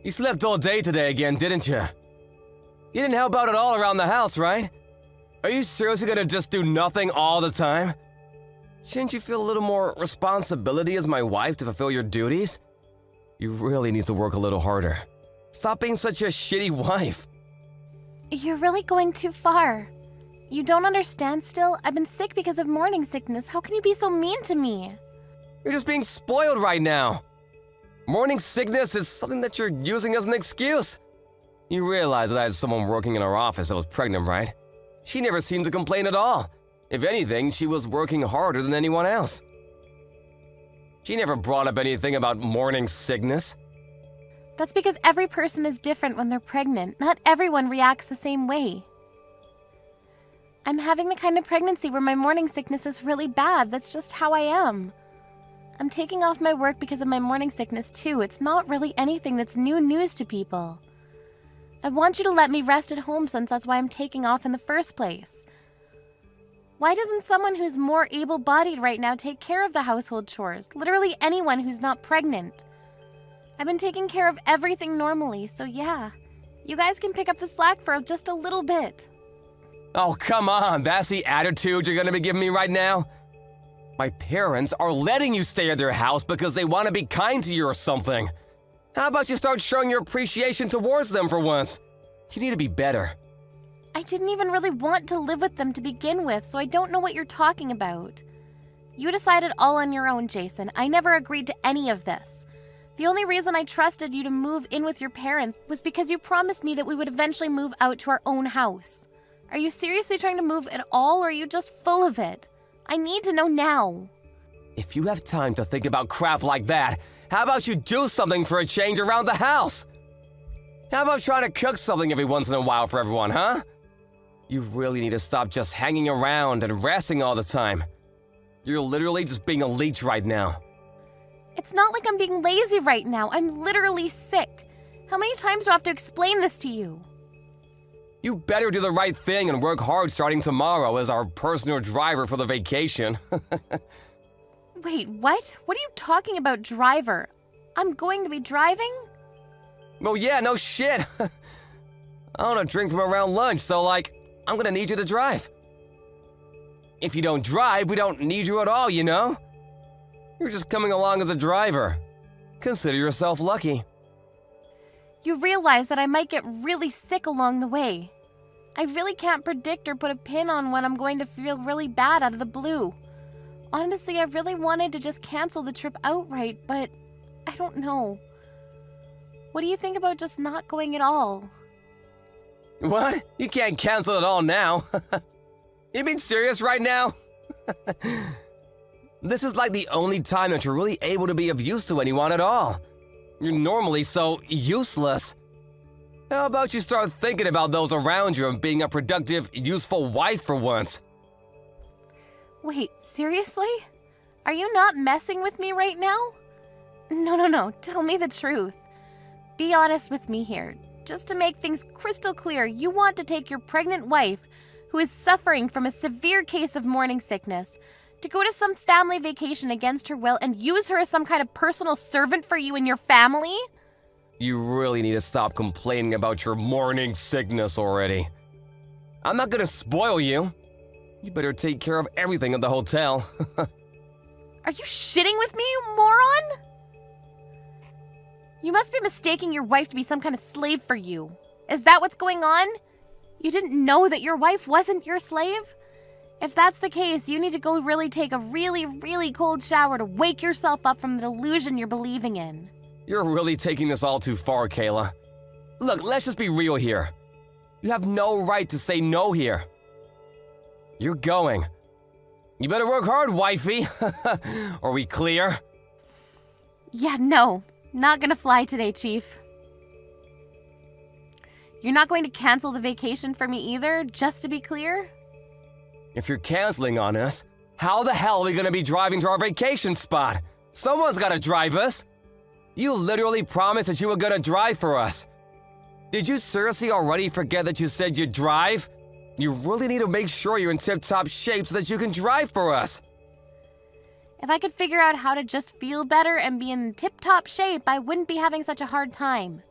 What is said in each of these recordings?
You slept all day today again, didn't you? You didn't help out at all around the house, right? Are you seriously gonna just do nothing all the time? Shouldn't you feel a little more responsibility as my wife to fulfill your duties? You really need to work a little harder. Stop being such a shitty wife. You're really going too far. You don't understand still? I've been sick because of morning sickness. How can you be so mean to me? You're just being spoiled right now. Morning sickness is something that you're using as an excuse. You realize that I had someone working in our office that was pregnant, right? She never seemed to complain at all. If anything, she was working harder than anyone else. She never brought up anything about morning sickness. That's because every person is different when they're pregnant. Not everyone reacts the same way. I'm having the kind of pregnancy where my morning sickness is really bad. That's just how I am. I'm taking off my work because of my morning sickness too. It's not really anything that's new news to people. I want you to let me rest at home since that's why I'm taking off in the first place. Why doesn't someone who's more able-bodied right now take care of the household chores? Literally anyone who's not pregnant. I've been taking care of everything normally, so yeah. You guys can pick up the slack for just a little bit. Oh, come on. That's the attitude you're gonna be giving me right now? My parents are letting you stay at their house because they want to be kind to you or something. How about you start showing your appreciation towards them for once? You need to be better. I didn't even really want to live with them to begin with, so I don't know what you're talking about. You decided all on your own, Jason. I never agreed to any of this. The only reason I trusted you to move in with your parents was because you promised me that we would eventually move out to our own house. Are you seriously trying to move at all, or are you just full of it? I need to know now. If you have time to think about crap like that, how about you do something for a change around the house? How about trying to cook something every once in a while for everyone, huh? You really need to stop just hanging around and resting all the time. You're literally just being a leech right now. It's not like I'm being lazy right now. I'm literally sick. How many times do I have to explain this to you? You better do the right thing and work hard starting tomorrow as our personal driver for the vacation. Wait, what? What are you talking about, driver? I'm going to be driving? Oh yeah, no shit. I want to drink from around lunch, so I'm gonna need you to drive. If you don't drive, we don't need you at all, you know? You're just coming along as a driver. Consider yourself lucky. You realize that I might get really sick along the way. I really can't predict or put a pin on when I'm going to feel really bad out of the blue. Honestly, I really wanted to just cancel the trip outright, but I don't know. What do you think about just not going at all? What? You can't cancel it all now. You being serious right now? This is like the only time that you're really able to be of use to anyone at all. You're normally so useless. How about you start thinking about those around you and being a productive, useful wife for once? Wait, seriously? Are you not messing with me right now? No, tell me the truth. Be honest with me here. Just to make things crystal clear, you want to take your pregnant wife, who is suffering from a severe case of morning sickness, to go to some family vacation against her will and use her as some kind of personal servant for you and your family? You really need to stop complaining about your morning sickness already. I'm not gonna spoil you. You better take care of everything at the hotel. Are you shitting with me, you moron? You must be mistaking your wife to be some kind of slave for you. Is that what's going on? You didn't know that your wife wasn't your slave? If that's the case, you need to go really take a really cold shower to wake yourself up from the delusion you're believing in. You're really taking this all too far, Kayla. Look, let's just be real here. You have no right to say no here. You're going. You better work hard, wifey. Are we clear? Yeah, no. Not gonna fly today, Chief. You're not going to cancel the vacation for me either, just to be clear? If you're canceling on us, how the hell are we gonna be driving to our vacation spot? Someone's gotta drive us. You literally promised that you were gonna drive for us. Did you seriously already forget that you said you'd drive? You really need to make sure you're in tip-top shape so that you can drive for us. If I could figure out how to just feel better and be in tip-top shape, I wouldn't be having such a hard time.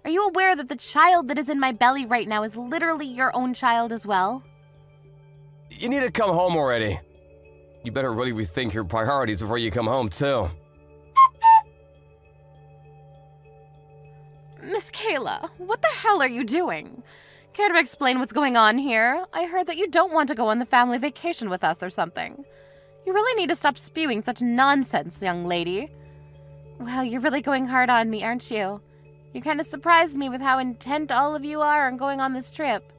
Are you aware that the child that is in my belly right now is literally your own child as well? You need to come home already. You better really rethink your priorities before you come home, too. Miss Kayla, what the hell are you doing? Care to explain what's going on here? I heard that you don't want to go on the family vacation with us or something. You really need to stop spewing such nonsense, young lady. Well, you're really going hard on me, aren't you? You kind of surprised me with how intent all of you are on going on this trip.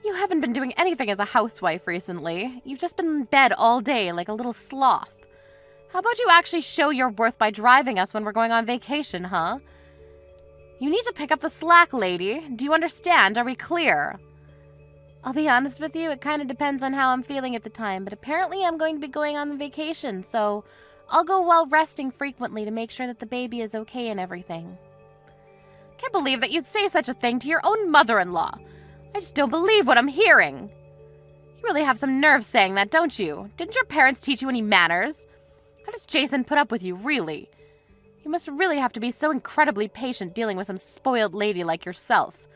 You haven't been doing anything as a housewife recently. You've just been in bed all day like a little sloth. How about you actually show your worth by driving us when we're going on vacation, huh? You need to pick up the slack, lady. Do you understand? Are we clear? I'll be honest with you, it kind of depends on how I'm feeling at the time, but apparently I'm going to be going on the vacation, so I'll go while resting frequently to make sure that the baby is okay and everything. Can't believe that you'd say such a thing to your own mother-in-law. I just don't believe what I'm hearing. You really have some nerve saying that, don't you? Didn't your parents teach you any manners? How does Jason put up with you, really? You must really have to be so incredibly patient dealing with some spoiled lady like yourself.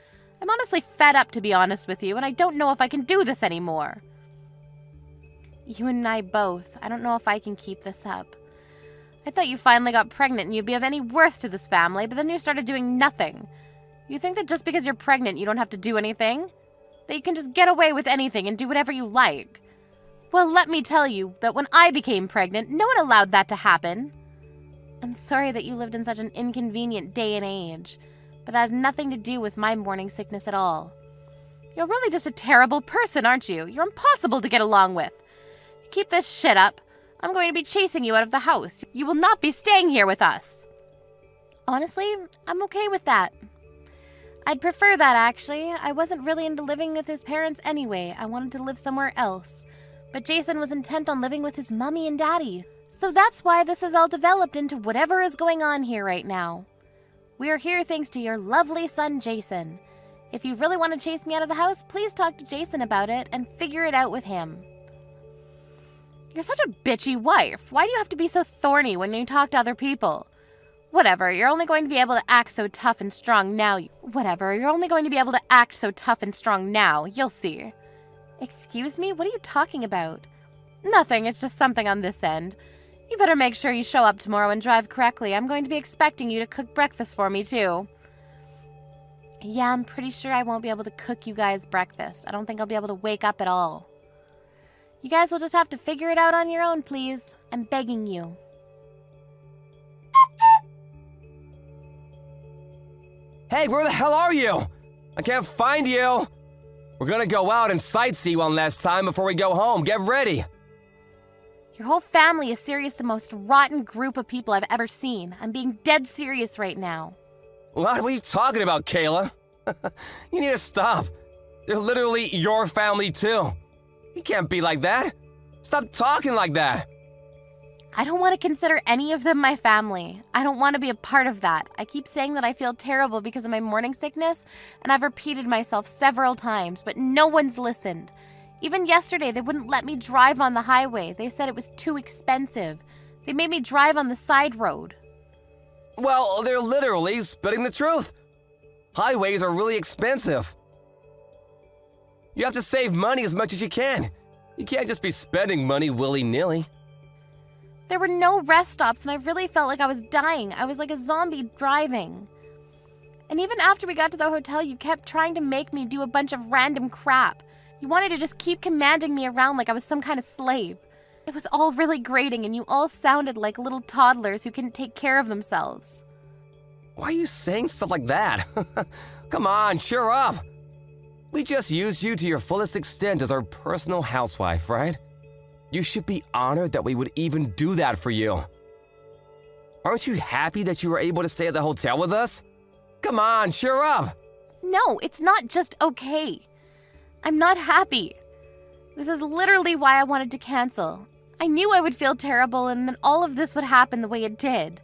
I'm honestly fed up, to be honest with you, and I don't know if I can do this anymore. You and I both. I don't know if I can keep this up. I thought you finally got pregnant and you'd be of any worth to this family, but then you started doing nothing. You think that just because you're pregnant you don't have to do anything? That you can just get away with anything and do whatever you like? Well, let me tell you that when I became pregnant, no one allowed that to happen. I'm sorry that you lived in such an inconvenient day and age, but that has nothing to do with my morning sickness at all. You're really just a terrible person, aren't you? You're impossible to get along with. Keep this shit up. I'm going to be chasing you out of the house. You will not be staying here with us. Honestly, I'm okay with that. I'd prefer that, actually. I wasn't really into living with his parents anyway. I wanted to live somewhere else. But Jason was intent on living with his mommy and daddy. So that's why this has all developed into whatever is going on here right now. We are here thanks to your lovely son, Jason. If you really want to chase me out of the house, please talk to Jason about it and figure it out with him. You're such a bitchy wife. Why do you have to be so thorny when you talk to other people? Whatever, you're only going to be able to act so tough and strong now. You'll see. Excuse me? What are you talking about? Nothing, it's just something on this end. You better make sure you show up tomorrow and drive correctly. I'm going to be expecting you to cook breakfast for me, too. Yeah, I'm pretty sure I won't be able to cook you guys breakfast. I don't think I'll be able to wake up at all. You guys will just have to figure it out on your own, please. I'm begging you. Hey, where the hell are you? I can't find you. We're gonna go out and sightsee one last time before we go home. Get ready. Your whole family is serious, the most rotten group of people I've ever seen. I'm being dead serious right now. What are you talking about, Kayla? You need to stop. They're literally your family, too. You can't be like that. Stop talking like that. I don't want to consider any of them my family. I don't want to be a part of that. I keep saying that I feel terrible because of my morning sickness, and I've repeated myself several times, but no one's listened. Even yesterday, they wouldn't let me drive on the highway. They said it was too expensive. They made me drive on the side road. Well, they're literally spitting the truth. Highways are really expensive. You have to save money as much as you can. You can't just be spending money willy-nilly. There were no rest stops, and I really felt like I was dying. I was like a zombie driving. And even after we got to the hotel, you kept trying to make me do a bunch of random crap. You wanted to just keep commanding me around like I was some kind of slave. It was all really grating, and you all sounded like little toddlers who couldn't take care of themselves. Why are you saying stuff like that? Come on, cheer up. We just used you to your fullest extent as our personal housewife, right? You should be honored that we would even do that for you. Aren't you happy that you were able to stay at the hotel with us? Come on, cheer up. No, it's not just okay. I'm not happy. This is literally why I wanted to cancel. I knew I would feel terrible and then all of this would happen the way it did.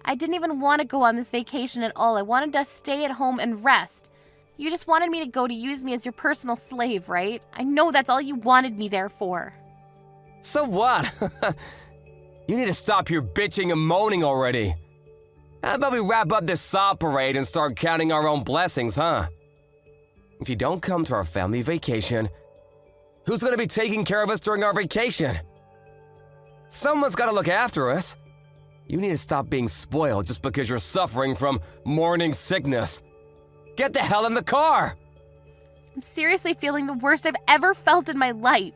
I didn't even want to go on this vacation at all. I wanted to stay at home and rest. You just wanted me to go to use me as your personal slave, right? I know that's all you wanted me there for. So what? You need to stop your bitching and moaning already. How about we wrap up this sob parade and start counting our own blessings, huh? If you don't come to our family vacation, who's gonna be taking care of us during our vacation? Someone's gotta look after us. You need to stop being spoiled just because you're suffering from morning sickness. Get the hell in the car! I'm seriously feeling the worst I've ever felt in my life.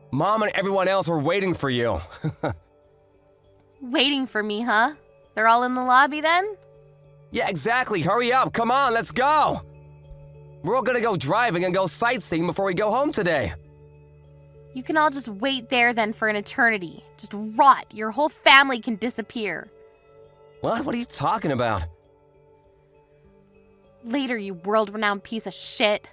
Mom and everyone else are waiting for you. Waiting for me, huh? They're all in the lobby then? Yeah, exactly. Hurry up. Come on, let's go. We're all gonna go driving and go sightseeing before we go home today. You can all just wait there then for an eternity. Just rot. Your whole family can disappear. What? What are you talking about? Later, you world-renowned piece of shit.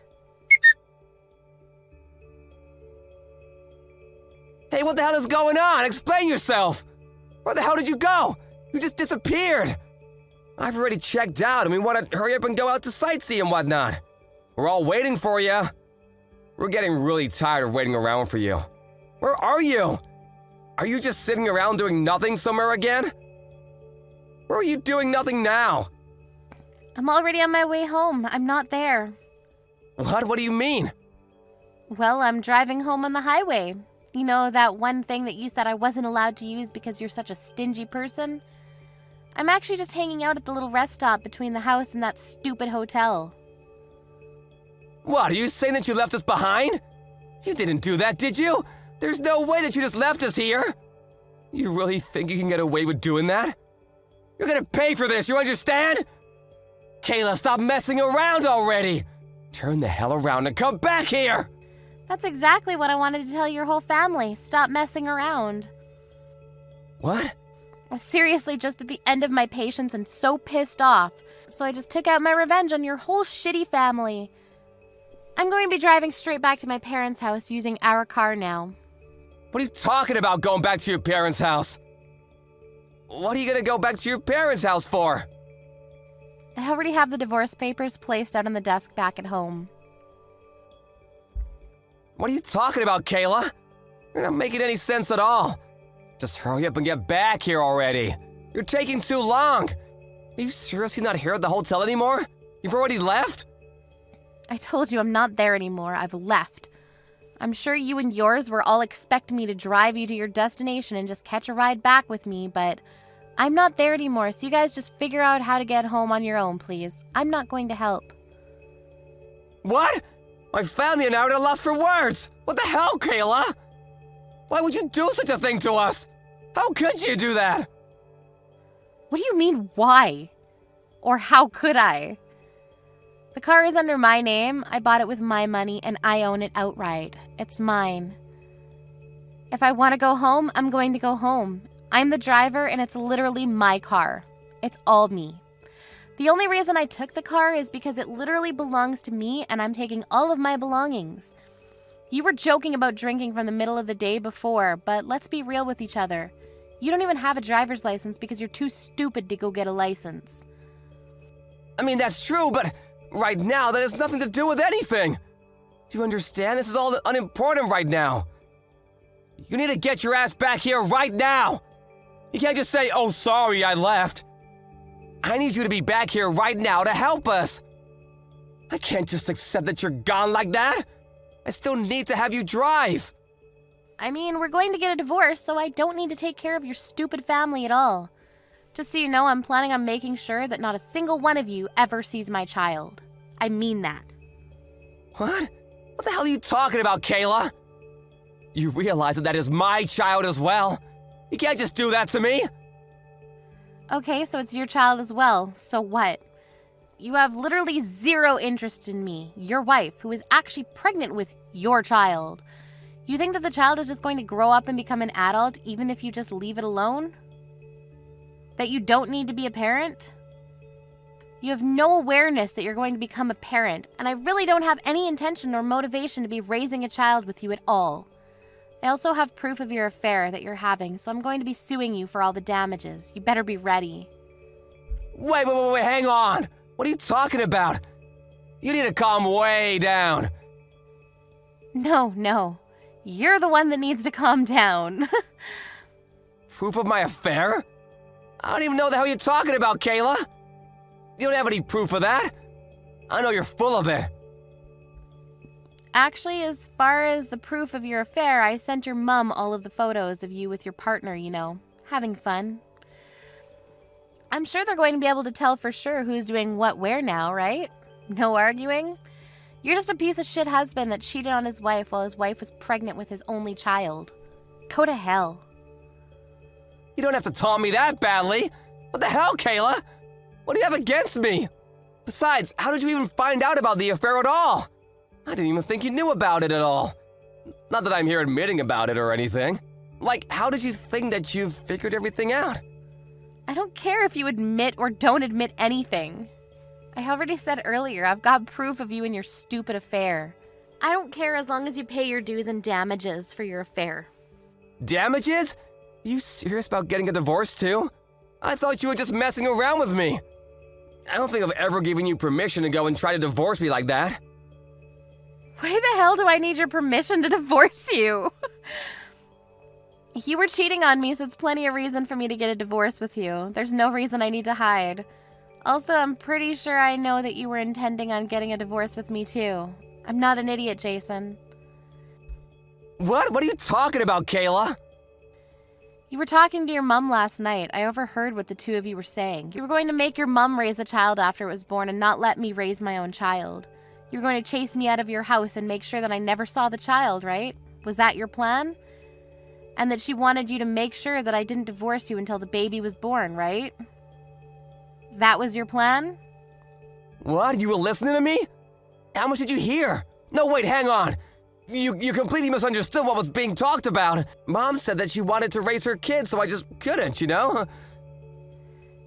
Hey, what the hell is going on? Explain yourself. Where the hell did you go? You just disappeared. I've already checked out and we want to hurry up and go out to sightsee and whatnot. We're all waiting for you. We're getting really tired of waiting around for you. Where are you? Are you just sitting around doing nothing somewhere again? Where are you doing nothing now? I'm already on my way home. I'm not there. What? What do you mean? Well, I'm driving home on the highway. You know, that one thing that you said I wasn't allowed to use because you're such a stingy person? I'm actually just hanging out at the little rest stop between the house and that stupid hotel. What, are you saying that you left us behind? You didn't do that, did you? There's no way that you just left us here. You really think you can get away with doing that? You're gonna pay for this, you understand? Kayla, stop messing around already! Turn the hell around and come back here! That's exactly what I wanted to tell your whole family. Stop messing around. What? I'm seriously just at the end of my patience and so pissed off. So I just took out my revenge on your whole shitty family. I'm going to be driving straight back to my parents' house using our car now. What are you talking about going back to your parents' house? What are you gonna go back to your parents' house for? I already have the divorce papers placed out on the desk back at home. What are you talking about, Kayla? You're not making any sense at all. Just hurry up and get back here already. You're taking too long. Are you seriously not here at the hotel anymore? You've already left? I told you I'm not there anymore. I've left. I'm sure you and yours were all expecting me to drive you to your destination and just catch a ride back with me, but I'm not there anymore, so you guys just figure out how to get home on your own, please. I'm not going to help. What? My family and I are at a loss for words. What the hell, Kayla? Why would you do such a thing to us? How could you do that? What do you mean, why? Or how could I? The car is under my name. I bought it with my money, and I own it outright. It's mine. If I want to go home, I'm going to go home. I'm the driver, and it's literally my car. It's all me. The only reason I took the car is because it literally belongs to me, and I'm taking all of my belongings. You were joking about drinking from the middle of the day before, but let's be real with each other. You don't even have a driver's license because you're too stupid to go get a license. I mean, that's true, but right now that has nothing to do with anything. Do you understand? This is all unimportant right now. You need to get your ass back here right now. You can't just say, oh, sorry, I left. I need you to be back here right now to help us. I can't just accept that you're gone like that. I still need to have you drive. I mean, we're going to get a divorce, so I don't need to take care of your stupid family at all. Just so you know, I'm planning on making sure that not a single one of you ever sees my child. I mean that. What? What the hell are you talking about, Kayla? You realize that is my child as well. You can't just do that to me. Okay, so it's your child as well. So what? You have literally zero interest in me, your wife, who is actually pregnant with your child. You think that the child is just going to grow up and become an adult even if you just leave it alone? That you don't need to be a parent? You have no awareness that you're going to become a parent, and I really don't have any intention or motivation to be raising a child with you at all. I also have proof of your affair that you're having, so I'm going to be suing you for all the damages. You better be ready. Wait, hang on. What are you talking about? You need to calm way down. No. You're the one that needs to calm down. Proof of my affair? I don't even know the hell you're talking about, Kayla. You don't have any proof of that. I know you're full of it. Actually, as far as the proof of your affair, I sent your mom all of the photos of you with your partner, having fun. I'm sure they're going to be able to tell for sure who's doing what where now, right? No arguing? You're just a piece of shit husband that cheated on his wife while his wife was pregnant with his only child. Go to hell. You don't have to taunt me that badly. What the hell, Kayla? What do you have against me? Besides, how did you even find out about the affair at all? I didn't even think you knew about it at all. Not that I'm here admitting about it or anything. Like, how did you think that you figured everything out? I don't care if you admit or don't admit anything. I already said earlier, I've got proof of you and your stupid affair. I don't care as long as you pay your dues and damages for your affair. Damages? Are you serious about getting a divorce too? I thought you were just messing around with me. I don't think I've ever given you permission to go and try to divorce me like that. Why the hell do I need your permission to divorce you? You were cheating on me, so it's plenty of reason for me to get a divorce with you. There's no reason I need to hide. Also, I'm pretty sure I know that you were intending on getting a divorce with me too. I'm not an idiot, Jason. What? What are you talking about, Kayla? You were talking to your mom last night. I overheard what the two of you were saying. You were going to make your mom raise the child after it was born and not let me raise my own child. You were going to chase me out of your house and make sure that I never saw the child, right? Was that your plan? And that she wanted you to make sure that I didn't divorce you until the baby was born, right? That was your plan? What? You were listening to me? How much did you hear? No, wait, hang on. You completely misunderstood what was being talked about. Mom said that she wanted to raise her kid, so I just couldn't,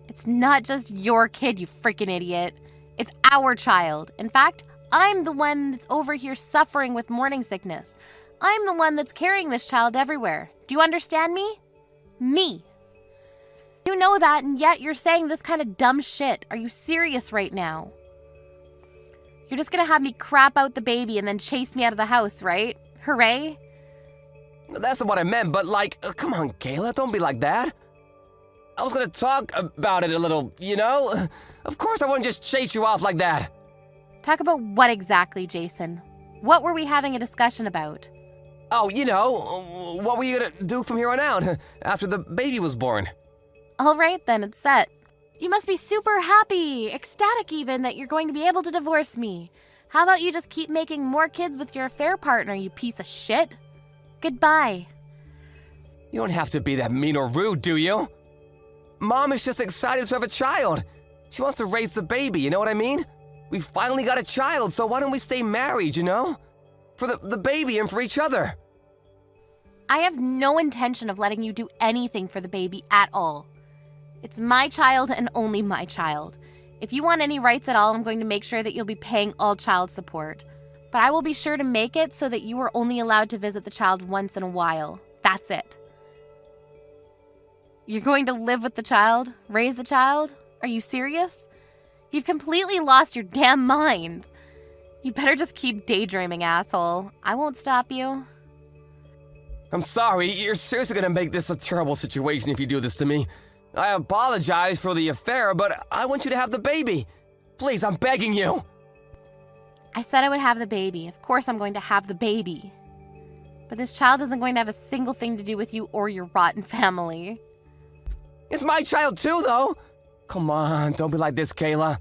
It's not just your kid, you freaking idiot. It's our child. In fact, I'm the one that's over here suffering with morning sickness. I'm the one that's carrying this child everywhere. Do you understand me? Me. You know that, and yet you're saying this kind of dumb shit. Are you serious right now? You're just gonna have me crap out the baby and then chase me out of the house, right? Hooray? That's not what I meant, but come on, Kayla, don't be like that. I was gonna talk about it a little, Of course I wouldn't just chase you off like that. Talk about what exactly, Jason? What were we having a discussion about? Oh, what were you gonna do from here on out, after the baby was born? All right, then, it's set. You must be super happy, ecstatic even, that you're going to be able to divorce me. How about you just keep making more kids with your affair partner, you piece of shit? Goodbye. You don't have to be that mean or rude, do you? Mom is just excited to have a child. She wants to raise the baby, you know what I mean? We finally got a child, so why don't we stay married, For the baby and for each other. I have no intention of letting you do anything for the baby at all. It's my child and only my child. If you want any rights at all, I'm going to make sure that you'll be paying all child support. But I will be sure to make it so that you are only allowed to visit the child once in a while. That's it. You're going to live with the child? Raise the child? Are you serious? You've completely lost your damn mind. You better just keep daydreaming, asshole. I won't stop you. I'm sorry, you're seriously gonna make this a terrible situation if you do this to me. I apologize for the affair, but I want you to have the baby. Please, I'm begging you. I said I would have the baby. Of course I'm going to have the baby. But this child isn't going to have a single thing to do with you or your rotten family. It's my child too, though. Come on, don't be like this, Kayla.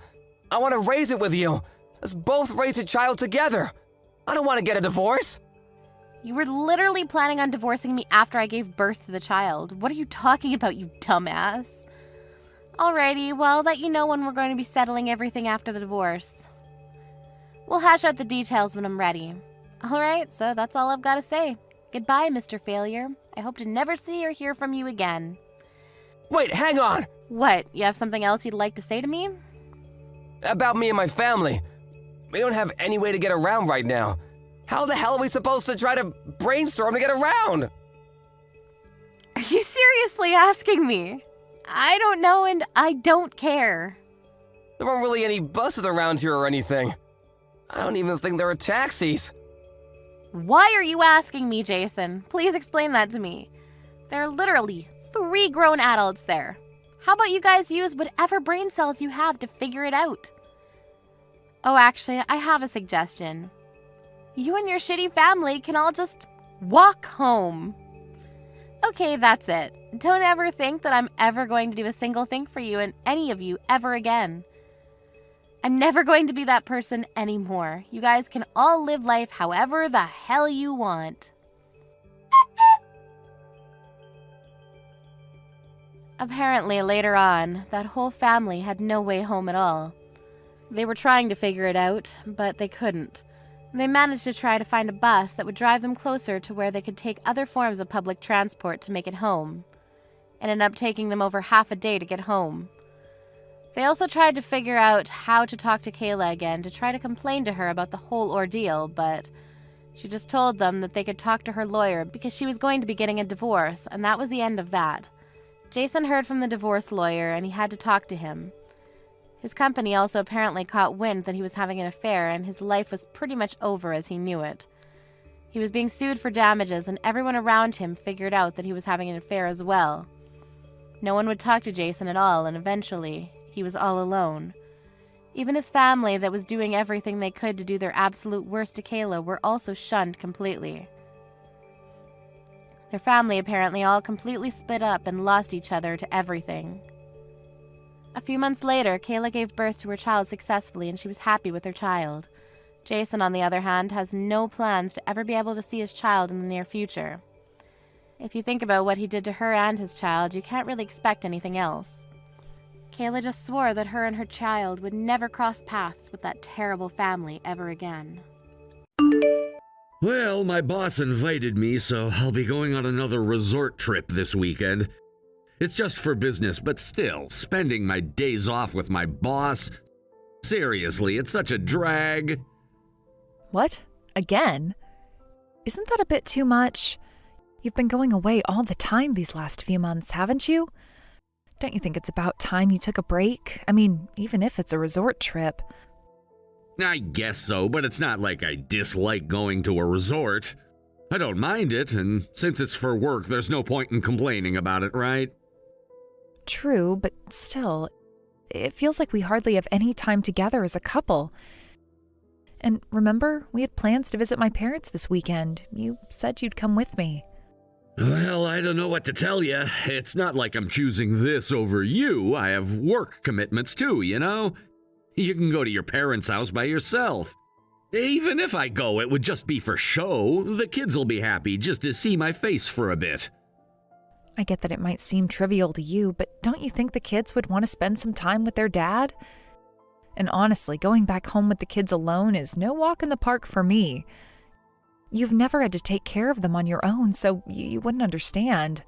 I want to raise it with you. Let's both raise a child together. I don't want to get a divorce. You were literally planning on divorcing me after I gave birth to the child. What are you talking about, you dumbass? Alrighty, well, I'll let you know when we're going to be settling everything after the divorce. We'll hash out the details when I'm ready. Alright, so that's all I've got to say. Goodbye, Mr. Failure. I hope to never see or hear from you again. Wait, hang on! What, you have something else you'd like to say to me? About me and my family. We don't have any way to get around right now. How the hell are we supposed to try to brainstorm to get around? Are you seriously asking me? I don't know and I don't care. There aren't really any buses around here or anything. I don't even think there are taxis. Why are you asking me, Jason? Please explain that to me. There are literally 3 grown adults there. How about you guys use whatever brain cells you have to figure it out? Oh, actually, I have a suggestion. You and your shitty family can all just walk home. Okay, that's it. Don't ever think that I'm ever going to do a single thing for you and any of you ever again. I'm never going to be that person anymore. You guys can all live life however the hell you want. Apparently, later on, that whole family had no way home at all. They were trying to figure it out, but they couldn't. They managed to try to find a bus that would drive them closer to where they could take other forms of public transport to make it home. It ended up taking them over half a day to get home. They also tried to figure out how to talk to Kayla again to try to complain to her about the whole ordeal, but she just told them that they could talk to her lawyer because she was going to be getting a divorce, and that was the end of that. Jason heard from the divorce lawyer, and he had to talk to him. His company also apparently caught wind that he was having an affair, and his life was pretty much over as he knew it. He was being sued for damages, and everyone around him figured out that he was having an affair as well. No one would talk to Jason at all, and eventually, he was all alone. Even his family that was doing everything they could to do their absolute worst to Kayla were also shunned completely. Their family apparently all completely split up and lost each other to everything. A few months later, Kayla gave birth to her child successfully and she was happy with her child. Jason, on the other hand, has no plans to ever be able to see his child in the near future. If you think about what he did to her and his child, you can't really expect anything else. Kayla just swore that her and her child would never cross paths with that terrible family ever again. Well, my boss invited me, so I'll be going on another resort trip this weekend. It's just for business, but still, spending my days off with my boss? Seriously, it's such a drag. What? Again? Isn't that a bit too much? You've been going away all the time these last few months, haven't you? Don't you think it's about time you took a break? I mean, even if it's a resort trip. I guess so, but it's not like I dislike going to a resort. I don't mind it, and since it's for work, there's no point in complaining about it, right? True, but still, it feels like we hardly have any time together as a couple. And remember, we had plans to visit my parents this weekend. You said you'd come with me. Well, I don't know what to tell you. It's not like I'm choosing this over you. I have work commitments too, you know? You can go to your parents' house by yourself. Even if I go, it would just be for show. The kids will be happy just to see my face for a bit. I get that it might seem trivial to you, but don't you think the kids would want to spend some time with their dad? And honestly, going back home with the kids alone is no walk in the park for me. You've never had to take care of them on your own, so you wouldn't understand.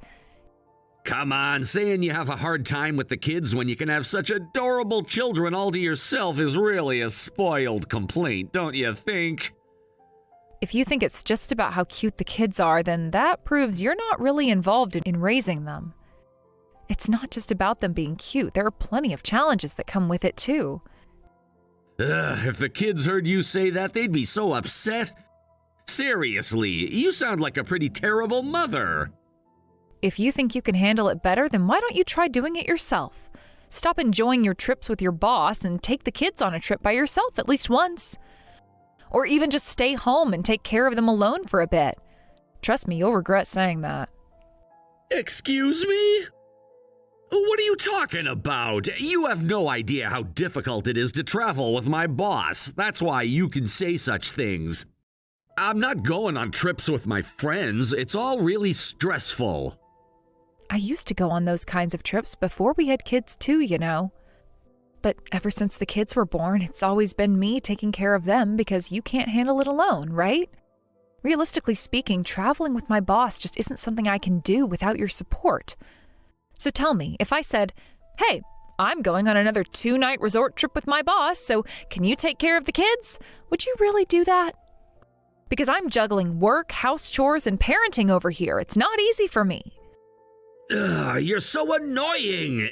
Come on, saying you have a hard time with the kids when you can have such adorable children all to yourself is really a spoiled complaint, don't you think? If you think it's just about how cute the kids are, then that proves you're not really involved in raising them. It's not just about them being cute. There are plenty of challenges that come with it, too. If the kids heard you say that, they'd be so upset. Seriously, you sound like a pretty terrible mother. If you think you can handle it better, then why don't you try doing it yourself? Stop enjoying your trips with your boss and take the kids on a trip by yourself at least once. Or even just stay home and take care of them alone for a bit. Trust me, you'll regret saying that. Excuse me? What are you talking about? You have no idea how difficult it is to travel with my boss. That's why you can say such things. I'm not going on trips with my friends. It's all really stressful. I used to go on those kinds of trips before we had kids too, you know. But ever since the kids were born, it's always been me taking care of them because you can't handle it alone, right? Realistically speaking, traveling with my boss just isn't something I can do without your support. So tell me, if I said, hey, I'm going on another 2-night resort trip with my boss, so can you take care of the kids? Would you really do that? Because I'm juggling work, house chores, and parenting over here. It's not easy for me. You're so annoying.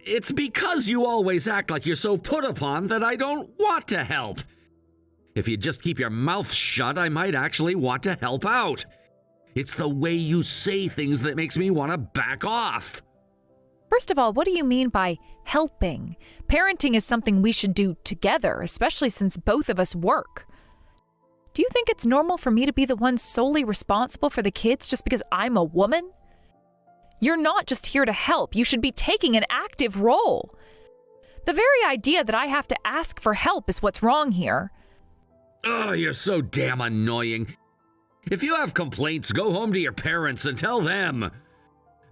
It's because you always act like you're so put upon that I don't want to help. If you'd just keep your mouth shut, I might actually want to help out. It's the way you say things that makes me want to back off. First of all, what do you mean by helping? Parenting is something we should do together, especially since both of us work. Do you think it's normal for me to be the one solely responsible for the kids just because I'm a woman? You're not just here to help. You should be taking an active role. The very idea that I have to ask for help is what's wrong here. Oh, you're so damn annoying. If you have complaints, go home to your parents and tell them.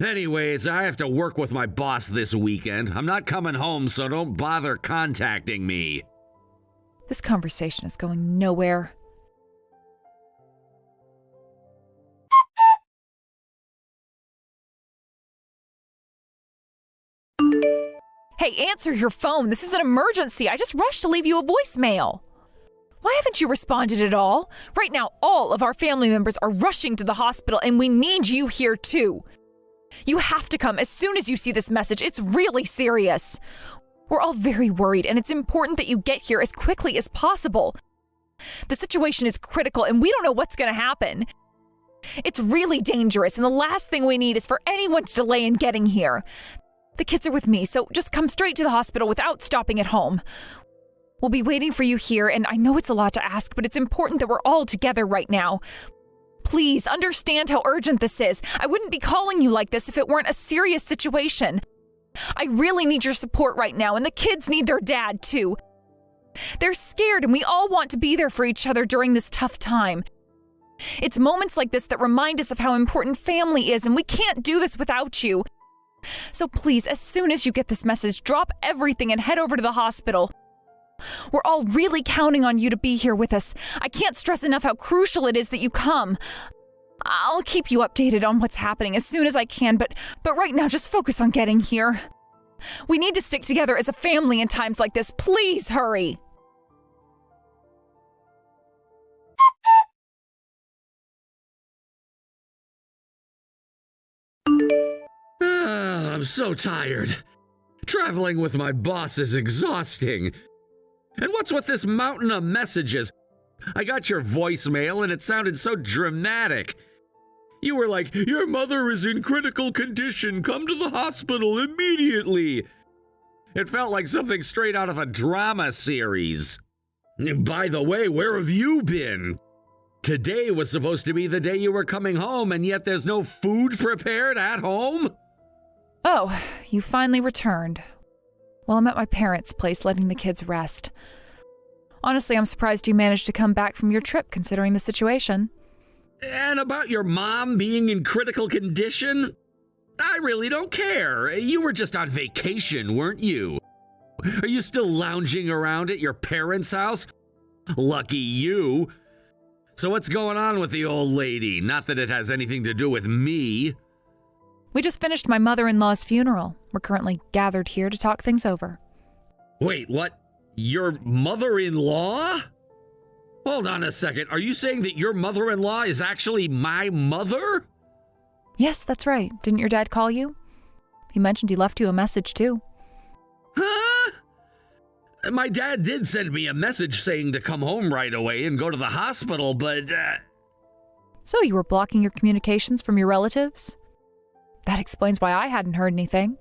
Anyways, I have to work with my boss this weekend. I'm not coming home, so don't bother contacting me. This conversation is going nowhere. Hey, answer your phone. This is an emergency. I just rushed to leave you a voicemail. Why haven't you responded at all? Right now, all of our family members are rushing to the hospital, and we need you here too. You have to come as soon as you see this message. It's really serious. We're all very worried, and it's important that you get here as quickly as possible. The situation is critical, and we don't know what's going to happen. It's really dangerous, and the last thing we need is for anyone to delay in getting here. The kids are with me, so just come straight to the hospital without stopping at home. We'll be waiting for you here, and I know it's a lot to ask, but it's important that we're all together right now. Please understand how urgent this is. I wouldn't be calling you like this if it weren't a serious situation. I really need your support right now, and the kids need their dad too. They're scared, and we all want to be there for each other during this tough time. It's moments like this that remind us of how important family is, and we can't do this without you. So please, as soon as you get this message, drop everything and head over to the hospital. We're all really counting on you to be here with us. I can't stress enough how crucial it is that you come. I'll keep you updated on what's happening as soon as I can, but right now just focus on getting here. We need to stick together as a family in times like this. Please hurry. I'm so tired. Traveling with my boss is exhausting. And what's with this mountain of messages? I got your voicemail and it sounded so dramatic. You were like, "Your mother is in critical condition. Come to the hospital immediately." It felt like something straight out of a drama series. By the way, where have you been? Today was supposed to be the day you were coming home, and yet there's no food prepared at home? Oh, you finally returned. Well, I'm at my parents' place letting the kids rest. Honestly, I'm surprised you managed to come back from your trip considering the situation. And about your mom being in critical condition? I really don't care. You were just on vacation, weren't you? Are you still lounging around at your parents' house? Lucky you. So what's going on with the old lady? Not that it has anything to do with me. We just finished my mother-in-law's funeral. We're currently gathered here to talk things over. Wait, what? Your mother-in-law? Hold on a second. Are you saying that your mother-in-law is actually my mother? Yes, that's right. Didn't your dad call you? He mentioned he left you a message too. Huh? My dad did send me a message saying to come home right away and go to the hospital, but... So you were blocking your communications from your relatives? That explains why I hadn't heard anything.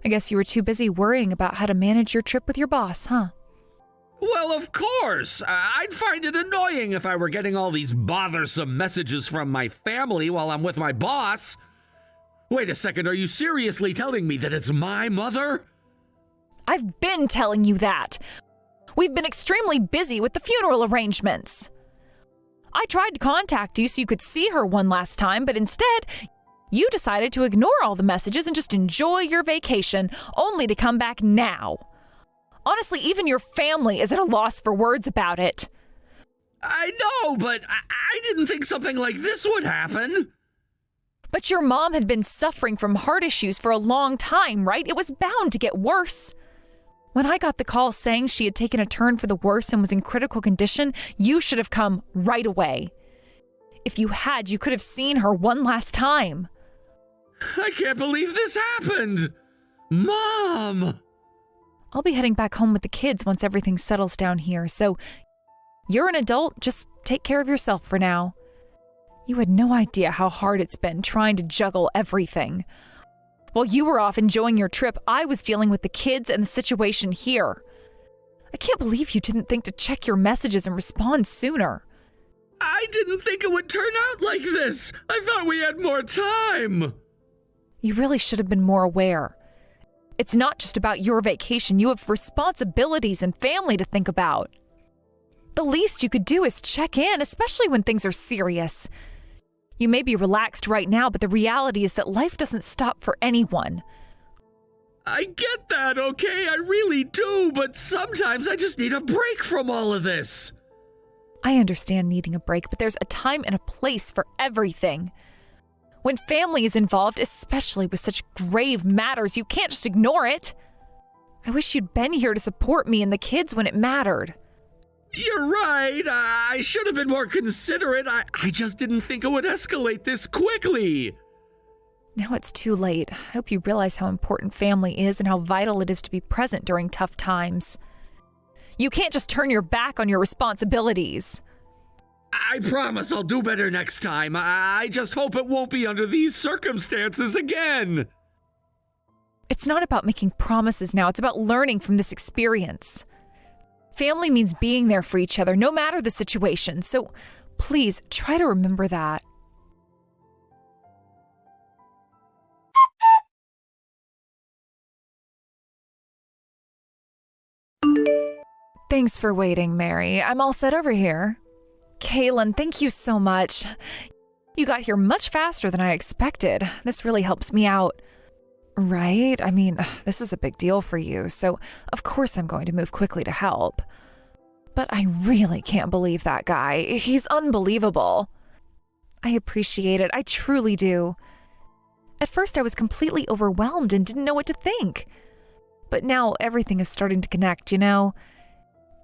I guess you were too busy worrying about how to manage your trip with your boss, huh? Well, of course. I'd find it annoying if I were getting all these bothersome messages from my family while I'm with my boss. Wait a second, are you seriously telling me that it's my mother? I've been telling you that. We've been extremely busy with the funeral arrangements. I tried to contact you so you could see her one last time, but instead, you decided to ignore all the messages and just enjoy your vacation, only to come back now. Honestly, even your family is at a loss for words about it. I know, but I didn't think something like this would happen. But your mom had been suffering from heart issues for a long time, right? It was bound to get worse. When I got the call saying she had taken a turn for the worse and was in critical condition, you should have come right away. If you had, you could have seen her one last time. I can't believe this happened! Mom! I'll be heading back home with the kids once everything settles down here, so you're an adult, just take care of yourself for now. You had no idea how hard it's been trying to juggle everything. While you were off enjoying your trip, I was dealing with the kids and the situation here. I can't believe you didn't think to check your messages and respond sooner. I didn't think it would turn out like this. I thought we had more time. You really should have been more aware. It's not just about your vacation. You have responsibilities and family to think about. The least you could do is check in, especially when things are serious. You may be relaxed right now, but the reality is that life doesn't stop for anyone. I get that, okay? I really do, but sometimes I just need a break from all of this. I understand needing a break, but there's a time and a place for everything. When family is involved, especially with such grave matters, you can't just ignore it. I wish you'd been here to support me and the kids when it mattered. You're right. I should have been more considerate. I just didn't think it would escalate this quickly. Now it's too late. I hope you realize how important family is and how vital it is to be present during tough times. You can't just turn your back on your responsibilities. I promise I'll do better next time. I just hope it won't be under these circumstances again. It's not about making promises now. It's about learning from this experience. Family means being there for each other, no matter the situation. So please try to remember that. Thanks for waiting, Mary. I'm all set over here. Kayla, thank you so much. You got here much faster than I expected. This really helps me out. Right? I mean, this is a big deal for you, so of course I'm going to move quickly to help. But I really can't believe that guy. He's unbelievable. I appreciate it. I truly do. At first I was completely overwhelmed and didn't know what to think. But now everything is starting to connect, you know?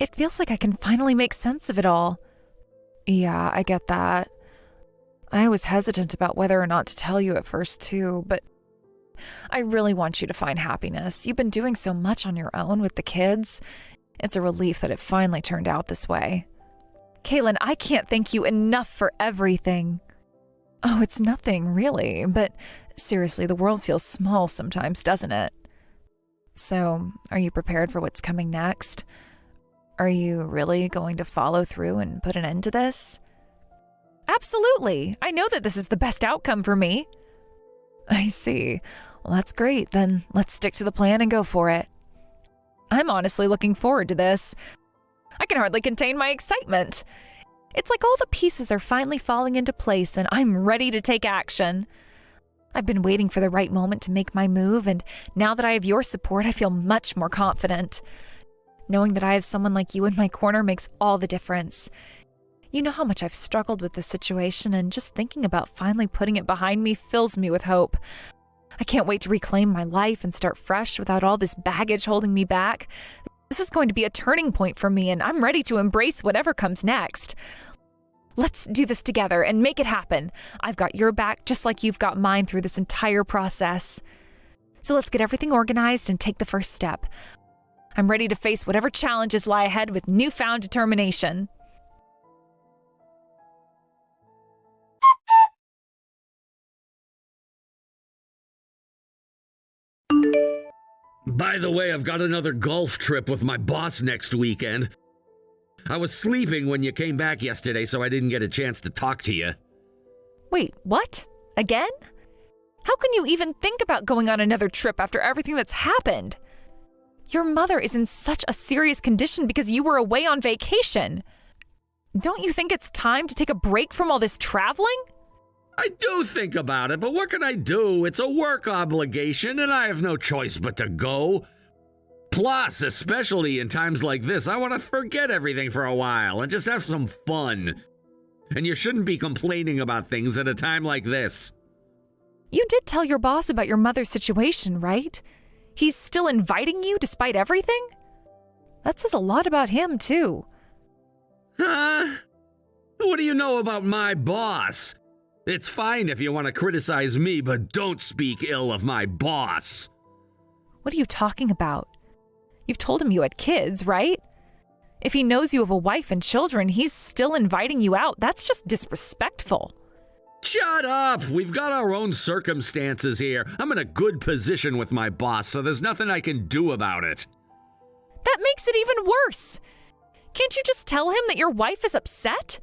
It feels like I can finally make sense of it all. Yeah, I get that. I was hesitant about whether or not to tell you at first too, but I really want you to find happiness. You've been doing so much on your own with the kids. It's a relief that it finally turned out this way. Kayla, I can't thank you enough for everything. Oh, it's nothing, really, but seriously, the world feels small sometimes, doesn't it? So, are you prepared for what's coming next? Are you really going to follow through and put an end to this? Absolutely. I know that this is the best outcome for me. I see. Well, that's great. Then let's stick to the plan and go for it. I'm honestly looking forward to this. I can hardly contain my excitement. It's like all the pieces are finally falling into place and I'm ready to take action. I've been waiting for the right moment to make my move, and now that I have your support, I feel much more confident. Knowing that I have someone like you in my corner makes all the difference. You know how much I've struggled with this situation, and just thinking about finally putting it behind me fills me with hope. I can't wait to reclaim my life and start fresh without all this baggage holding me back. This is going to be a turning point for me, and I'm ready to embrace whatever comes next. Let's do this together and make it happen. I've got your back just like you've got mine through this entire process. So let's get everything organized and take the first step. I'm ready to face whatever challenges lie ahead with newfound determination. By the way, I've got another golf trip with my boss next weekend. I was sleeping when you came back yesterday, so I didn't get a chance to talk to you. Wait, what? Again? How can you even think about going on another trip after everything that's happened? Your mother is in such a serious condition because you were away on vacation. Don't you think it's time to take a break from all this traveling? I do think about it, but what can I do? It's a work obligation, and I have no choice but to go. Plus, especially in times like this, I want to forget everything for a while and just have some fun. And you shouldn't be complaining about things at a time like this. You did tell your boss about your mother's situation, right? He's still inviting you despite everything? That says a lot about him, too. Huh? What do you know about my boss? It's fine if you want to criticize me, but don't speak ill of my boss. What are you talking about? You've told him you had kids, right? If he knows you have a wife and children, he's still inviting you out. That's just disrespectful. Shut up! We've got our own circumstances here. I'm in a good position with my boss, so there's nothing I can do about it. That makes it even worse. Can't you just tell him that your wife is upset?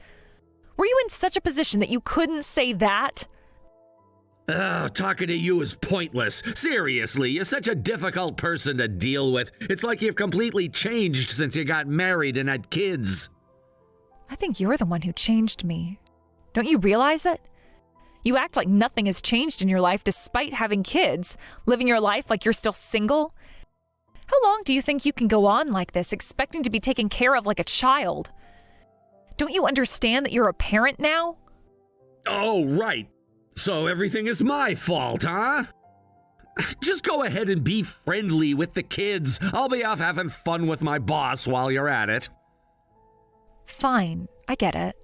Were you in such a position that you couldn't say that? Oh, talking to you is pointless. Seriously, you're such a difficult person to deal with. It's like you've completely changed since you got married and had kids. I think you're the one who changed me. Don't you realize it? You act like nothing has changed in your life despite having kids, living your life like you're still single. How long do you think you can go on like this, expecting to be taken care of like a child? Don't you understand that you're a parent now? Oh, right. So everything is my fault, huh? Just go ahead and be friendly with the kids. I'll be off having fun with my boss while you're at it. Fine, I get it.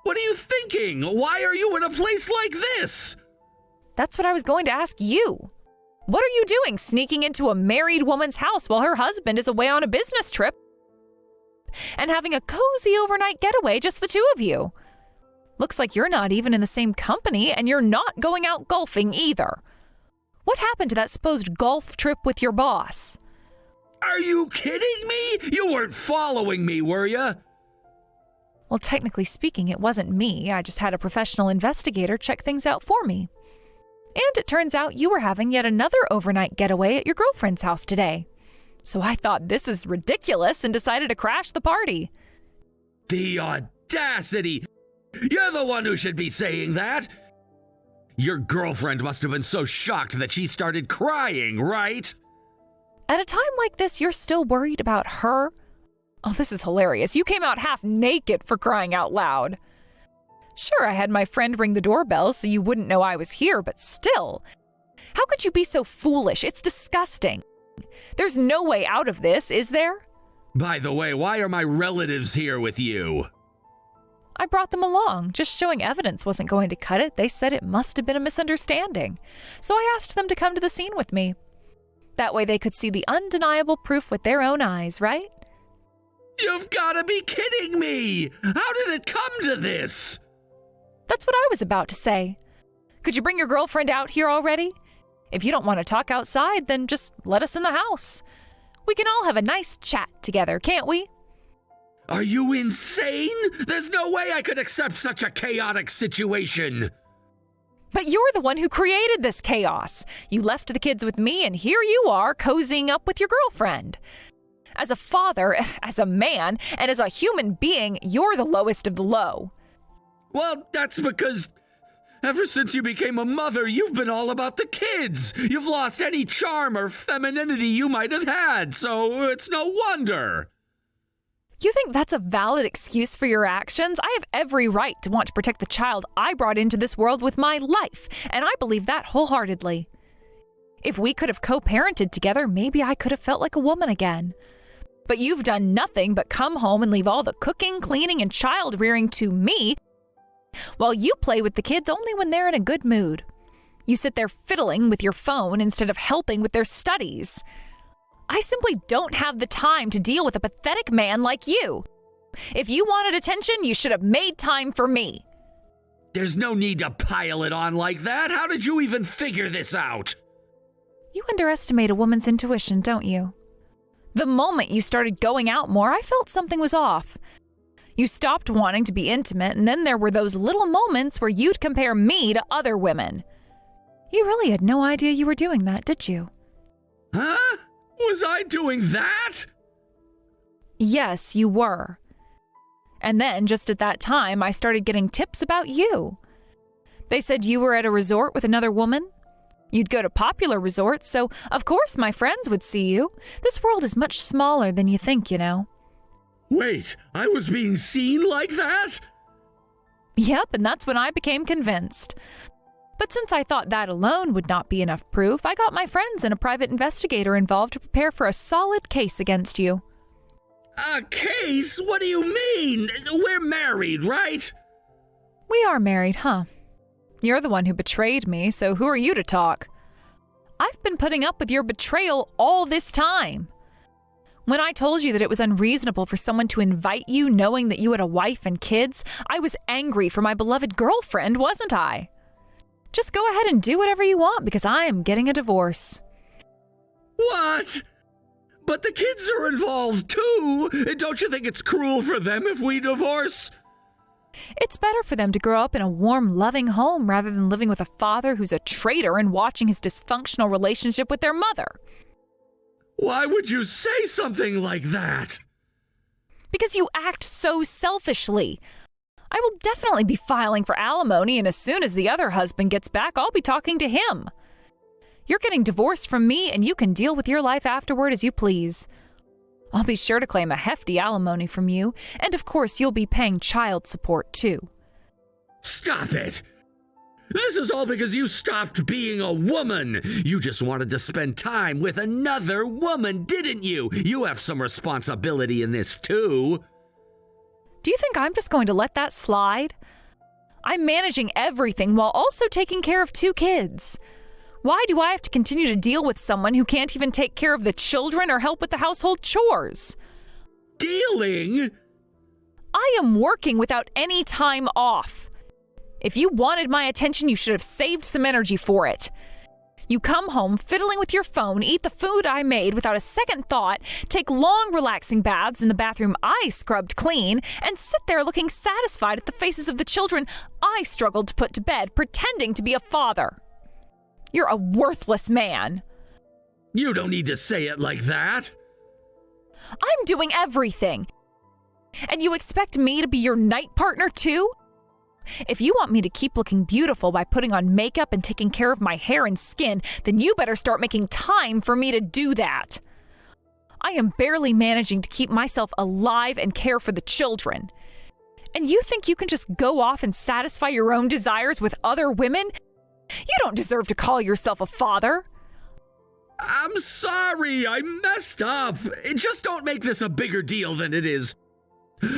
What are you thinking? Why are you in a place like this? That's what I was going to ask you. What are you doing sneaking into a married woman's house while her husband is away on a business trip and having a cozy overnight getaway, just the two of you? Looks like you're not even in the same company and you're not going out golfing either. What happened to that supposed golf trip with your boss? Are you kidding me? You weren't following me, were you? Well, technically speaking, it wasn't me. I just had a professional investigator check things out for me. And it turns out you were having yet another overnight getaway at your girlfriend's house today. So I thought this is ridiculous and decided to crash the party. The audacity! You're the one who should be saying that! Your girlfriend must have been so shocked that she started crying, right? At a time like this, you're still worried about her? Oh, this is hilarious. You came out half naked, for crying out loud. Sure, I had my friend ring the doorbell so you wouldn't know I was here, but still. How could you be so foolish? It's disgusting. There's no way out of this, is there? By the way, why are my relatives here with you? I brought them along. Just showing evidence wasn't going to cut it. They said it must have been a misunderstanding. So I asked them to come to the scene with me. That way they could see the undeniable proof with their own eyes, right? You've got to be kidding me! How did it come to this? That's what I was about to say. Could you bring your girlfriend out here already? If you don't want to talk outside, then just let us in the house. We can all have a nice chat together, can't we? Are you insane? There's no way I could accept such a chaotic situation. But you're the one who created this chaos. You left the kids with me, and here you are cozying up with your girlfriend. As a father, as a man, and as a human being, you're the lowest of the low. Well, that's because ever since you became a mother, you've been all about the kids. You've lost any charm or femininity you might have had, so it's no wonder. You think that's a valid excuse for your actions? I have every right to want to protect the child I brought into this world with my life, and I believe that wholeheartedly. If we could have co-parented together, maybe I could have felt like a woman again. But you've done nothing but come home and leave all the cooking, cleaning, and child rearing to me, while you play with the kids only when they're in a good mood. You sit there fiddling with your phone instead of helping with their studies. I simply don't have the time to deal with a pathetic man like you. If you wanted attention, you should have made time for me. There's no need to pile it on like that. How did you even figure this out? You underestimate a woman's intuition, don't you? The moment you started going out more, I felt something was off. You stopped wanting to be intimate, and then there were those little moments where you'd compare me to other women. You really had no idea you were doing that, did you? Huh? Was I doing that? Yes, you were. And then, just at that time, I started getting tips about you. They said you were at a resort with another woman. You'd go to popular resorts, so of course my friends would see you. This world is much smaller than you think, you know. Wait, I was being seen like that? Yep, and that's when I became convinced. But since I thought that alone would not be enough proof, I got my friends and a private investigator involved to prepare for a solid case against you. A case? What do you mean? We're married, right? We are married, huh? You're the one who betrayed me, so who are you to talk? I've been putting up with your betrayal all this time. When I told you that it was unreasonable for someone to invite you knowing that you had a wife and kids, I was angry for my beloved girlfriend, wasn't I? Just go ahead and do whatever you want because I am getting a divorce. What? But the kids are involved too. Don't you think it's cruel for them if we divorce? It's better for them to grow up in a warm, loving home rather than living with a father who's a traitor and watching his dysfunctional relationship with their mother. Why would you say something like that? Because you act so selfishly. I will definitely be filing for alimony, and as soon as the other husband gets back, I'll be talking to him. You're getting divorced from me, and you can deal with your life afterward as you please. I'll be sure to claim a hefty alimony from you, and of course you'll be paying child support too. Stop it! This is all because you stopped being a woman. You just wanted to spend time with another woman, didn't you? You have some responsibility in this too. Do you think I'm just going to let that slide? I'm managing everything while also taking care of 2 kids. Why do I have to continue to deal with someone who can't even take care of the children or help with the household chores? Dealing? I am working without any time off. If you wanted my attention, you should have saved some energy for it. You come home fiddling with your phone, eat the food I made without a second thought, take long, relaxing baths in the bathroom I scrubbed clean, and sit there looking satisfied at the faces of the children I struggled to put to bed, pretending to be a father. You're a worthless man. You don't need to say it like that. I'm doing everything. And you expect me to be your night partner too? If you want me to keep looking beautiful by putting on makeup and taking care of my hair and skin, then you better start making time for me to do that. I am barely managing to keep myself alive and care for the children. And you think you can just go off and satisfy your own desires with other women? You don't deserve to call yourself a father. I'm sorry, I messed up. Just don't make this a bigger deal than it is.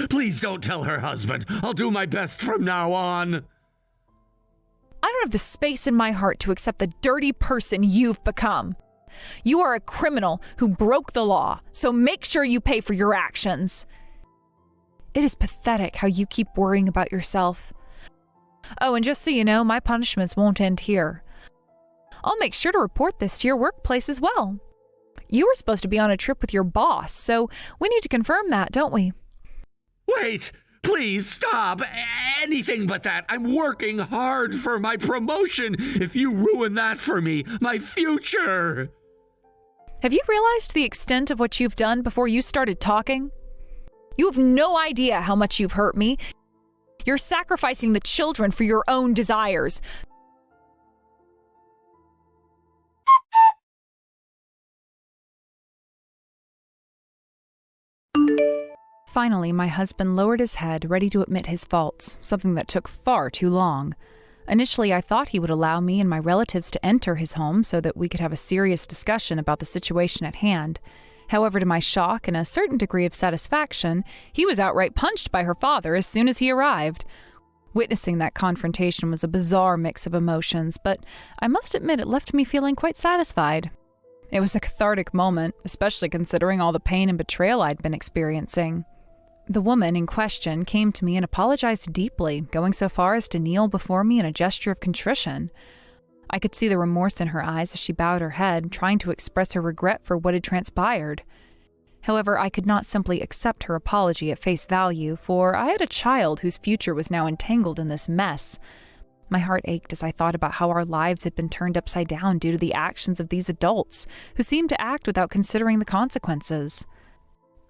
Please don't tell her husband. I'll do my best from now on. I don't have the space in my heart to accept the dirty person you've become. You are a criminal who broke the law, so make sure you pay for your actions. It is pathetic how you keep worrying about yourself. Oh, and just so you know, my punishments won't end here. I'll make sure to report this to your workplace as well. You were supposed to be on a trip with your boss, so we need to confirm that, don't we? Wait! Please stop! Anything but that! I'm working hard for my promotion! If you ruin that for me, my future! Have you realized the extent of what you've done before you started talking? You have no idea how much you've hurt me. You're sacrificing the children for your own desires. Finally, my husband lowered his head, ready to admit his faults, something that took far too long. Initially, I thought he would allow me and my relatives to enter his home so that we could have a serious discussion about the situation at hand. However, to my shock and a certain degree of satisfaction, he was outright punched by her father as soon as he arrived. Witnessing that confrontation was a bizarre mix of emotions, but I must admit it left me feeling quite satisfied. It was a cathartic moment, especially considering all the pain and betrayal I'd been experiencing. The woman in question came to me and apologized deeply, going so far as to kneel before me in a gesture of contrition. I could see the remorse in her eyes as she bowed her head, trying to express her regret for what had transpired. However, I could not simply accept her apology at face value, for I had a child whose future was now entangled in this mess. My heart ached as I thought about how our lives had been turned upside down due to the actions of these adults, who seemed to act without considering the consequences.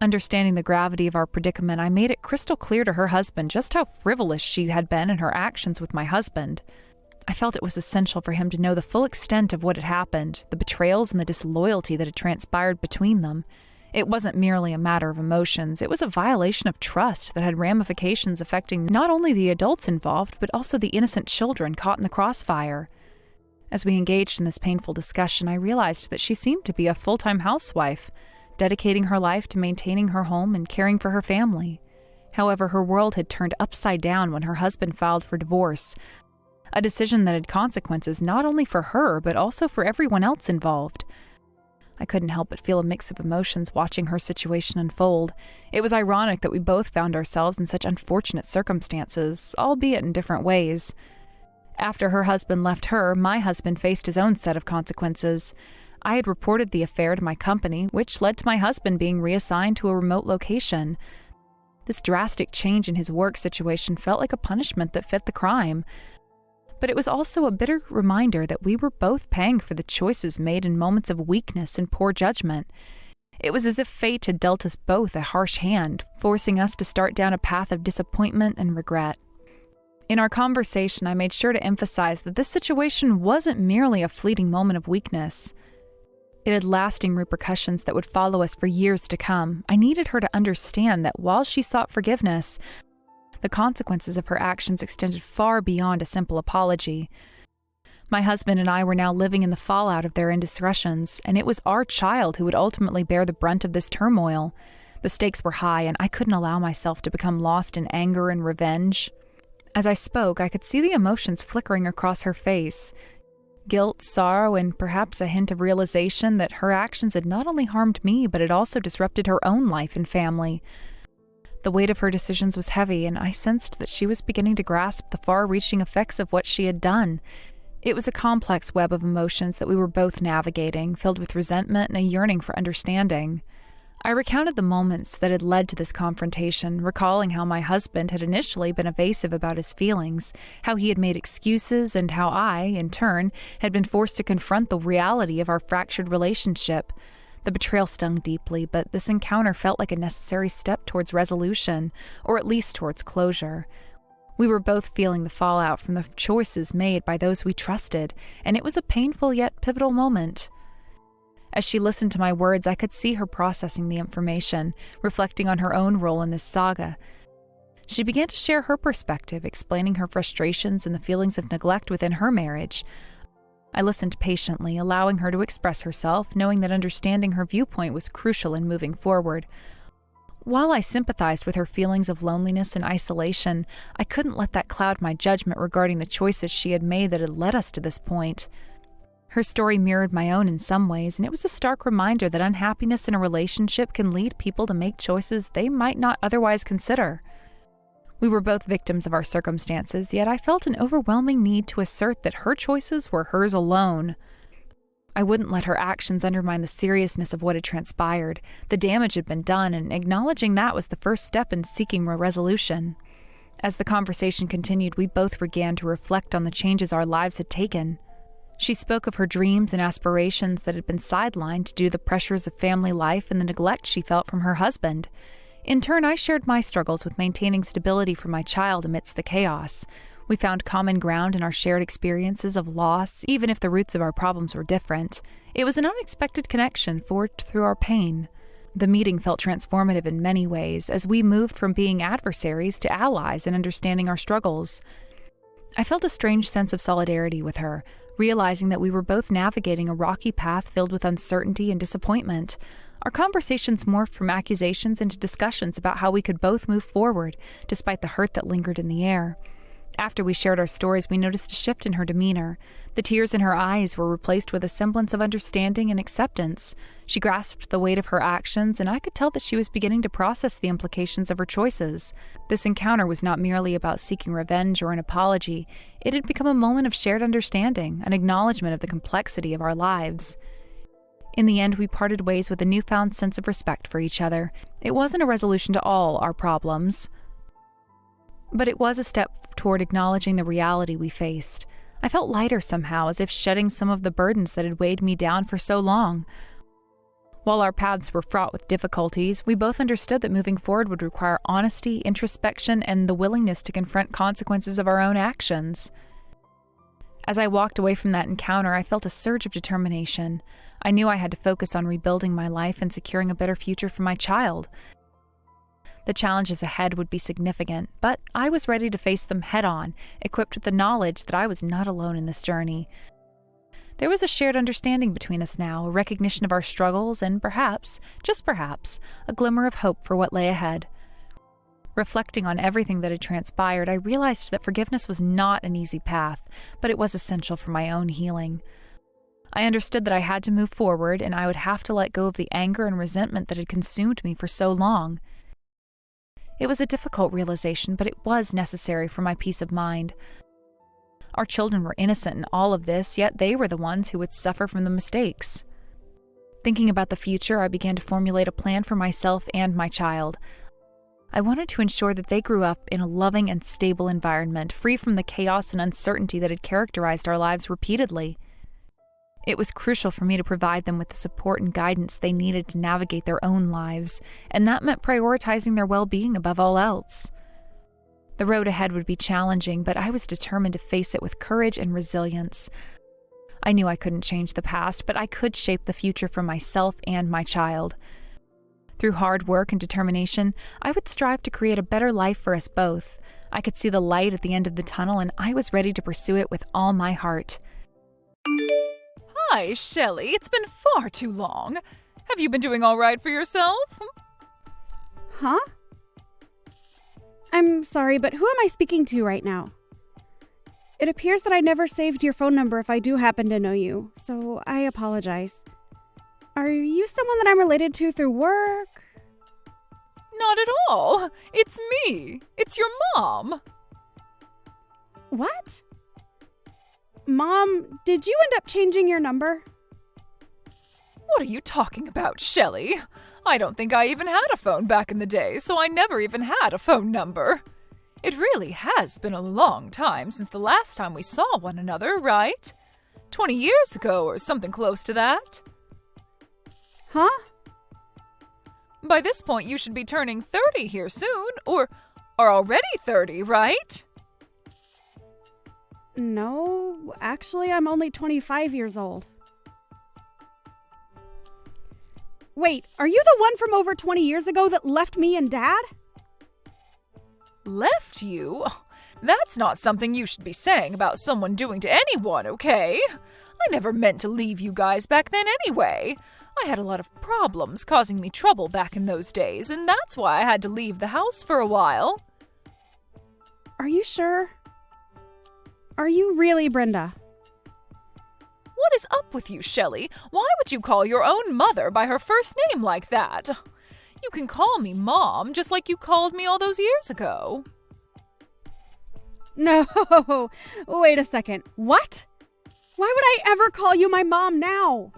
Understanding the gravity of our predicament, I made it crystal clear to her husband just how frivolous she had been in her actions with my husband. I felt it was essential for him to know the full extent of what had happened, the betrayals and the disloyalty that had transpired between them. It wasn't merely a matter of emotions, it was a violation of trust that had ramifications affecting not only the adults involved, but also the innocent children caught in the crossfire. As we engaged in this painful discussion, I realized that she seemed to be a full-time housewife, dedicating her life to maintaining her home and caring for her family. However, her world had turned upside down when her husband filed for divorce. A decision that had consequences not only for her, but also for everyone else involved. I couldn't help but feel a mix of emotions watching her situation unfold. It was ironic that we both found ourselves in such unfortunate circumstances, albeit in different ways. After her husband left her, my husband faced his own set of consequences. I had reported the affair to my company, which led to my husband being reassigned to a remote location. This drastic change in his work situation felt like a punishment that fit the crime. But it was also a bitter reminder that we were both paying for the choices made in moments of weakness and poor judgment. It was as if fate had dealt us both a harsh hand, forcing us to start down a path of disappointment and regret. In our conversation, I made sure to emphasize that this situation wasn't merely a fleeting moment of weakness. It had lasting repercussions that would follow us for years to come. I needed her to understand that while she sought forgiveness, the consequences of her actions extended far beyond a simple apology. My husband and I were now living in the fallout of their indiscretions, and it was our child who would ultimately bear the brunt of this turmoil. The stakes were high, and I couldn't allow myself to become lost in anger and revenge. As I spoke, I could see the emotions flickering across her face. Guilt, sorrow, and perhaps a hint of realization that her actions had not only harmed me, but had also disrupted her own life and family. The weight of her decisions was heavy, and I sensed that she was beginning to grasp the far-reaching effects of what she had done. It was a complex web of emotions that we were both navigating, filled with resentment and a yearning for understanding. I recounted the moments that had led to this confrontation, recalling how my husband had initially been evasive about his feelings, how he had made excuses, and how I, in turn, had been forced to confront the reality of our fractured relationship. The betrayal stung deeply, but this encounter felt like a necessary step towards resolution, or at least towards closure. We were both feeling the fallout from the choices made by those we trusted, and it was a painful yet pivotal moment. As she listened to my words, I could see her processing the information, reflecting on her own role in this saga. She began to share her perspective, explaining her frustrations and the feelings of neglect within her marriage. I listened patiently, allowing her to express herself, knowing that understanding her viewpoint was crucial in moving forward. While I sympathized with her feelings of loneliness and isolation, I couldn't let that cloud my judgment regarding the choices she had made that had led us to this point. Her story mirrored my own in some ways, and it was a stark reminder that unhappiness in a relationship can lead people to make choices they might not otherwise consider. We were both victims of our circumstances, yet I felt an overwhelming need to assert that her choices were hers alone. I wouldn't let her actions undermine the seriousness of what had transpired. The damage had been done, and acknowledging that was the first step in seeking a resolution. As the conversation continued, we both began to reflect on the changes our lives had taken. She spoke of her dreams and aspirations that had been sidelined due to the pressures of family life and the neglect she felt from her husband. In turn, I shared my struggles with maintaining stability for my child amidst the chaos. We found common ground in our shared experiences of loss, even if the roots of our problems were different. It was an unexpected connection forged through our pain. The meeting felt transformative in many ways, as we moved from being adversaries to allies in understanding our struggles. I felt a strange sense of solidarity with her, realizing that we were both navigating a rocky path filled with uncertainty and disappointment. Our conversations morphed from accusations into discussions about how we could both move forward, despite the hurt that lingered in the air. After we shared our stories, we noticed a shift in her demeanor. The tears in her eyes were replaced with a semblance of understanding and acceptance. She grasped the weight of her actions, and I could tell that she was beginning to process the implications of her choices. This encounter was not merely about seeking revenge or an apology. It had become a moment of shared understanding, an acknowledgement of the complexity of our lives. In the end, we parted ways with a newfound sense of respect for each other. It wasn't a resolution to all our problems, but it was a step toward acknowledging the reality we faced. I felt lighter somehow, as if shedding some of the burdens that had weighed me down for so long. While our paths were fraught with difficulties, we both understood that moving forward would require honesty, introspection, and the willingness to confront consequences of our own actions. As I walked away from that encounter, I felt a surge of determination. I knew I had to focus on rebuilding my life and securing a better future for my child. The challenges ahead would be significant, but I was ready to face them head-on, equipped with the knowledge that I was not alone in this journey. There was a shared understanding between us now, a recognition of our struggles, and perhaps, just perhaps, a glimmer of hope for what lay ahead. Reflecting on everything that had transpired, I realized that forgiveness was not an easy path, but it was essential for my own healing. I understood that I had to move forward, and I would have to let go of the anger and resentment that had consumed me for so long. It was a difficult realization, but it was necessary for my peace of mind. Our children were innocent in all of this, yet they were the ones who would suffer from the mistakes. Thinking about the future, I began to formulate a plan for myself and my child. I wanted to ensure that they grew up in a loving and stable environment, free from the chaos and uncertainty that had characterized our lives repeatedly. It was crucial for me to provide them with the support and guidance they needed to navigate their own lives, and that meant prioritizing their well-being above all else. The road ahead would be challenging, but I was determined to face it with courage and resilience. I knew I couldn't change the past, but I could shape the future for myself and my child. Through hard work and determination, I would strive to create a better life for us both. I could see the light at the end of the tunnel, and I was ready to pursue it with all my heart. Hi, Shelley. It's been far too long. Have you been doing all right for yourself? Huh? I'm sorry, but who am I speaking to right now? It appears that I never saved your phone number if I do happen to know you, so I apologize. Are you someone that I'm related to through work? Not at all. It's me. It's your mom. What? Mom, did you end up changing your number? What are you talking about, Shelley? I don't think I even had a phone back in the day, so I never even had a phone number. It really has been a long time since the last time we saw one another, right? 20 years ago or something close to that. Huh? By this point, you should be turning 30 here soon, or are already 30, right? No, actually, I'm only 25 years old. Wait, are you the one from over 20 years ago that left me and Dad? Left you? That's not something you should be saying about someone doing to anyone, okay? I never meant to leave you guys back then anyway. I had a lot of problems causing me trouble back in those days, and that's why I had to leave the house for a while. Are you sure? Are you really Brenda? What is up with you, Shelley? Why would you call your own mother by her first name like that? You can call me Mom, just like you called me all those years ago. No, wait a second. What? Why would I ever call you my mom now?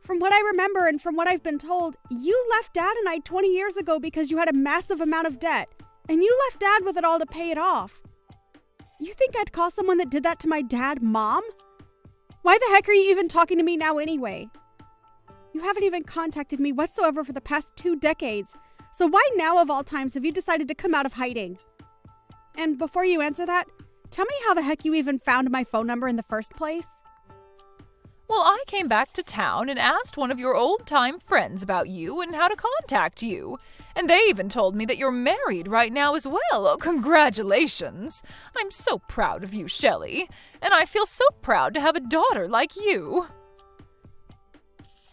From what I remember and from what I've been told, you left Dad and I 20 years ago because you had a massive amount of debt, and you left Dad with it all to pay it off. You think I'd call someone that did that to my dad Mom? Why the heck are you even talking to me now anyway? You haven't even contacted me whatsoever for the past 2 decades, so why now of all times have you decided to come out of hiding? And before you answer that, tell me how the heck you even found my phone number in the first place? Well, I came back to town and asked one of your old-time friends about you and how to contact you. And they even told me that you're married right now as well. Oh, congratulations. I'm so proud of you, Shelley. And I feel so proud to have a daughter like you.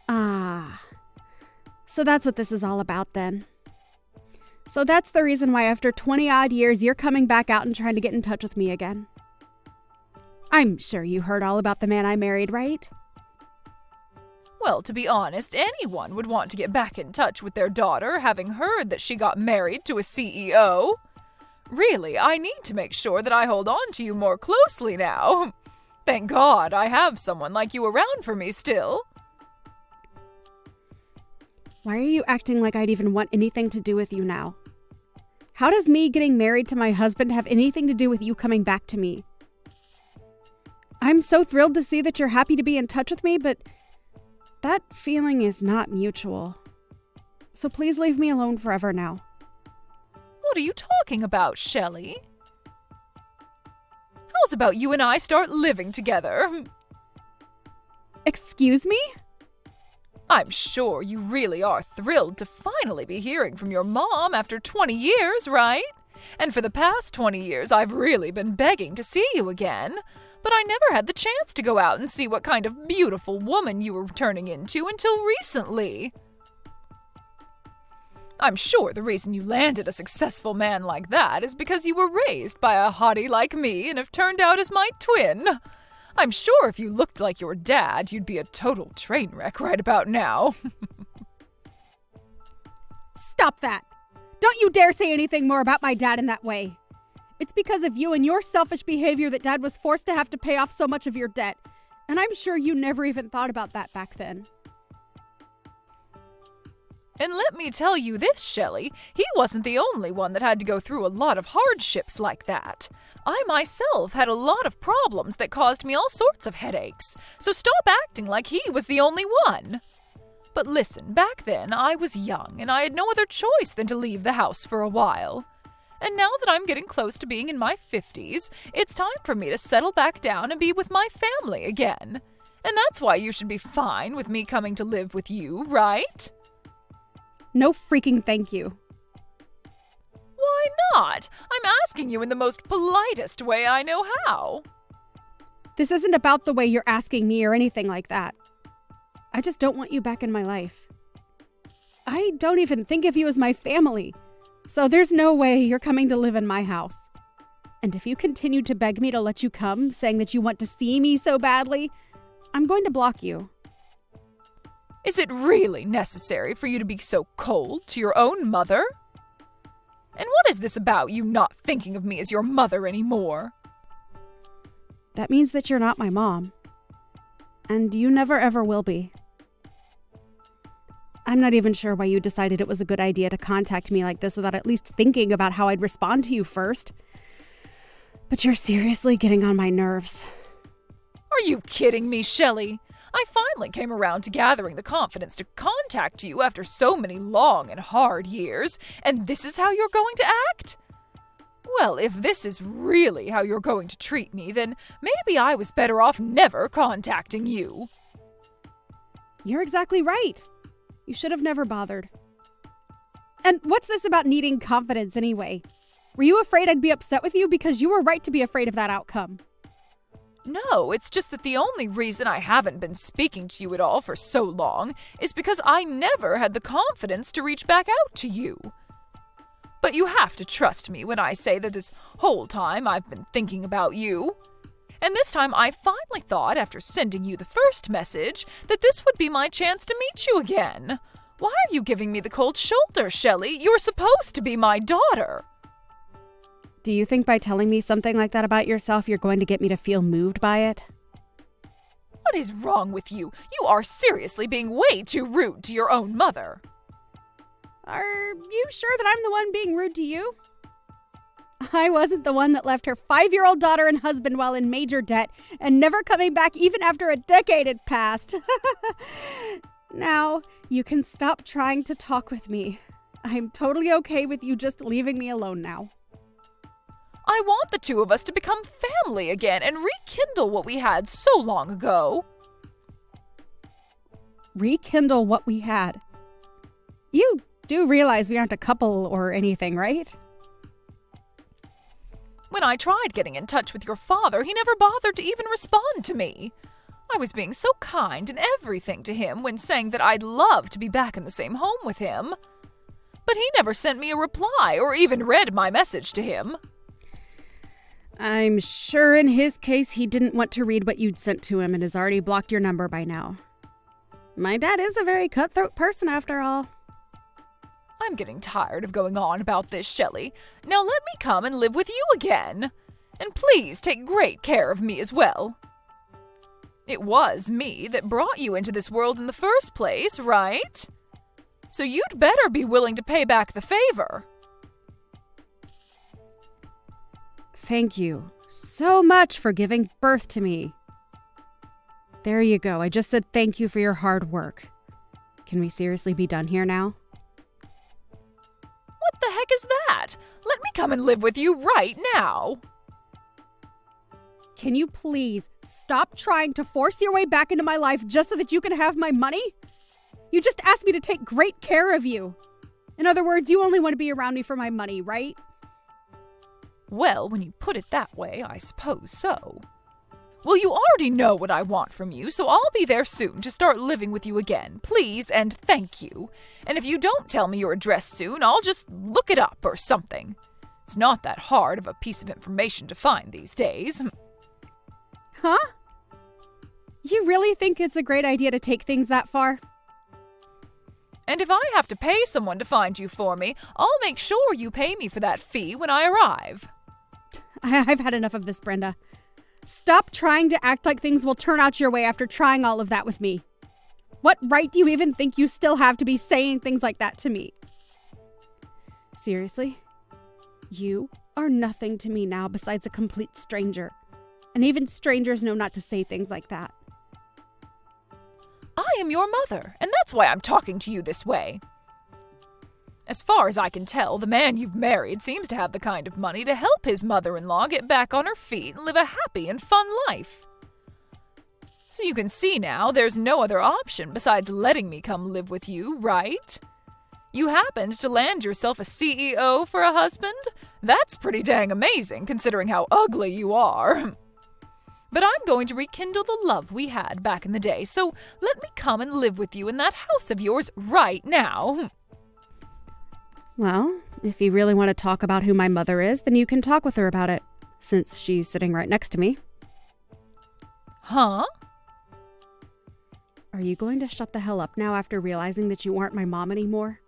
Ah. So that's what this is all about then. So that's the reason why after 20-odd years you're coming back out and trying to get in touch with me again. I'm sure you heard all about the man I married, right? Well, to be honest, anyone would want to get back in touch with their daughter, having heard that she got married to a CEO. Really, I need to make sure that I hold on to you more closely now. Thank God I have someone like you around for me still. Why are you acting like I'd even want anything to do with you now? How does me getting married to my husband have anything to do with you coming back to me? I'm so thrilled to see that you're happy to be in touch with me, but that feeling is not mutual. So please leave me alone forever now. What are you talking about, Shelley? How's about you and I start living together? Excuse me? I'm sure you really are thrilled to finally be hearing from your mom after 20 years, right? And for the past 20 years, I've really been begging to see you again. But I never had the chance to go out and see what kind of beautiful woman you were turning into until recently. I'm sure the reason you landed a successful man like that is because you were raised by a hottie like me and have turned out as my twin. I'm sure if you looked like your dad, you'd be a total train wreck right about now. Stop that! Don't you dare say anything more about my dad in that way. It's because of you and your selfish behavior that Dad was forced to have to pay off so much of your debt. And I'm sure you never even thought about that back then. And let me tell you this, Shelley, he wasn't the only one that had to go through a lot of hardships like that. I myself had a lot of problems that caused me all sorts of headaches, so stop acting like he was the only one. But listen, back then I was young and I had no other choice than to leave the house for a while. And now that I'm getting close to being in my 50s, it's time for me to settle back down and be with my family again. And that's why you should be fine with me coming to live with you, right? No freaking thank you. Why not? I'm asking you in the most politest way I know how. This isn't about the way you're asking me or anything like that. I just don't want you back in my life. I don't even think of you as my family. So there's no way you're coming to live in my house. And if you continue to beg me to let you come, saying that you want to see me so badly, I'm going to block you. Is it really necessary for you to be so cold to your own mother? And what is this about you not thinking of me as your mother anymore? That means that you're not my mom. And you never ever will be. I'm not even sure why you decided it was a good idea to contact me like this without at least thinking about how I'd respond to you first. But you're seriously getting on my nerves. Are you kidding me, Shelley? I finally came around to gathering the confidence to contact you after so many long and hard years, and this is how you're going to act? Well, if this is really how you're going to treat me, then maybe I was better off never contacting you. You're exactly right. You should have never bothered. And what's this about needing confidence anyway? Were you afraid I'd be upset with you? Because you were right to be afraid of that outcome. No, it's just that the only reason I haven't been speaking to you at all for so long is because I never had the confidence to reach back out to you. But you have to trust me when I say that this whole time I've been thinking about you. And this time I finally thought, after sending you the first message, that this would be my chance to meet you again. Why are you giving me the cold shoulder, Shelley? You're supposed to be my daughter. Do you think by telling me something like that about yourself, you're going to get me to feel moved by it? What is wrong with you? You are seriously being way too rude to your own mother. Are you sure that I'm the one being rude to you? I wasn't the one that left her 5-year-old daughter and husband while in major debt and never coming back even after a decade had passed. Now, you can stop trying to talk with me. I'm totally okay with you just leaving me alone now. I want the two of us to become family again and rekindle what we had so long ago. Rekindle what we had? You do realize we aren't a couple or anything, right? When I tried getting in touch with your father, he never bothered to even respond to me. I was being so kind and everything to him when saying that I'd love to be back in the same home with him. But he never sent me a reply or even read my message to him. I'm sure in his case he didn't want to read what you'd sent to him and has already blocked your number by now. My dad is a very cutthroat person after all. I'm getting tired of going on about this, Shelley. Now let me come and live with you again. And please take great care of me as well. It was me that brought you into this world in the first place, right? So you'd better be willing to pay back the favor. Thank you so much for giving birth to me. There you go. I just said thank you for your hard work. Can we seriously be done here now? What the heck is that? Let me come and live with you right now. Can you please stop trying to force your way back into my life just so that you can have my money? You just asked me to take great care of you. In other words, you only want to be around me for my money, right? Well, when you put it that way, I suppose so. Well, you already know what I want from you, so I'll be there soon to start living with you again. Please and thank you. And if you don't tell me your address soon, I'll just look it up or something. It's not that hard of a piece of information to find these days. Huh? You really think it's a great idea to take things that far? And if I have to pay someone to find you for me, I'll make sure you pay me for that fee when I arrive. I've had enough of this, Brenda. Stop trying to act like things will turn out your way after trying all of that with me. What right do you even think you still have to be saying things like that to me? Seriously? You are nothing to me now besides a complete stranger. And even strangers know not to say things like that. I am your mother, and that's why I'm talking to you this way. As far as I can tell, the man you've married seems to have the kind of money to help his mother-in-law get back on her feet and live a happy and fun life. So you can see now there's no other option besides letting me come live with you, right? You happened to land yourself a CEO for a husband? That's pretty dang amazing considering how ugly you are. But I'm going to rekindle the love we had back in the day, so let me come and live with you in that house of yours right now. Well, if you really want to talk about who my mother is, then you can talk with her about it, since she's sitting right next to me. Huh? Are you going to shut the hell up now after realizing that you aren't my mom anymore?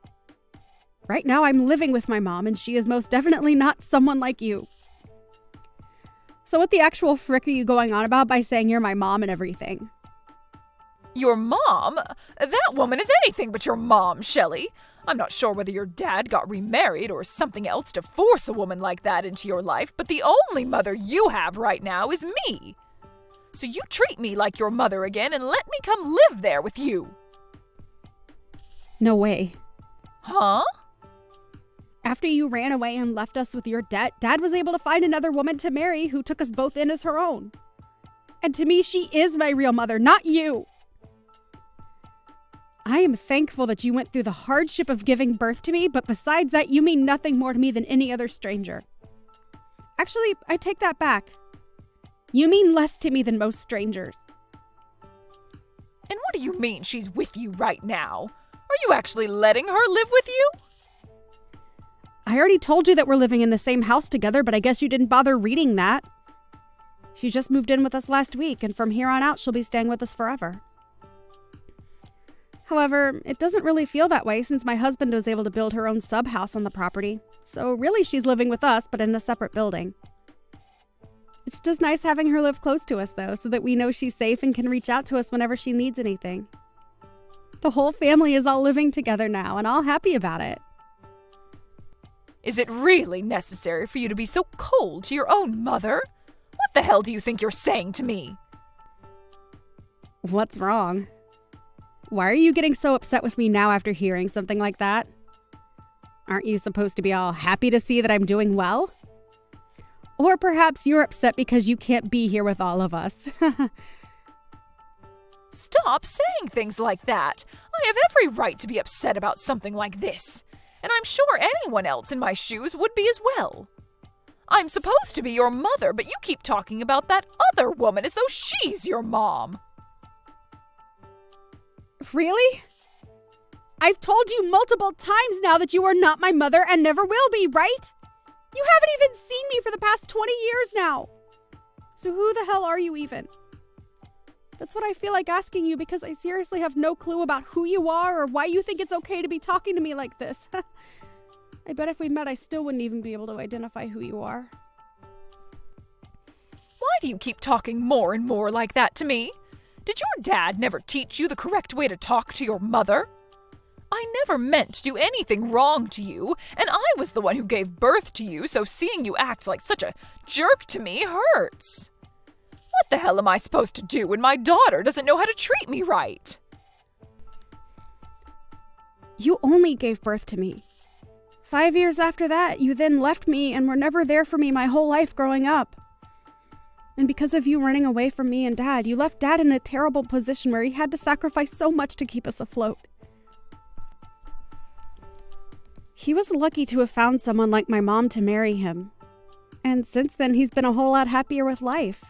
Right now I'm living with my mom, and she is most definitely not someone like you. So what the actual frick are you going on about by saying you're my mom and everything? Your mom? That woman is anything but your mom, Shelley. I'm not sure whether your dad got remarried or something else to force a woman like that into your life, but the only mother you have right now is me. So you treat me like your mother again and let me come live there with you. No way. Huh? After you ran away and left us with your debt, Dad was able to find another woman to marry who took us both in as her own. And to me, she is my real mother, not you. I am thankful that you went through the hardship of giving birth to me, but besides that, you mean nothing more to me than any other stranger. Actually, I take that back. You mean less to me than most strangers. And what do you mean she's with you right now? Are you actually letting her live with you? I already told you that we're living in the same house together, but I guess you didn't bother reading that. She just moved in with us last week, and from here on out, she'll be staying with us forever. However, it doesn't really feel that way since my husband was able to build her own sub-house on the property. So really, she's living with us, but in a separate building. It's just nice having her live close to us, though, so that we know she's safe and can reach out to us whenever she needs anything. The whole family is all living together now, and all happy about it. Is it really necessary for you to be so cold to your own mother? What the hell do you think you're saying to me? What's wrong? Why are you getting so upset with me now after hearing something like that? Aren't you supposed to be all happy to see that I'm doing well? Or perhaps you're upset because you can't be here with all of us. Stop saying things like that. I have every right to be upset about something like this. And I'm sure anyone else in my shoes would be as well. I'm supposed to be your mother, but you keep talking about that other woman as though she's your mom. Really? I've told you multiple times now that you are not my mother and never will be, right? You haven't even seen me for the past 20 years now. So who the hell are you even? That's what I feel like asking you because I seriously have no clue about who you are or why you think it's okay to be talking to me like this. I bet if we met, I still wouldn't even be able to identify who you are. Why do you keep talking more and more like that to me? Did your dad never teach you the correct way to talk to your mother? I never meant to do anything wrong to you, and I was the one who gave birth to you, so seeing you act like such a jerk to me hurts. What the hell am I supposed to do when my daughter doesn't know how to treat me right? You only gave birth to me. 5 years after that, you then left me and were never there for me my whole life growing up. And because of you running away from me and Dad, you left Dad in a terrible position where he had to sacrifice so much to keep us afloat. He was lucky to have found someone like my mom to marry him. And since then, he's been a whole lot happier with life.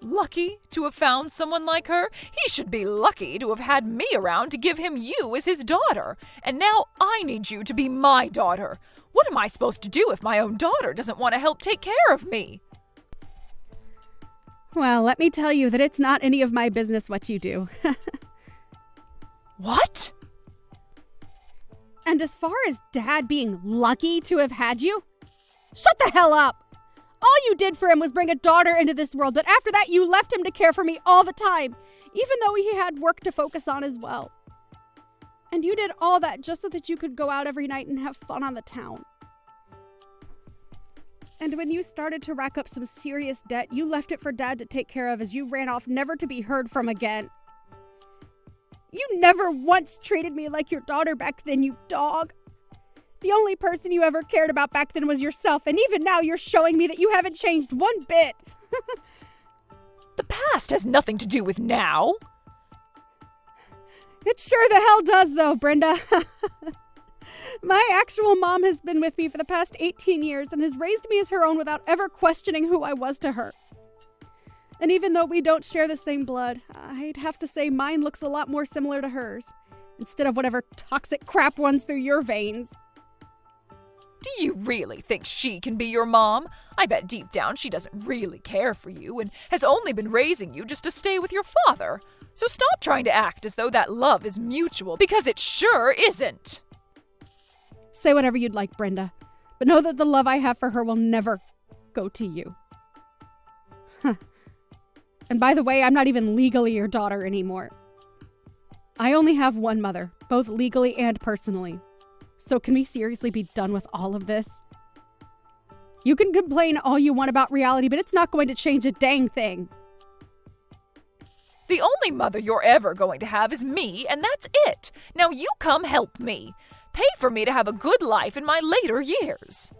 Lucky to have found someone like her? He should be lucky to have had me around to give him you as his daughter. And now I need you to be my daughter. What am I supposed to do if my own daughter doesn't want to help take care of me? Well, let me tell you that it's not any of my business what you do. What? And as far as Dad being lucky to have had you, shut the hell up! All you did for him was bring a daughter into this world, but after that you left him to care for me all the time, even though he had work to focus on as well. And you did all that just so that you could go out every night and have fun on the town. And when you started to rack up some serious debt, you left it for Dad to take care of as you ran off never to be heard from again. You never once treated me like your daughter back then, you dog. The only person you ever cared about back then was yourself, and even now you're showing me that you haven't changed one bit. The past has nothing to do with now. It sure the hell does, though, Brenda. My actual mom has been with me for the past 18 years and has raised me as her own without ever questioning who I was to her. And even though we don't share the same blood, I'd have to say mine looks a lot more similar to hers, instead of whatever toxic crap runs through your veins. Do you really think she can be your mom? I bet deep down she doesn't really care for you and has only been raising you just to stay with your father. So stop trying to act as though that love is mutual, because it sure isn't. Say whatever you'd like, Brenda, but know that the love I have for her will never go to you. Huh. And by the way, I'm not even legally your daughter anymore. I only have one mother, both legally and personally. So can we seriously be done with all of this? You can complain all you want about reality, but it's not going to change a dang thing. The only mother you're ever going to have is me, and that's it. Now you come help me. Pay for me to have a good life in my later years.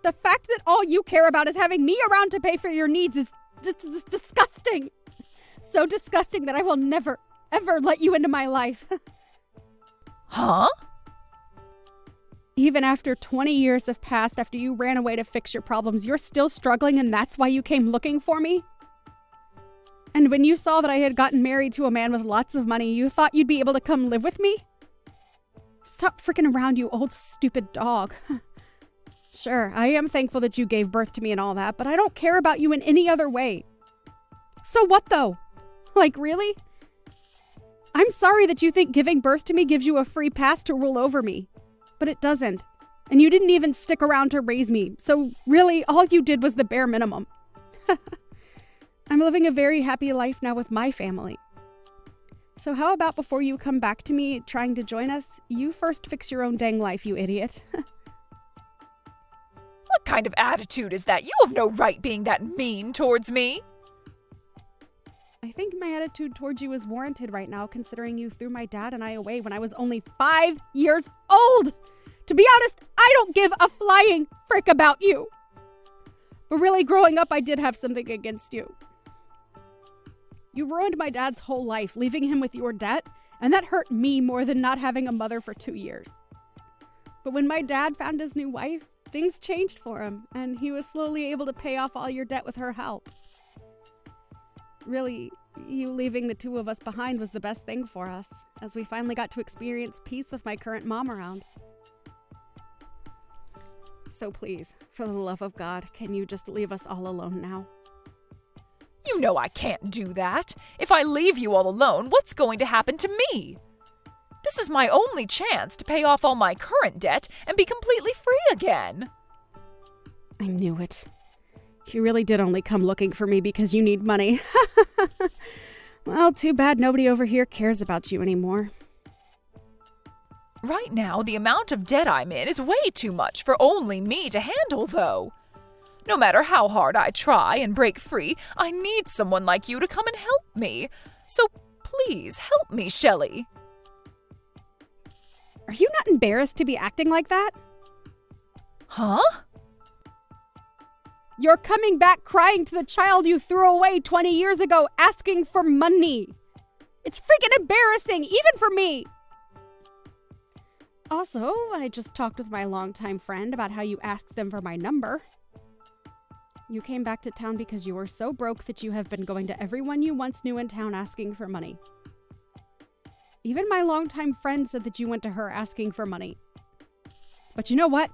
The fact that all you care about is having me around to pay for your needs is disgusting. So disgusting that I will never, ever let you into my life. Huh? Even after 20 years have passed after you ran away to fix your problems, you're still struggling and that's why you came looking for me? And when you saw that I had gotten married to a man with lots of money, you thought you'd be able to come live with me? Stop freaking around, you old stupid dog. Sure, I am thankful that you gave birth to me and all that, but I don't care about you in any other way. So what though? Like, really? I'm sorry that you think giving birth to me gives you a free pass to rule over me, but it doesn't. And you didn't even stick around to raise me, so really all you did was the bare minimum. I'm living a very happy life now with my family. So how about before you come back to me trying to join us, you first fix your own dang life, you idiot. What kind of attitude is that? You have no right being that mean towards me. I think my attitude towards you is warranted right now, considering you threw my dad and I away when I was only 5 years old. To be honest, I don't give a flying frick about you. But really, growing up, I did have something against you. You ruined my dad's whole life, leaving him with your debt, and that hurt me more than not having a mother for 2 years. But when my dad found his new wife, things changed for him, and he was slowly able to pay off all your debt with her help. Really, you leaving the two of us behind was the best thing for us, as we finally got to experience peace with my current mom around. So please, for the love of God, can you just leave us all alone now? You know I can't do that. If I leave you all alone, what's going to happen to me? This is my only chance to pay off all my current debt and be completely free again. I knew it. You really did only come looking for me because you need money. Well, too bad nobody over here cares about you anymore. Right now, the amount of debt I'm in is way too much for only me to handle, though. No matter how hard I try and break free, I need someone like you to come and help me. So please help me, Shelley. Are you not embarrassed to be acting like that? Huh? You're coming back crying to the child you threw away 20 years ago, asking for money. It's freaking embarrassing, even for me. Also, I just talked with my longtime friend about how you asked them for my number. You came back to town because you were so broke that you have been going to everyone you once knew in town asking for money. Even my longtime friend said that you went to her asking for money. But you know what?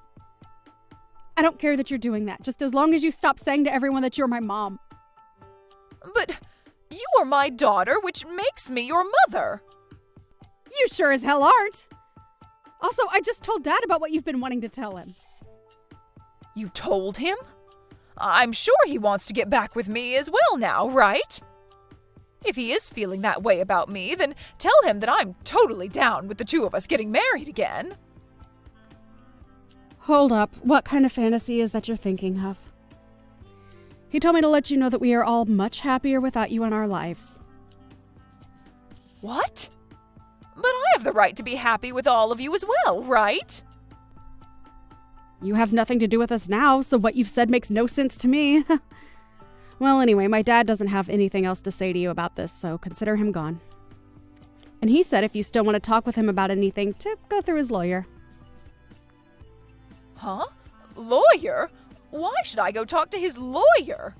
I don't care that you're doing that, just as long as you stop saying to everyone that you're my mom. But you are my daughter, which makes me your mother. You sure as hell aren't. Also, I just told Dad about what you've been wanting to tell him. You told him? I'm sure he wants to get back with me as well now, right? If he is feeling that way about me, then tell him that I'm totally down with the two of us getting married again. Hold up. What kind of fantasy is that you're thinking of? He told me to let you know that we are all much happier without you in our lives. What? But I have the right to be happy with all of you as well, right? You have nothing to do with us now, so what you've said makes no sense to me. Well, anyway, my dad doesn't have anything else to say to you about this, so consider him gone. And he said if you still want to talk with him about anything, to go through his lawyer. Huh? Lawyer? Why should I go talk to his lawyer?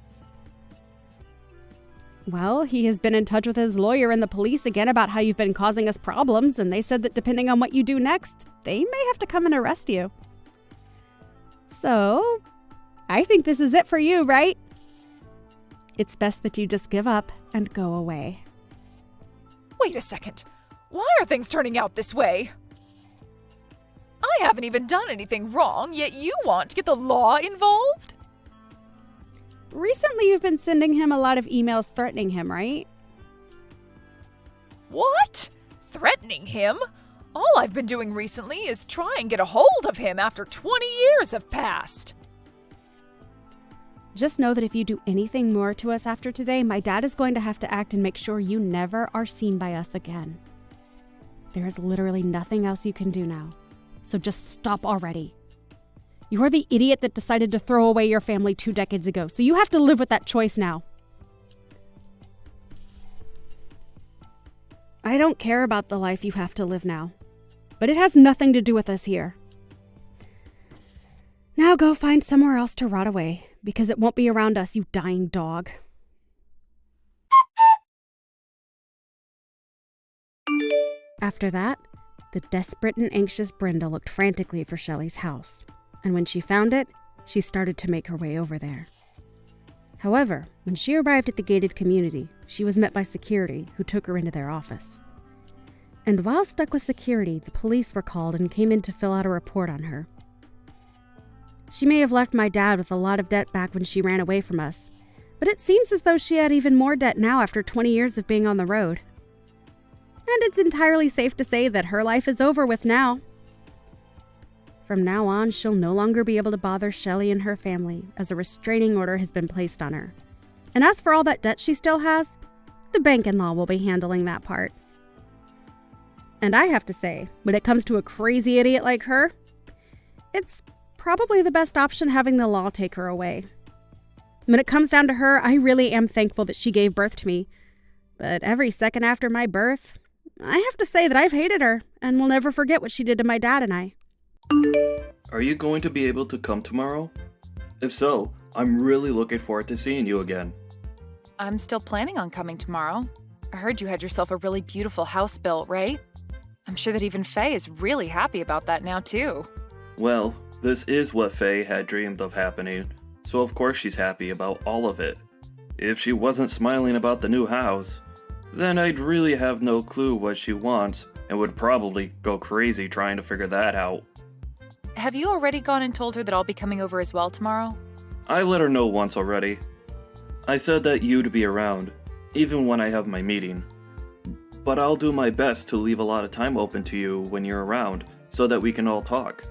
Well, he has been in touch with his lawyer and the police again about how you've been causing us problems, and they said that depending on what you do next, they may have to come and arrest you. So, I think this is it for you, right? It's best that you just give up and go away. Wait a second. Why are things turning out this way? I haven't even done anything wrong, yet you want to get the law involved? Recently, you've been sending him a lot of emails threatening him, right? What? Threatening him? All I've been doing recently is try and get a hold of him after 20 years have passed. Just know that if you do anything more to us after today, my dad is going to have to act and make sure you never are seen by us again. There is literally nothing else you can do now. So just stop already. You are the idiot that decided to throw away your family 2 decades ago, so you have to live with that choice now. I don't care about the life you have to live now, but it has nothing to do with us here. Now go find somewhere else to rot away, because it won't be around us, you dying dog. After that, the desperate and anxious Brenda looked frantically for Shelley's house, and when she found it, she started to make her way over there. However, when she arrived at the gated community, she was met by security, who took her into their office. And while stuck with security, the police were called and came in to fill out a report on her. She may have left my dad with a lot of debt back when she ran away from us, but it seems as though she had even more debt now after 20 years of being on the road. And it's entirely safe to say that her life is over with now. From now on, she'll no longer be able to bother Shelley and her family, as a restraining order has been placed on her. And as for all that debt she still has, the bank-in-law will be handling that part. And I have to say, when it comes to a crazy idiot like her, it's probably the best option having the law take her away. When it comes down to her, I really am thankful that she gave birth to me. But every second after my birth, I have to say that I've hated her and will never forget what she did to my dad and I. Are you going to be able to come tomorrow? If so, I'm really looking forward to seeing you again. I'm still planning on coming tomorrow. I heard you had yourself a really beautiful house built, right? I'm sure that even Faye is really happy about that now, too. Well, this is what Faye had dreamed of happening, so of course she's happy about all of it. If she wasn't smiling about the new house, then I'd really have no clue what she wants and would probably go crazy trying to figure that out. Have you already gone and told her that I'll be coming over as well tomorrow? I let her know once already. I said that you'd be around, even when I have my meeting. But I'll do my best to leave a lot of time open to you when you're around, so that we can all talk.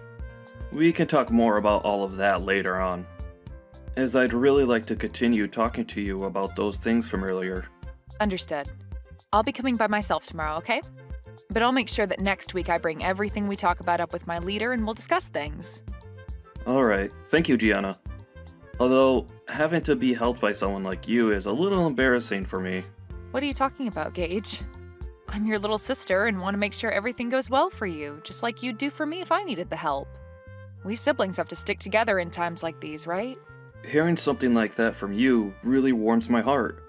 We can talk more about all of that later on, as I'd really like to continue talking to you about those things from earlier. Understood. I'll be coming by myself tomorrow, okay? But I'll make sure that next week I bring everything we talk about up with my leader and we'll discuss things. Alright, thank you, Gianna. Although, having to be helped by someone like you is a little embarrassing for me. What are you talking about, Gage? I'm your little sister and want to make sure everything goes well for you, just like you'd do for me if I needed the help. We siblings have to stick together in times like these, right? Hearing something like that from you really warms my heart.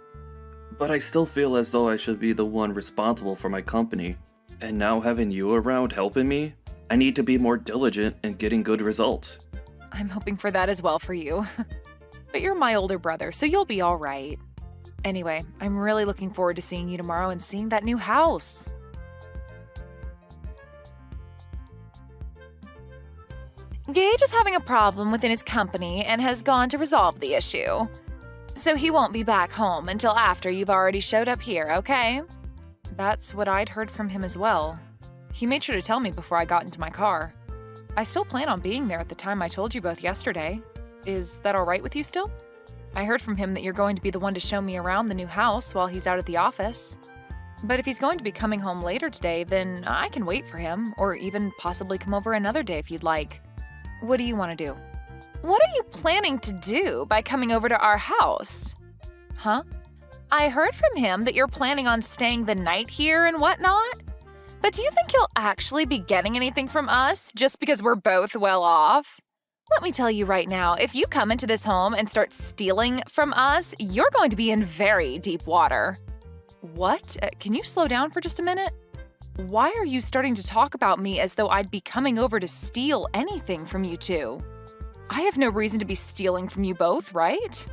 But I still feel as though I should be the one responsible for my company. And now having you around helping me, I need to be more diligent in getting good results. I'm hoping for that as well for you. But you're my older brother, so you'll be all right. Anyway, I'm really looking forward to seeing you tomorrow and seeing that new house. Gage is having a problem within his company and has gone to resolve the issue. So he won't be back home until after you've already showed up here, okay? That's what I'd heard from him as well. He made sure to tell me before I got into my car. I still plan on being there at the time I told you both yesterday. Is that all right with you still? I heard from him that you're going to be the one to show me around the new house while he's out at the office. But if he's going to be coming home later today, then I can wait for him, or even possibly come over another day if you'd like. What do you want to do? What are you planning to do by coming over to our house? Huh? I heard from him that you're planning on staying the night here and whatnot. But do you think you'll actually be getting anything from us just because we're both well off? Let me tell you right now, if you come into this home and start stealing from us, you're going to be in very deep water. What? Can you slow down for just a minute? Why are you starting to talk about me as though I'd be coming over to steal anything from you two? I have no reason to be stealing from you both, right?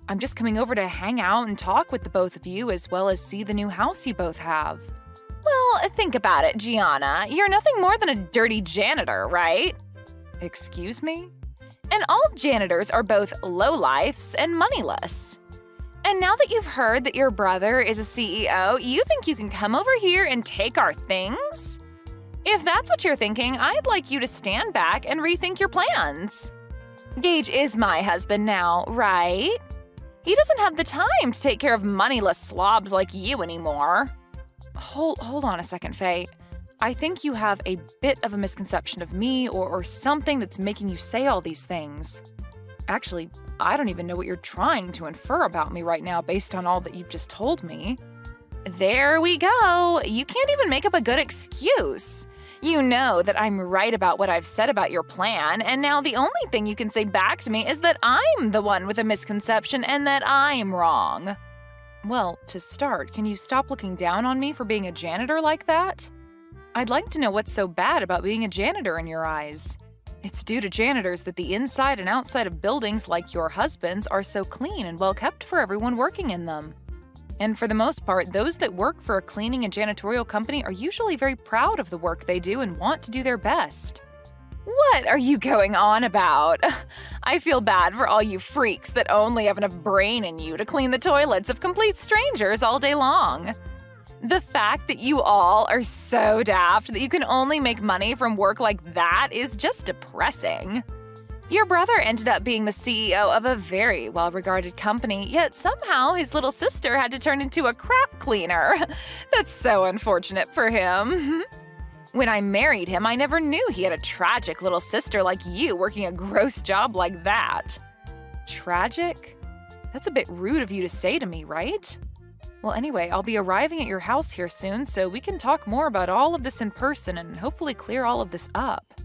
I'm just coming over to hang out and talk with the both of you as well as see the new house you both have. Well, think about it, Gianna. You're nothing more than a dirty janitor, right? Excuse me? And all janitors are both lowlifes and moneyless. And now that you've heard that your brother is a CEO, you think you can come over here and take our things? If that's what you're thinking, I'd like you to stand back and rethink your plans. Gage is my husband now, right? He doesn't have the time to take care of moneyless slobs like you anymore. Hold on a second, Faye. I think you have a bit of a misconception of me or something that's making you say all these things. Actually, I don't even know what you're trying to infer about me right now based on all that you've just told me. There we go. You can't even make up a good excuse. You know that I'm right about what I've said about your plan, and now the only thing you can say back to me is that I'm the one with a misconception and that I'm wrong. Well, to start, can you stop looking down on me for being a janitor like that? I'd like to know what's so bad about being a janitor in your eyes. It's due to janitors that the inside and outside of buildings like your husband's are so clean and well kept for everyone working in them. And for the most part, those that work for a cleaning and janitorial company are usually very proud of the work they do and want to do their best. What are you going on about? I feel bad for all you freaks that only have enough brain in you to clean the toilets of complete strangers all day long. The fact that you all are so daft that you can only make money from work like that is just depressing. Your brother ended up being the CEO of a very well-regarded company, yet somehow his little sister had to turn into a crap cleaner. That's so unfortunate for him. When I married him, I never knew he had a tragic little sister like you working a gross job like that. Tragic? That's a bit rude of you to say to me, right? Well, anyway, I'll be arriving at your house here soon, so we can talk more about all of this in person and hopefully clear all of this up.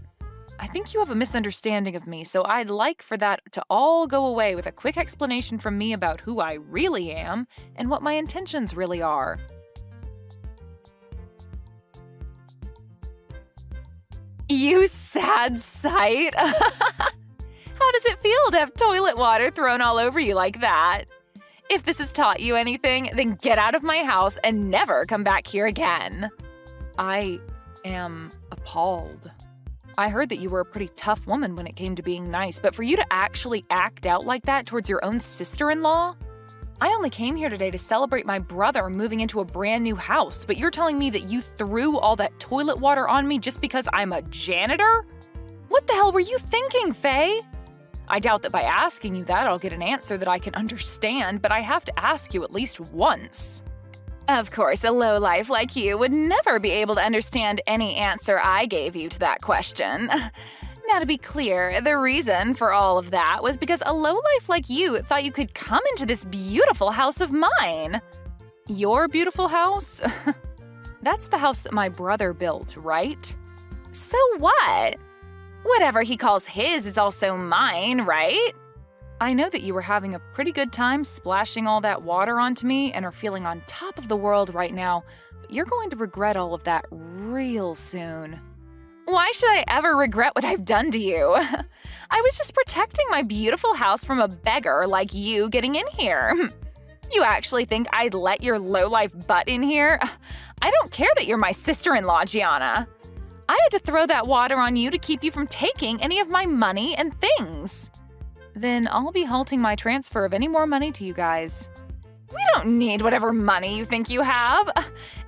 I think you have a misunderstanding of me, so I'd like for that to all go away with a quick explanation from me about who I really am and what my intentions really are. You sad sight! How does it feel to have toilet water thrown all over you like that? If this has taught you anything, then get out of my house and never come back here again. I am appalled. I heard that you were a pretty tough woman when it came to being nice, but for you to actually act out like that towards your own sister-in-law? I only came here today to celebrate my brother moving into a brand new house, but you're telling me that you threw all that toilet water on me just because I'm a janitor? What the hell were you thinking, Faye? I doubt that by asking you that I'll get an answer that I can understand, but I have to ask you at least once. Of course, a lowlife like you would never be able to understand any answer I gave you to that question. Now, to be clear, the reason for all of that was because a lowlife like you thought you could come into this beautiful house of mine. Your beautiful house? That's the house that my brother built, right? So what? Whatever he calls his is also mine, right? I know that you were having a pretty good time splashing all that water onto me and are feeling on top of the world right now, but you're going to regret all of that real soon. Why should I ever regret what I've done to you? I was just protecting my beautiful house from a beggar like you getting in here. You actually think I'd let your lowlife butt in here? I don't care that you're my sister-in-law, Gianna. I had to throw that water on you to keep you from taking any of my money and things. Then I'll be halting my transfer of any more money to you guys. We don't need whatever money you think you have.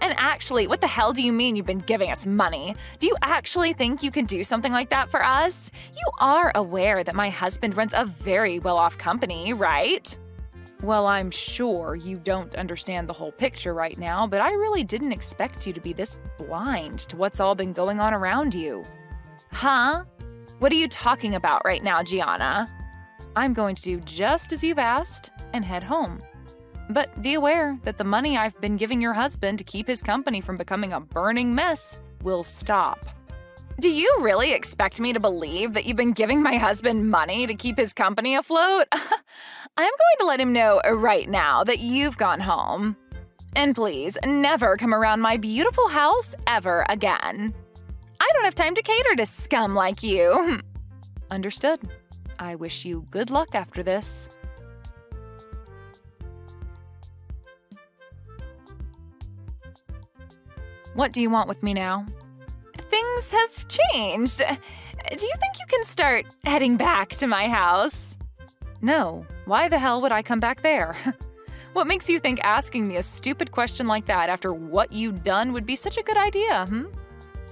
And actually, what the hell do you mean you've been giving us money? Do you actually think you can do something like that for us? You are aware that my husband runs a very well-off company, right? Well, I'm sure you don't understand the whole picture right now, but I really didn't expect you to be this blind to what's all been going on around you. Huh? What are you talking about right now, Gianna? I'm going to do just as you've asked and head home. But be aware that the money I've been giving your husband to keep his company from becoming a burning mess will stop. Do you really expect me to believe that you've been giving my husband money to keep his company afloat? I'm going to let him know right now that you've gone home. And please, never come around my beautiful house ever again. I don't have time to cater to scum like you. Understood. I wish you good luck after this. What do you want with me now? Things have changed. Do you think you can start heading back to my house? No. Why the hell would I come back there? What makes you think asking me a stupid question like that after what you'd done would be such a good idea,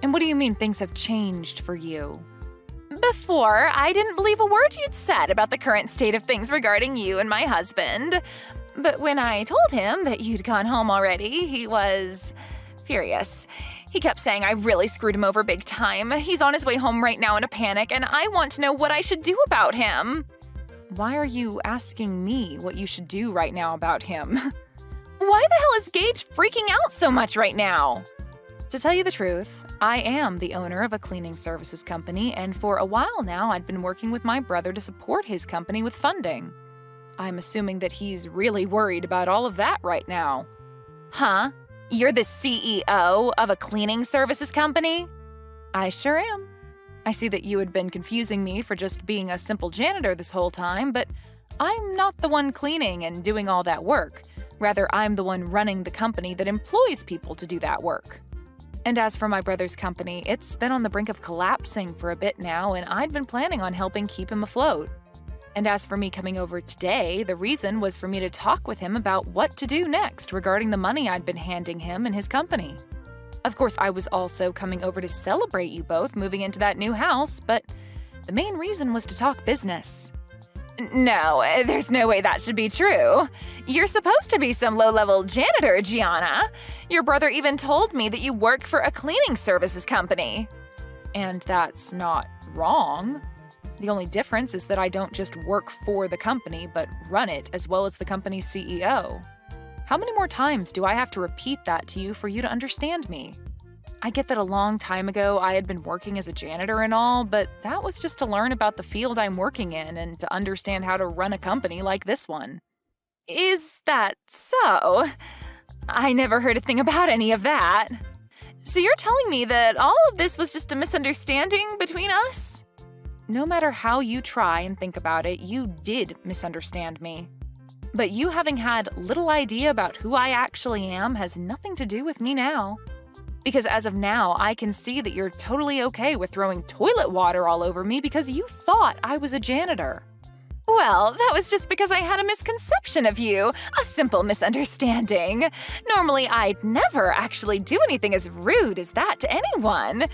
And what do you mean things have changed for you? Before, I didn't believe a word you'd said about the current state of things regarding you and my husband. But when I told him that you'd gone home already, he was furious. He kept saying I really screwed him over big time. He's on his way home right now in a panic, and I want to know what I should do about him. Why are you asking me what you should do right now about him? Why the hell is Gage freaking out so much right now? To tell you the truth, I am the owner of a cleaning services company, and for a while now I'd been working with my brother to support his company with funding. I'm assuming that he's really worried about all of that right now. Huh? You're the CEO of a cleaning services company? I sure am. I see that you had been confusing me for just being a simple janitor this whole time, but I'm not the one cleaning and doing all that work. Rather, I'm the one running the company that employs people to do that work. And as for my brother's company, it's been on the brink of collapsing for a bit now, and I'd been planning on helping keep him afloat. And as for me coming over today, the reason was for me to talk with him about what to do next regarding the money I'd been handing him and his company. Of course, I was also coming over to celebrate you both moving into that new house, but the main reason was to talk business. No, there's no way that should be true. You're supposed to be some low-level janitor, Gianna. Your brother even told me that you work for a cleaning services company. And that's not wrong. The only difference is that I don't just work for the company, but run it as well as the company's CEO. How many more times do I have to repeat that to you for you to understand me? I get that a long time ago I had been working as a janitor and all, but that was just to learn about the field I'm working in and to understand how to run a company like this one. Is that so? I never heard a thing about any of that. So you're telling me that all of this was just a misunderstanding between us? No matter how you try and think about it, you did misunderstand me. But you having had little idea about who I actually am has nothing to do with me now. Because as of now, I can see that you're totally okay with throwing toilet water all over me because you thought I was a janitor. Well, that was just because I had a misconception of you, a simple misunderstanding. Normally, I'd never actually do anything as rude as that to anyone.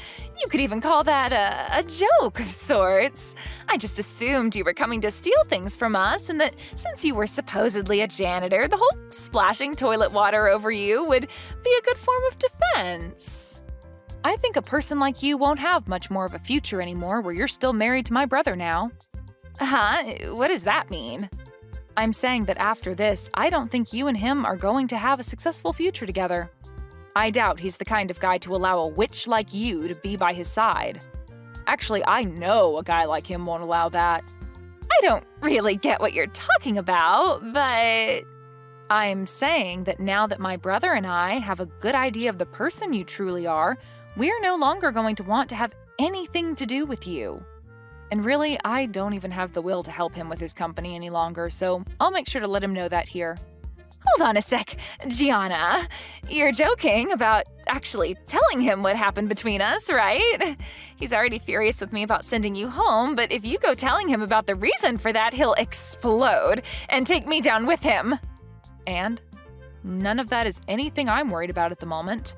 You could even call that a joke of sorts. I just assumed you were coming to steal things from us and that since you were supposedly a janitor, the whole splashing toilet water over you would be a good form of defense. I think a person like you won't have much more of a future anymore where you're still married to my brother now. Huh? What does that mean? I'm saying that after this, I don't think you and him are going to have a successful future together. I doubt he's the kind of guy to allow a witch like you to be by his side. Actually, I know a guy like him won't allow that. I don't really get what you're talking about, but I'm saying that now that my brother and I have a good idea of the person you truly are, we're no longer going to want to have anything to do with you. And really, I don't even have the will to help him with his company any longer, so I'll make sure to let him know that here. Hold on a sec, Gianna. You're joking about actually telling him what happened between us, right? He's already furious with me about sending you home, but if you go telling him about the reason for that, he'll explode and take me down with him. And none of that is anything I'm worried about at the moment.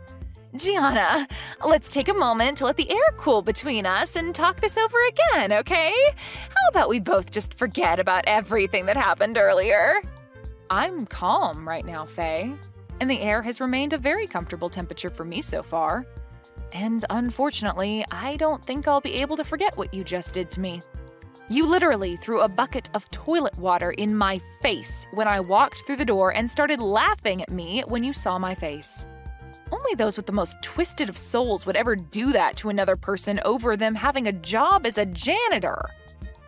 Gianna, let's take a moment to let the air cool between us and talk this over again, okay? How about we both just forget about everything that happened earlier? I'm calm right now, Faye, and the air has remained a very comfortable temperature for me so far. And unfortunately, I don't think I'll be able to forget what you just did to me. You literally threw a bucket of toilet water in my face when I walked through the door and started laughing at me when you saw my face. Only those with the most twisted of souls would ever do that to another person over them having a job as a janitor.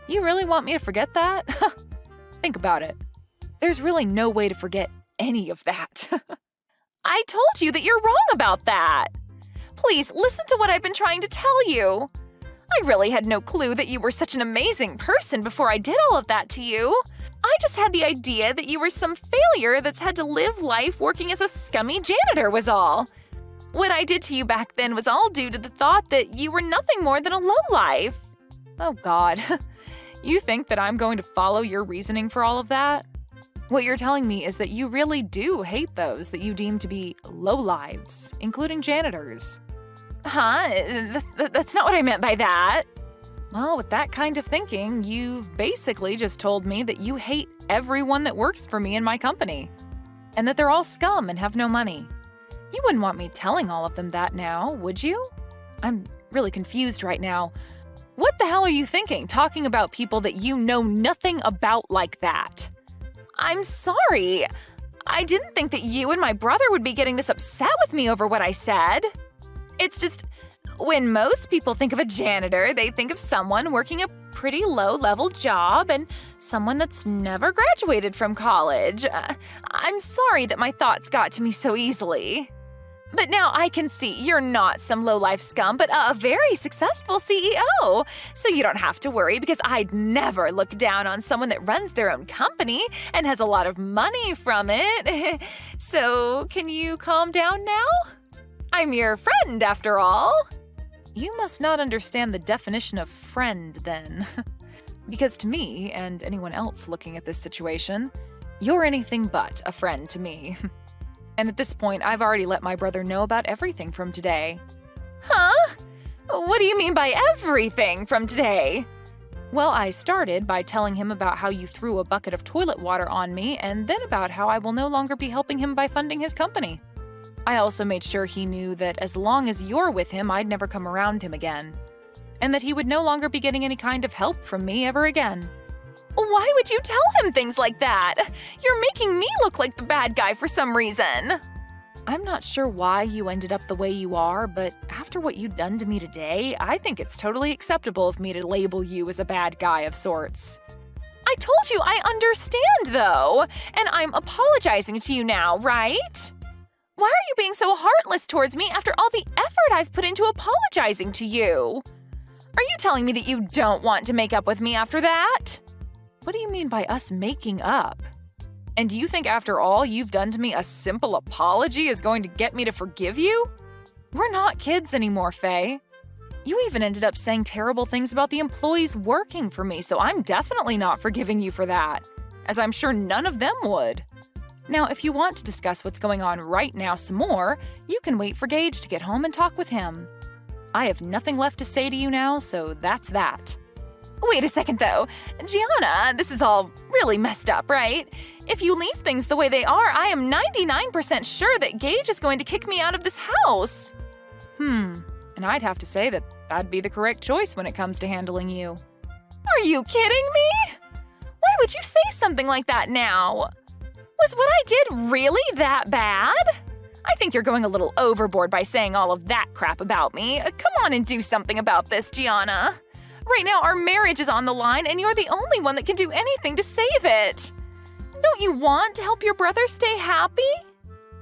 You really want me to forget that? Think about it. There's really no way to forget any of that. I told you that you're wrong about that. Please listen to what I've been trying to tell you. I really had no clue that you were such an amazing person before I did all of that to you. I just had the idea that you were some failure that's had to live life working as a scummy janitor was all. What I did to you back then was all due to the thought that you were nothing more than a lowlife. Oh God, you think that I'm going to follow your reasoning for all of that? What you're telling me is that you really do hate those that you deem to be lowlives, including janitors. Huh? That's not what I meant by that. Well, with that kind of thinking, you've basically just told me that you hate everyone that works for me in my company, and that they're all scum and have no money. You wouldn't want me telling all of them that now, would you? I'm really confused right now. What the hell are you thinking, talking about people that you know nothing about like that? I'm sorry. I didn't think that you and my brother would be getting this upset with me over what I said. It's just, when most people think of a janitor, they think of someone working a pretty low-level job and someone that's never graduated from college. I'm sorry that my thoughts got to me so easily. But now I can see you're not some low-life scum, but a very successful CEO. So you don't have to worry because I'd never look down on someone that runs their own company and has a lot of money from it. So can you calm down now? I'm your friend, after all. You must not understand the definition of friend, then. Because to me, and anyone else looking at this situation, you're anything but a friend to me. And at this point, I've already let my brother know about everything from today. Huh? What do you mean by everything from today? Well, I started by telling him about how you threw a bucket of toilet water on me, and then about how I will no longer be helping him by funding his company. I also made sure he knew that as long as you're with him, I'd never come around him again. And that he would no longer be getting any kind of help from me ever again. Why would you tell him things like that? You're making me look like the bad guy for some reason. I'm not sure why you ended up the way you are, but after what you've done to me today, I think it's totally acceptable of me to label you as a bad guy of sorts. I told you I understand, though, and I'm apologizing to you now, right? Why are you being so heartless towards me after all the effort I've put into apologizing to you? Are you telling me that you don't want to make up with me after that? What do you mean by us making up? And do you think after all you've done to me, a simple apology is going to get me to forgive you? We're not kids anymore, Faye. You even ended up saying terrible things about the employees working for me, so I'm definitely not forgiving you for that, as I'm sure none of them would. Now, if you want to discuss what's going on right now some more, you can wait for Gage to get home and talk with him. I have nothing left to say to you now, so that's that. Wait a second, though. Gianna, this is all really messed up, right? If you leave things the way they are, I am 99% sure that Gage is going to kick me out of this house. And I'd have to say that that'd be the correct choice when it comes to handling you. Are you kidding me? Why would you say something like that now? Was what I did really that bad? I think you're going a little overboard by saying all of that crap about me. Come on and do something about this, Gianna. Right now, our marriage is on the line, and you're the only one that can do anything to save it. Don't you want to help your brother stay happy?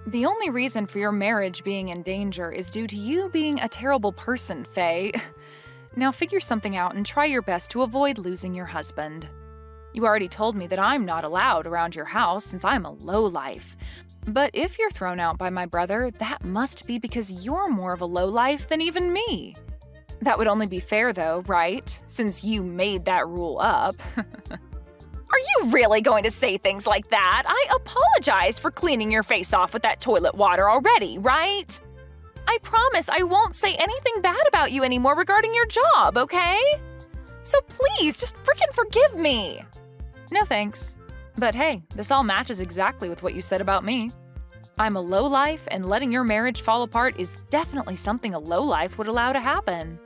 The only reason for your marriage being in danger is due to you being a terrible person, Faye. Now figure something out and try your best to avoid losing your husband. You already told me that I'm not allowed around your house since I'm a lowlife. But if you're thrown out by my brother, that must be because you're more of a lowlife than even me. That would only be fair though, right? Since you made that rule up. Are you really going to say things like that? I apologized for cleaning your face off with that toilet water already, right? I promise I won't say anything bad about you anymore regarding your job, okay? So please, just frickin' forgive me. No thanks. But hey, this all matches exactly with what you said about me. I'm a lowlife, and letting your marriage fall apart is definitely something a lowlife would allow to happen.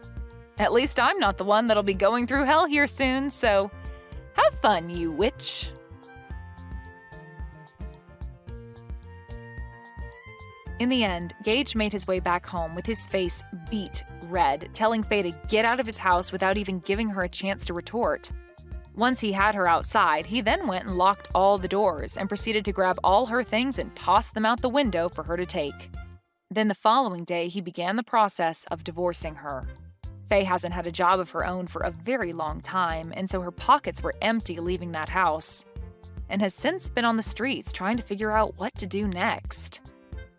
At least I'm not the one that'll be going through hell here soon, so have fun, you witch. In the end, Gage made his way back home with his face beet red, telling Faye to get out of his house without even giving her a chance to retort. Once he had her outside, he then went and locked all the doors and proceeded to grab all her things and toss them out the window for her to take. Then the following day, he began the process of divorcing her. Faye hasn't had a job of her own for a very long time, and so her pockets were empty leaving that house, and has since been on the streets trying to figure out what to do next.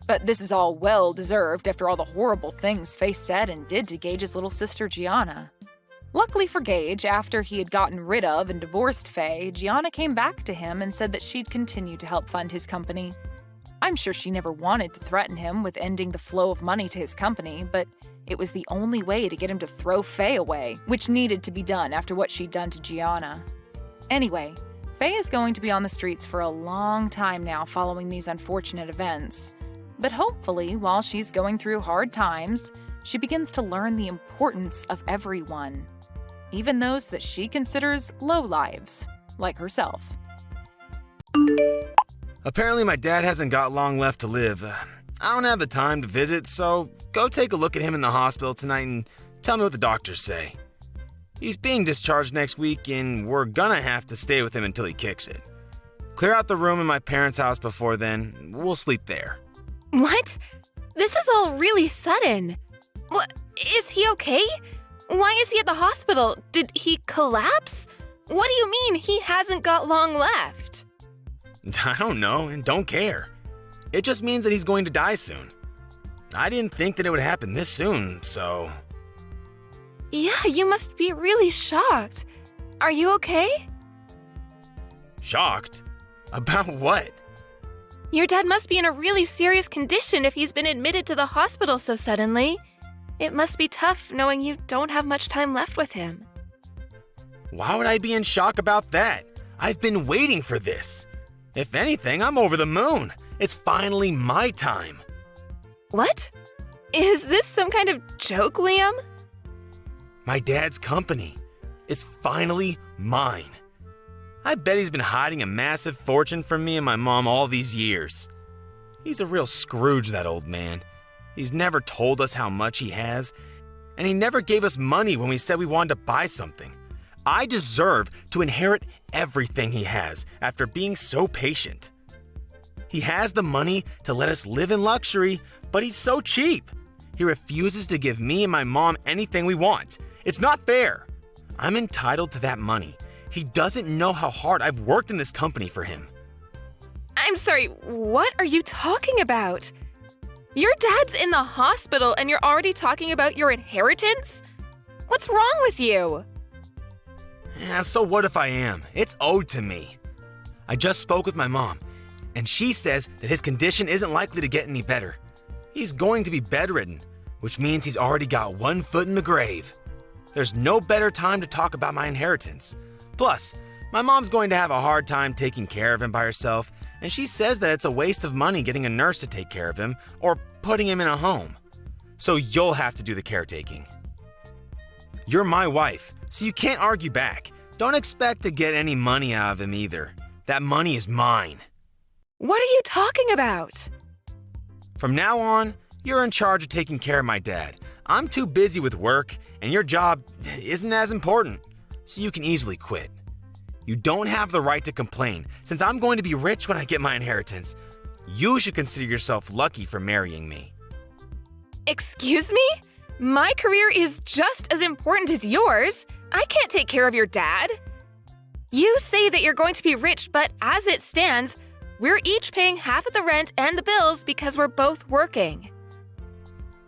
But this is all well-deserved after all the horrible things Faye said and did to Gage's little sister Gianna. Luckily for Gage, after he had gotten rid of and divorced Faye, Gianna came back to him and said that she'd continue to help fund his company. I'm sure she never wanted to threaten him with ending the flow of money to his company, but it was the only way to get him to throw Faye away, which needed to be done after what she'd done to Gianna. Anyway, Faye is going to be on the streets for a long time now following these unfortunate events. But hopefully, while she's going through hard times, she begins to learn the importance of everyone, even those that she considers low lives, like herself. Apparently my dad hasn't got long left to live. I don't have the time to visit, so go take a look at him in the hospital tonight and tell me what the doctors say. He's being discharged next week, and we're gonna have to stay with him until he kicks it. Clear out the room in my parents' house before then. We'll sleep there. What? This is all really sudden. What? Is he okay? Why is he at the hospital? Did he collapse? What do you mean he hasn't got long left? I don't know and don't care. It just means that he's going to die soon. I didn't think that it would happen this soon, so... Yeah, you must be really shocked. Are you okay? Shocked? About what? Your dad must be in a really serious condition if he's been admitted to the hospital so suddenly. It must be tough knowing you don't have much time left with him. Why would I be in shock about that? I've been waiting for this. If anything, I'm over the moon. It's finally my time. What? Is this some kind of joke, Liam? My dad's company. It's finally mine. I bet he's been hiding a massive fortune from me and my mom all these years. He's a real Scrooge, that old man. He's never told us how much he has, and he never gave us money when we said we wanted to buy something. I deserve to inherit everything he has after being so patient. He has the money to let us live in luxury, but he's so cheap. He refuses to give me and my mom anything we want. It's not fair. I'm entitled to that money. He doesn't know how hard I've worked in this company for him. I'm sorry, what are you talking about? Your dad's in the hospital and you're already talking about your inheritance? What's wrong with you? Yeah, so what if I am? It's owed to me. I just spoke with my mom, and she says that his condition isn't likely to get any better. He's going to be bedridden, which means he's already got one foot in the grave. There's no better time to talk about my inheritance. Plus, my mom's going to have a hard time taking care of him by herself, and she says that it's a waste of money getting a nurse to take care of him or putting him in a home. So you'll have to do the caretaking. You're my wife, so you can't argue back. Don't expect to get any money out of him either. That money is mine. What are you talking about? From now on, You're in charge of taking care of my dad. I'm too busy with work, and your job isn't as important, so you can easily quit. You don't have the right to complain, since I'm going to be rich when I get my inheritance. You should consider yourself lucky for marrying me. Excuse me? My career is just as important as yours. I can't take care of your dad. You say that you're going to be rich, but as it stands, we're each paying half of the rent and the bills because we're both working.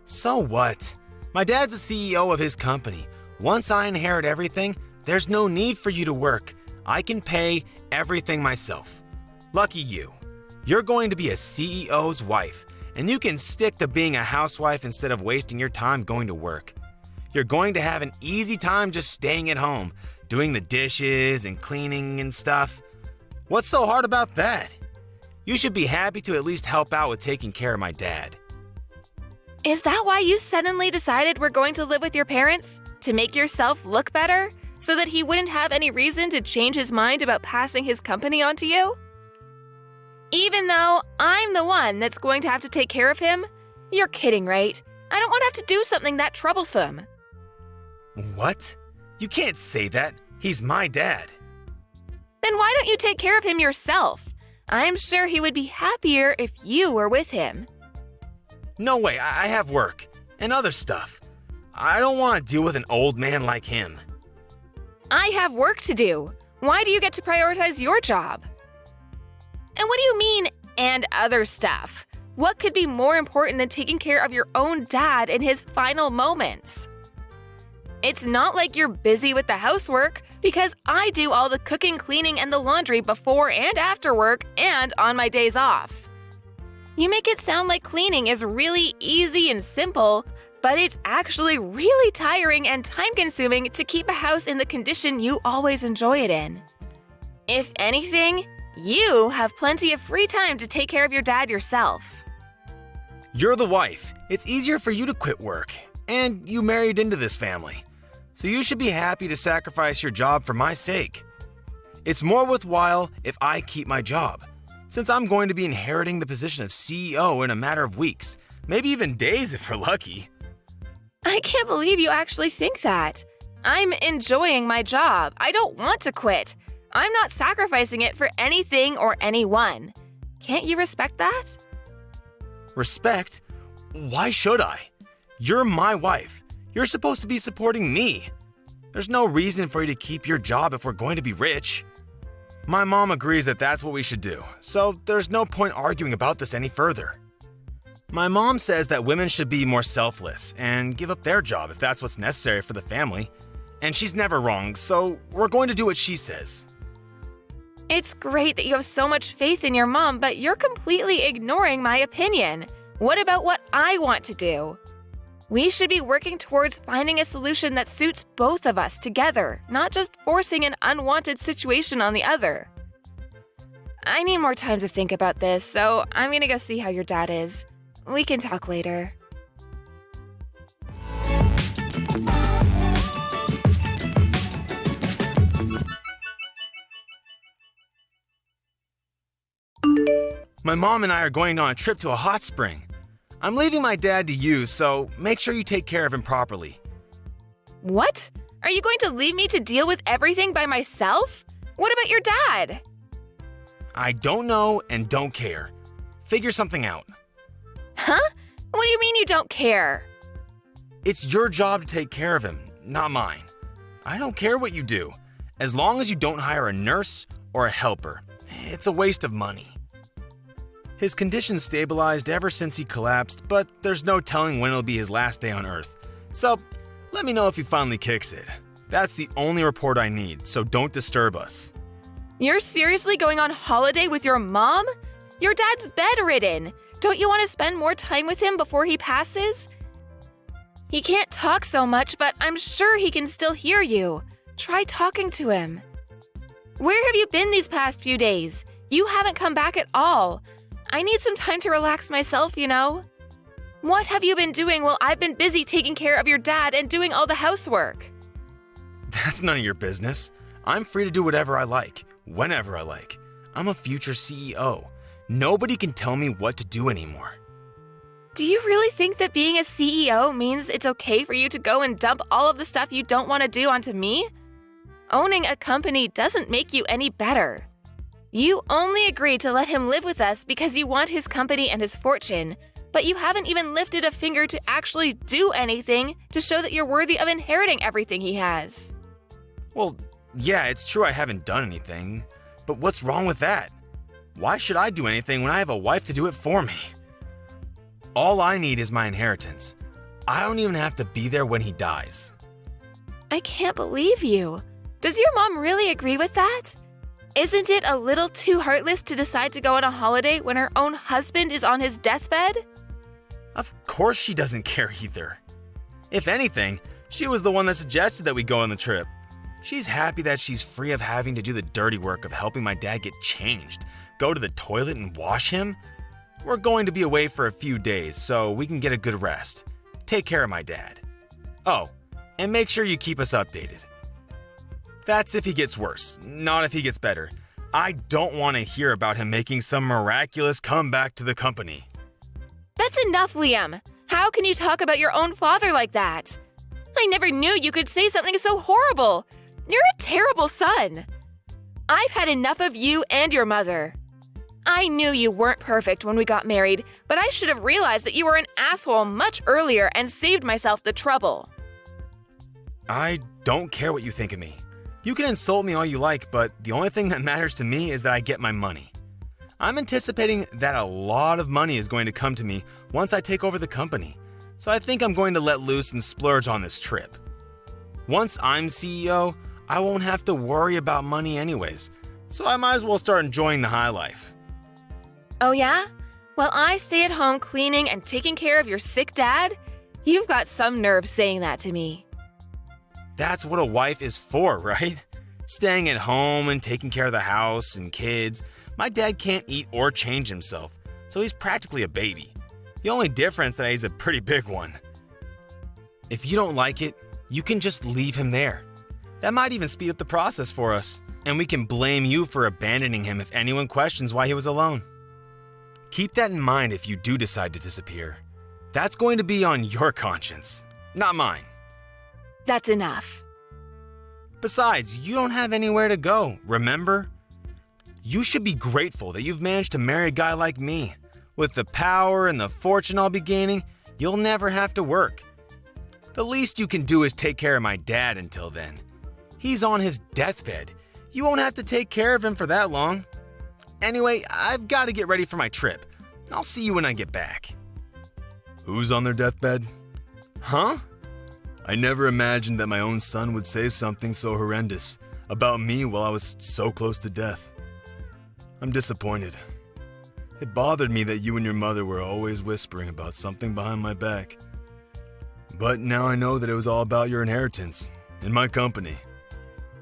So what? My dad's the CEO of his company. Once I inherit everything, there's no need for you to work. I can pay everything myself. Lucky you. You're going to be a CEO's wife, and you can stick to being a housewife instead of wasting your time going to work. You're going to have an easy time just staying at home, doing the dishes and cleaning and stuff. What's so hard about that? You should be happy to at least help out with taking care of my dad. Is that why you suddenly decided we're going to live with your parents? To make yourself look better? So that he wouldn't have any reason to change his mind about passing his company on to you? Even though I'm the one that's going to have to take care of him? You're kidding, right? I don't want to have to do something that troublesome. What? You can't say that. He's my dad. Then why don't you take care of him yourself? I'm sure he would be happier if you were with him. No way, I have work and other stuff. I don't want to deal with an old man like him. I have work to do. Why do you get to prioritize your job? And what do you mean, and other stuff? What could be more important than taking care of your own dad in his final moments? It's not like you're busy with the housework, because I do all the cooking, cleaning, and the laundry before and after work and on my days off. You make it sound like cleaning is really easy and simple, but it's actually really tiring and time-consuming to keep a house in the condition you always enjoy it in. If anything, you have plenty of free time to take care of your dad yourself. You're the wife. It's easier for you to quit work, and you married into this family. So you should be happy to sacrifice your job for my sake. It's more worthwhile if I keep my job, since I'm going to be inheriting the position of CEO in a matter of weeks, maybe even days if we're lucky. I can't believe you actually think that. I'm enjoying my job. I don't want to quit. I'm not sacrificing it for anything or anyone. Can't you respect that? Respect? Why should I? You're my wife. You're supposed to be supporting me. There's no reason for you to keep your job if we're going to be rich. My mom agrees that that's what we should do, so there's no point arguing about this any further. My mom says that women should be more selfless and give up their job if that's what's necessary for the family. And she's never wrong, so we're going to do what she says. It's great that you have so much faith in your mom, but you're completely ignoring my opinion. What about what I want to do? We should be working towards finding a solution that suits both of us together, not just forcing an unwanted situation on the other. I need more time to think about this, so I'm gonna go see how your dad is. We can talk later. My mom and I are going on a trip to a hot spring. I'm leaving my dad to you, so make sure you take care of him properly. What? Are you going to leave me to deal with everything by myself? What about your dad? I don't know and don't care. Figure something out. Huh? What do you mean you don't care? It's your job to take care of him, not mine. I don't care what you do, as long as you don't hire a nurse or a helper. It's a waste of money. His condition stabilized ever since he collapsed, but there's no telling when it'll be his last day on Earth. So, let me know if he finally kicks it. That's the only report I need, so don't disturb us. You're seriously going on holiday with your mom? Your dad's bedridden. Don't you want to spend more time with him before he passes? He can't talk so much, but I'm sure he can still hear you. Try talking to him. Where have you been these past few days? You haven't come back at all. I need some time to relax myself, you know. What have you been doing while I've been busy taking care of your dad and doing all the housework? That's none of your business. I'm free to do whatever I like, whenever I like. I'm a future CEO. Nobody can tell me what to do anymore. Do you really think that being a CEO means it's okay for you to go and dump all of the stuff you don't want to do onto me? Owning a company doesn't make you any better. You only agreed to let him live with us because you want his company and his fortune, but you haven't even lifted a finger to actually do anything to show that you're worthy of inheriting everything he has. Well, yeah, it's true I haven't done anything, but what's wrong with that? Why should I do anything when I have a wife to do it for me? All I need is my inheritance. I don't even have to be there when he dies. I can't believe you. Does your mom really agree with that? Isn't it a little too heartless to decide to go on a holiday when her own husband is on his deathbed? Of course she doesn't care either. If anything, she was the one that suggested that we go on the trip. She's happy that she's free of having to do the dirty work of helping my dad get changed, go to the toilet and wash him. We're going to be away for a few days so we can get a good rest. Take care of my dad. Oh, and make sure you keep us updated. That's if he gets worse, not if he gets better. I don't want to hear about him making some miraculous comeback to the company. That's enough, Liam. How can you talk about your own father like that? I never knew you could say something so horrible. You're a terrible son. I've had enough of you and your mother. I knew you weren't perfect when we got married, but I should have realized that you were an asshole much earlier and saved myself the trouble. I don't care what you think of me. You can insult me all you like, but the only thing that matters to me is that I get my money. I'm anticipating that a lot of money is going to come to me once I take over the company, so I think I'm going to let loose and splurge on this trip. Once I'm CEO, I won't have to worry about money anyways, so I might as well start enjoying the high life. Oh yeah? While I stay at home cleaning and taking care of your sick dad? You've got some nerve saying that to me. That's what a wife is for, right? Staying at home and taking care of the house and kids. My dad can't eat or change himself, so he's practically a baby. The only difference is that he's a pretty big one. If you don't like it, you can just leave him there. That might even speed up the process for us, and we can blame you for abandoning him if anyone questions why he was alone. Keep that in mind if you do decide to disappear. That's going to be on your conscience, not mine. That's enough. Besides, you don't have anywhere to go, remember? You should be grateful that you've managed to marry a guy like me. With the power and the fortune I'll be gaining, you'll never have to work. The least you can do is take care of my dad until then. He's on his deathbed. You won't have to take care of him for that long. Anyway, I've got to get ready for my trip. I'll see you when I get back. Who's on their deathbed? Huh? I never imagined that my own son would say something so horrendous about me while I was so close to death. I'm disappointed. It bothered me that you and your mother were always whispering about something behind my back. But now I know that it was all about your inheritance and my company.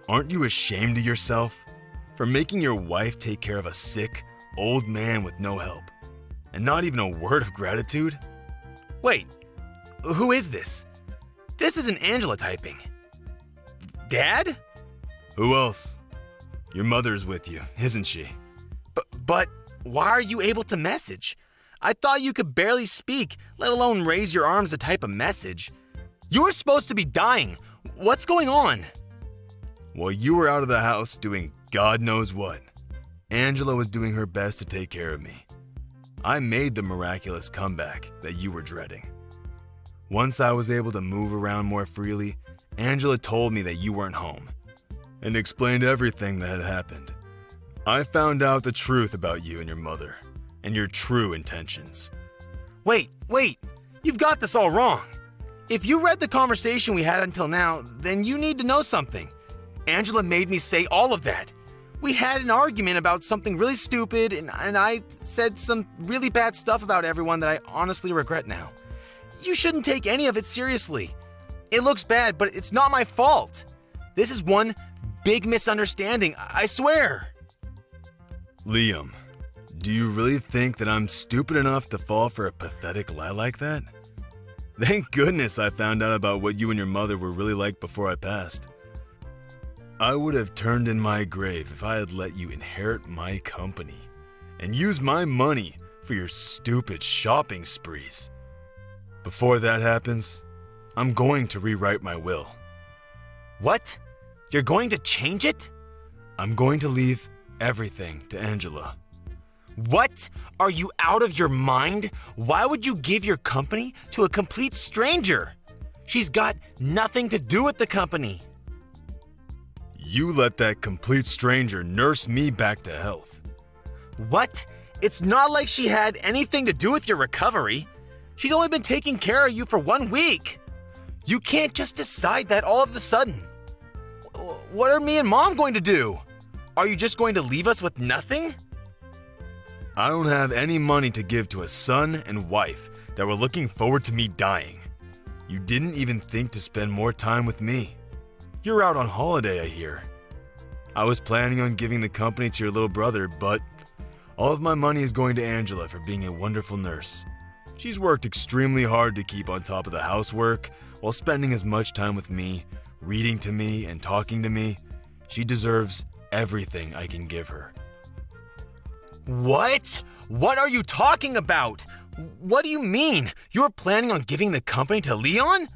Aren't you ashamed of yourself for making your wife take care of a sick, old man with no help? And not even a word of gratitude? Wait, who is this? This isn't Angela typing. Dad? Who else? Your mother's with you, isn't she? But why are you able to message? I thought you could barely speak, let alone raise your arms to type a message. You were supposed to be dying. What's going on? While you were out of the house doing God knows what, Angela was doing her best to take care of me. I made the miraculous comeback that you were dreading. Once I was able to move around more freely, Angela told me that you weren't home and explained everything that had happened. I found out the truth about you and your mother and your true intentions. Wait, you've got this all wrong. If you read the conversation we had until now, then you need to know something. Angela made me say all of that. We had an argument about something really stupid, and I said some really bad stuff about everyone that I honestly regret now. You shouldn't take any of it seriously. It looks bad, but it's not my fault. This is one big misunderstanding, I swear. Liam, do you really think that I'm stupid enough to fall for a pathetic lie like that? Thank goodness I found out about what you and your mother were really like before I passed. I would have turned in my grave if I had let you inherit my company and use my money for your stupid shopping sprees. Before that happens, I'm going to rewrite my will. What? You're going to change it? I'm going to leave everything to Angela. What? Are you out of your mind? Why would you give your company to a complete stranger? She's got nothing to do with the company. You let that complete stranger nurse me back to health. What? It's not like she had anything to do with your recovery. She's only been taking care of you for 1 week. You can't just decide that all of a sudden. What are me and Mom going to do? Are you just going to leave us with nothing? I don't have any money to give to a son and wife that were looking forward to me dying. You didn't even think to spend more time with me. You're out on holiday, I hear. I was planning on giving the company to your little brother, but all of my money is going to Angela for being a wonderful nurse. She's worked extremely hard to keep on top of the housework while spending as much time with me, reading to me, and talking to me. She deserves everything I can give her. What? What are you talking about? What do you mean? You're planning on giving the company to Leon?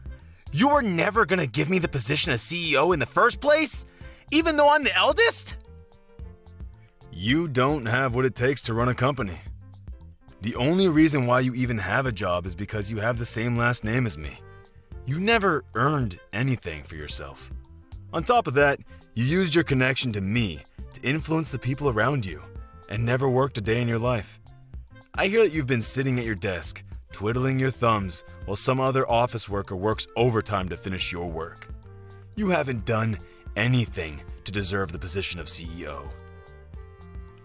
You were never gonna give me the position of CEO in the first place? Even though I'm the eldest? You don't have what it takes to run a company. The only reason why you even have a job is because you have the same last name as me. You never earned anything for yourself. On top of that, you used your connection to me to influence the people around you and never worked a day in your life. I hear that you've been sitting at your desk, twiddling your thumbs while some other office worker works overtime to finish your work. You haven't done anything to deserve the position of CEO.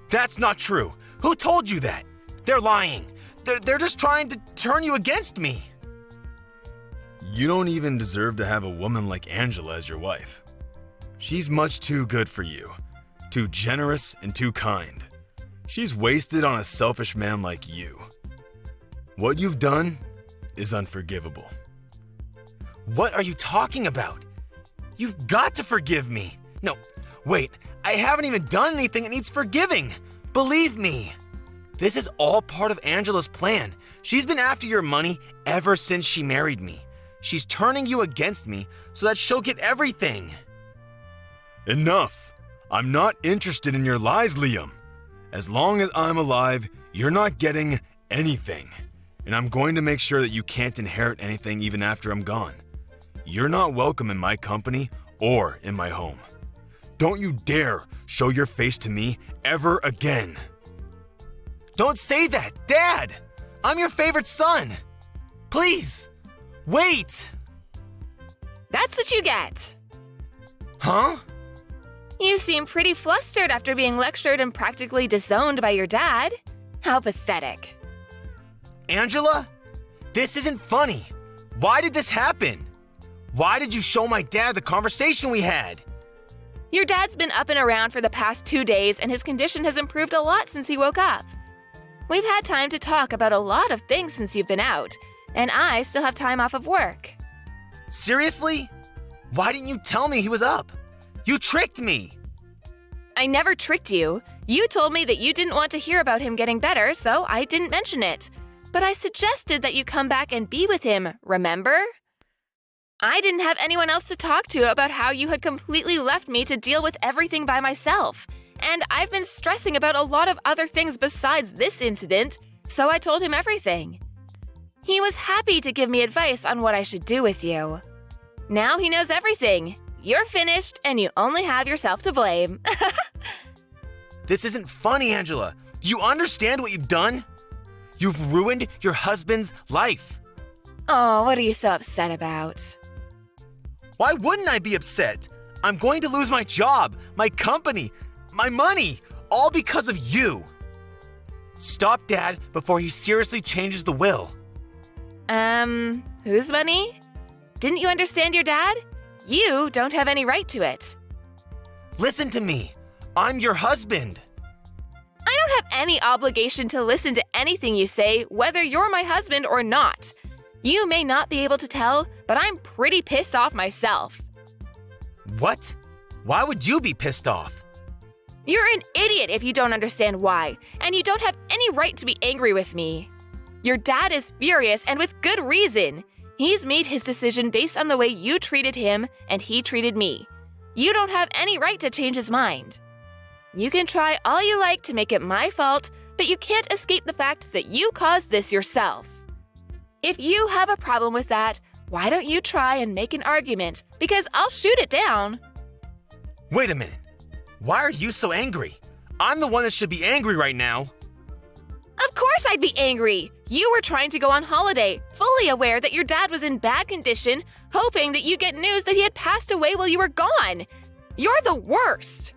That's not true. Who told you that? They're lying. They're just trying to turn you against me. You don't even deserve to have a woman like Angela as your wife. She's much too good for you, too generous and too kind. She's wasted on a selfish man like you. What you've done is unforgivable. What are you talking about? You've got to forgive me. No, wait, I haven't even done anything that needs forgiving. Believe me. This is all part of Angela's plan. She's been after your money ever since she married me. She's turning you against me so that she'll get everything. Enough. I'm not interested in your lies, Liam. As long as I'm alive, you're not getting anything. And I'm going to make sure that you can't inherit anything even after I'm gone. You're not welcome in my company or in my home. Don't you dare show your face to me ever again. Don't say that, Dad! I'm your favorite son! Please, wait! That's what you get. Huh? You seem pretty flustered after being lectured and practically disowned by your dad. How pathetic. Angela? This isn't funny. Why did this happen? Why did you show my dad the conversation we had? Your dad's been up and around for the past 2 days and his condition has improved a lot since he woke up. We've had time to talk about a lot of things since you've been out, and I still have time off of work. Seriously? Why didn't you tell me he was up? You tricked me! I never tricked you. You told me that you didn't want to hear about him getting better, so I didn't mention it. But I suggested that you come back and be with him, remember? I didn't have anyone else to talk to about how you had completely left me to deal with everything by myself. And I've been stressing about a lot of other things besides this incident, so I told him everything. He was happy to give me advice on what I should do with you. Now he knows everything. You're finished, and you only have yourself to blame. This isn't funny, Angela. Do you understand what you've done? You've ruined your husband's life. Oh, what are you so upset about? Why wouldn't I be upset? I'm going to lose my job, my company, my money, all because of you. Stop Dad before he seriously changes the will. Whose money? Didn't you understand your dad? You don't have any right to it. Listen to me. I'm your husband. I don't have any obligation to listen to anything you say, whether you're my husband or not. You may not be able to tell, but I'm pretty pissed off myself. What? Why would you be pissed off? You're an idiot if you don't understand why, and you don't have any right to be angry with me. Your dad is furious and with good reason. He's made his decision based on the way you treated him and he treated me. You don't have any right to change his mind. You can try all you like to make it my fault, but you can't escape the fact that you caused this yourself. If you have a problem with that, why don't you try and make an argument? Because I'll shoot it down. Wait a minute. Why are you so angry? I'm the one that should be angry right now. Of course I'd be angry. You were trying to go on holiday, fully aware that your dad was in bad condition, hoping that you'd get news that he had passed away while you were gone. You're the worst.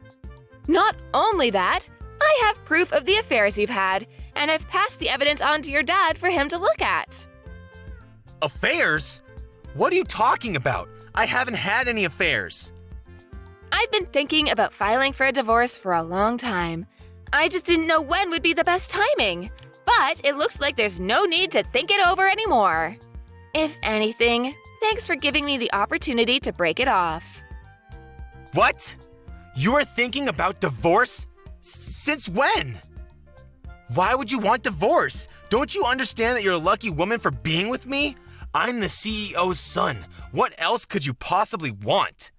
Not only that, I have proof of the affairs you've had, and I've passed the evidence on to your dad for him to look at. Affairs? What are you talking about? I haven't had any affairs. I've been thinking about filing for a divorce for a long time. I just didn't know when would be the best timing. But it looks like there's no need to think it over anymore. If anything, thanks for giving me the opportunity to break it off. What? You are thinking about divorce? Since when? Why would you want divorce? Don't you understand that you're a lucky woman for being with me? I'm the CEO's son. What else could you possibly want?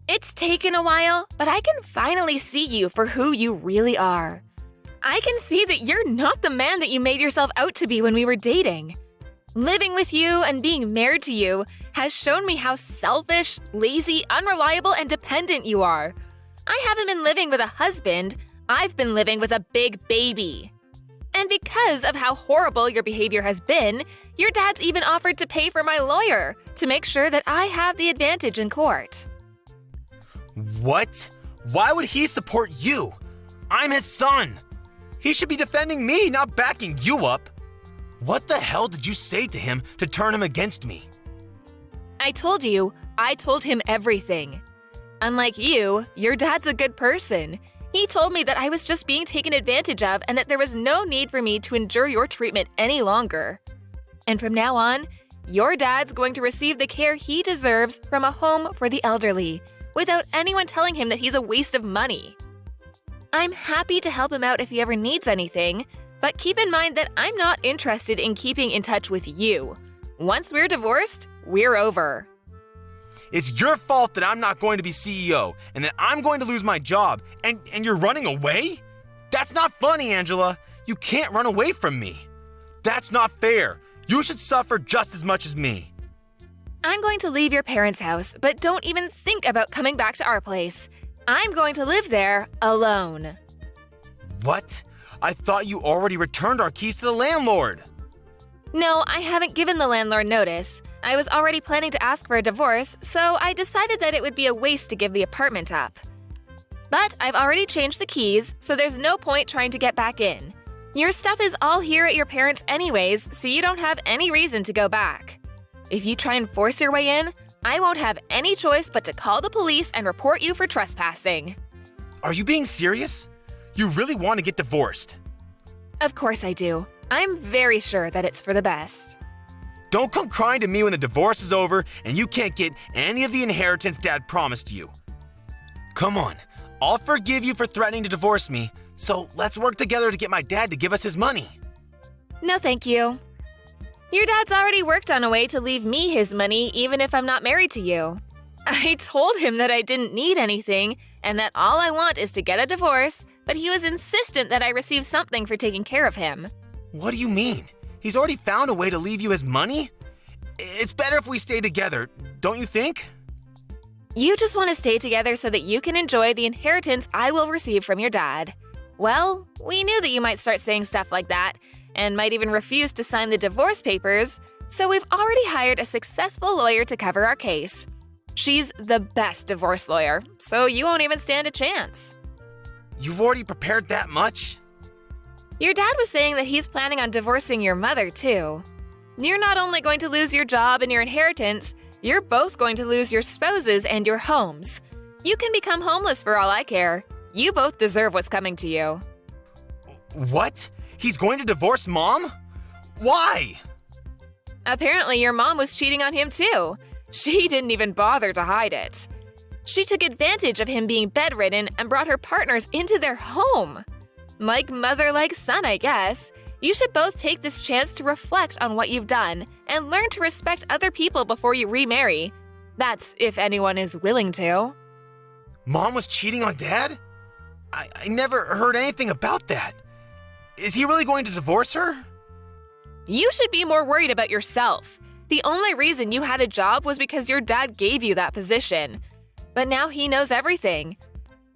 It's taken a while, but I can finally see you for who you really are. I can see that you're not the man that you made yourself out to be when we were dating. Living with you and being married to you has shown me how selfish, lazy, unreliable, and dependent you are. I haven't been living with a husband, I've been living with a big baby. And because of how horrible your behavior has been, your dad's even offered to pay for my lawyer to make sure that I have the advantage in court. What? Why would he support you? I'm his son. He should be defending me, not backing you up. What the hell did you say to him to turn him against me? I told him everything. Unlike you, your dad's a good person. He told me that I was just being taken advantage of and that there was no need for me to endure your treatment any longer. And from now on, your dad's going to receive the care he deserves from a home for the elderly, without anyone telling him that he's a waste of money. I'm happy to help him out if he ever needs anything, but keep in mind that I'm not interested in keeping in touch with you. Once we're divorced, we're over. It's your fault that I'm not going to be CEO and that I'm going to lose my job, and you're running away? That's not funny, Angela. You can't run away from me. That's not fair. You should suffer just as much as me. I'm going to leave your parents' house, but don't even think about coming back to our place. I'm going to live there alone. What? I thought you already returned our keys to the landlord. No, I haven't given the landlord notice. I was already planning to ask for a divorce, so I decided that it would be a waste to give the apartment up. But I've already changed the keys, so there's no point trying to get back in. Your stuff is all here at your parents' anyways, so you don't have any reason to go back. If you try and force your way in, I won't have any choice but to call the police and report you for trespassing. Are you being serious? You really want to get divorced? Of course I do. I'm very sure that it's for the best. Don't come crying to me when the divorce is over and you can't get any of the inheritance Dad promised you. Come on, I'll forgive you for threatening to divorce me, so let's work together to get my dad to give us his money. No, thank you. Your dad's already worked on a way to leave me his money even if I'm not married to you. I told him that I didn't need anything and that all I want is to get a divorce, but he was insistent that I receive something for taking care of him. What do you mean? He's already found a way to leave you his money? It's better if we stay together, don't you think? You just want to stay together so that you can enjoy the inheritance I will receive from your dad. Well, we knew that you might start saying stuff like that, and might even refuse to sign the divorce papers, so we've already hired a successful lawyer to cover our case. She's the best divorce lawyer, so you won't even stand a chance. You've already prepared that much? Your dad was saying that he's planning on divorcing your mother, too. You're not only going to lose your job and your inheritance, you're both going to lose your spouses and your homes. You can become homeless for all I care. You both deserve what's coming to you. What? He's going to divorce Mom? Why? Apparently your mom was cheating on him, too. She didn't even bother to hide it. She took advantage of him being bedridden and brought her partners into their home. Like mother, like son, I guess. You should both take this chance to reflect on what you've done and learn to respect other people before you remarry. That's if anyone is willing to. Mom was cheating on Dad? I never heard anything about that. Is he really going to divorce her? You should be more worried about yourself. The only reason you had a job was because your dad gave you that position. But now he knows everything.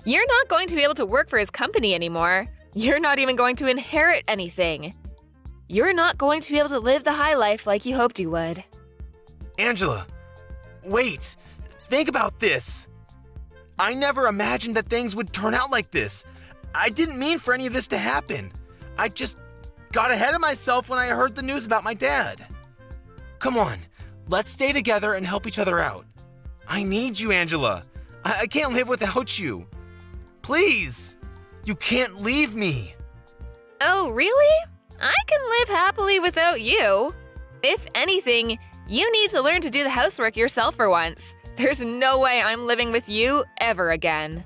You're not going to be able to work for his company anymore. You're not even going to inherit anything. You're not going to be able to live the high life like you hoped you would. Angela, wait. Think about this. I never imagined that things would turn out like this. I didn't mean for any of this to happen. I just got ahead of myself when I heard the news about my dad. Come on, let's stay together and help each other out. I need you, Angela. I can't live without you. Please, you can't leave me. Oh, really? I can live happily without you. If anything, you need to learn to do the housework yourself for once. There's no way I'm living with you ever again.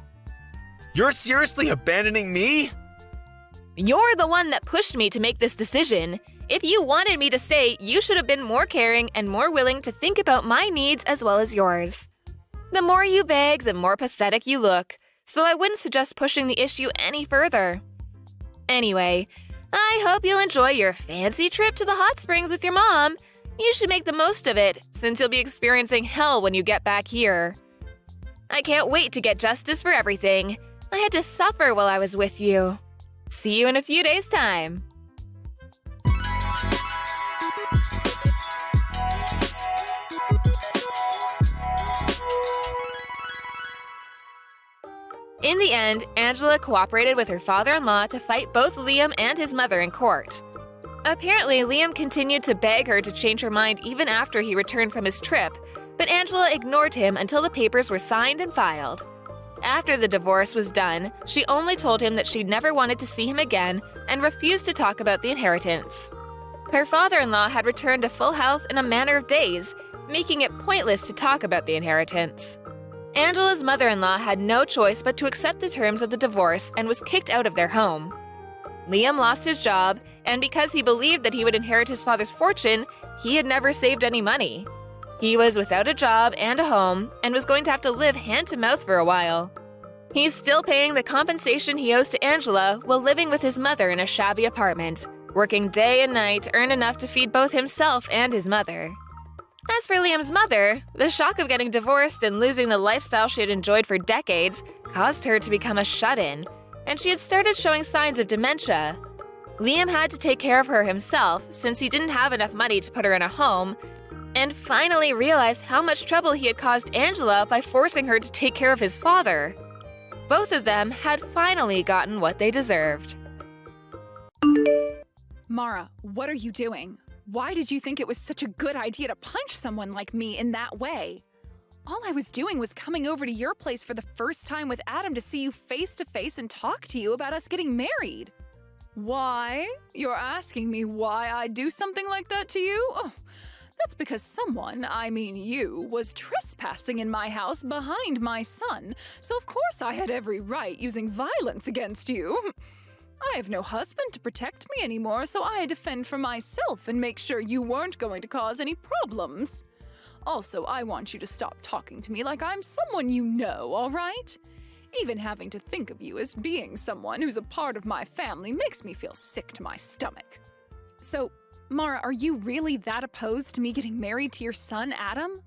You're seriously abandoning me? You're the one that pushed me to make this decision. If you wanted me to stay, you should have been more caring and more willing to think about my needs as well as yours. The more you beg, the more pathetic you look, so I wouldn't suggest pushing the issue any further. Anyway, I hope you'll enjoy your fancy trip to the hot springs with your mom. You should make the most of it, since you'll be experiencing hell when you get back here. I can't wait to get justice for everything. I had to suffer while I was with you. See you in a few days' time. In the end, Angela cooperated with her father-in-law to fight both Liam and his mother in court. Apparently, Liam continued to beg her to change her mind even after he returned from his trip, but Angela ignored him until the papers were signed and filed. After the divorce was done, she only told him that she never wanted to see him again and refused to talk about the inheritance. Her father-in-law had returned to full health in a matter of days, making it pointless to talk about the inheritance. Angela's mother-in-law had no choice but to accept the terms of the divorce and was kicked out of their home. Liam lost his job, and because he believed that he would inherit his father's fortune, he had never saved any money. He was without a job and a home, and was going to have to live hand-to-mouth for a while. He's still paying the compensation he owes to Angela while living with his mother in a shabby apartment, working day and night to earn enough to feed both himself and his mother. As for Liam's mother, the shock of getting divorced and losing the lifestyle she had enjoyed for decades caused her to become a shut-in, and she had started showing signs of dementia. Liam had to take care of her himself since he didn't have enough money to put her in a home, and finally realized how much trouble he had caused Angela by forcing her to take care of his father. Both of them had finally gotten what they deserved. Mara, what are you doing? Why did you think it was such a good idea to punch someone like me in that way? All I was doing was coming over to your place for the first time with Adam to see you face to face and talk to you about us getting married. Why? You're asking me why I'd do something like that to you? Oh, that's because someone, I mean you, was trespassing in my house behind my son, so of course I had every right using violence against you. I have no husband to protect me anymore, so I had to fend for myself and make sure you weren't going to cause any problems. Also, I want you to stop talking to me like I'm someone you know, all right? Even having to think of you as being someone who's a part of my family makes me feel sick to my stomach. So, Mara, are you really that opposed to me getting married to your son, Adam?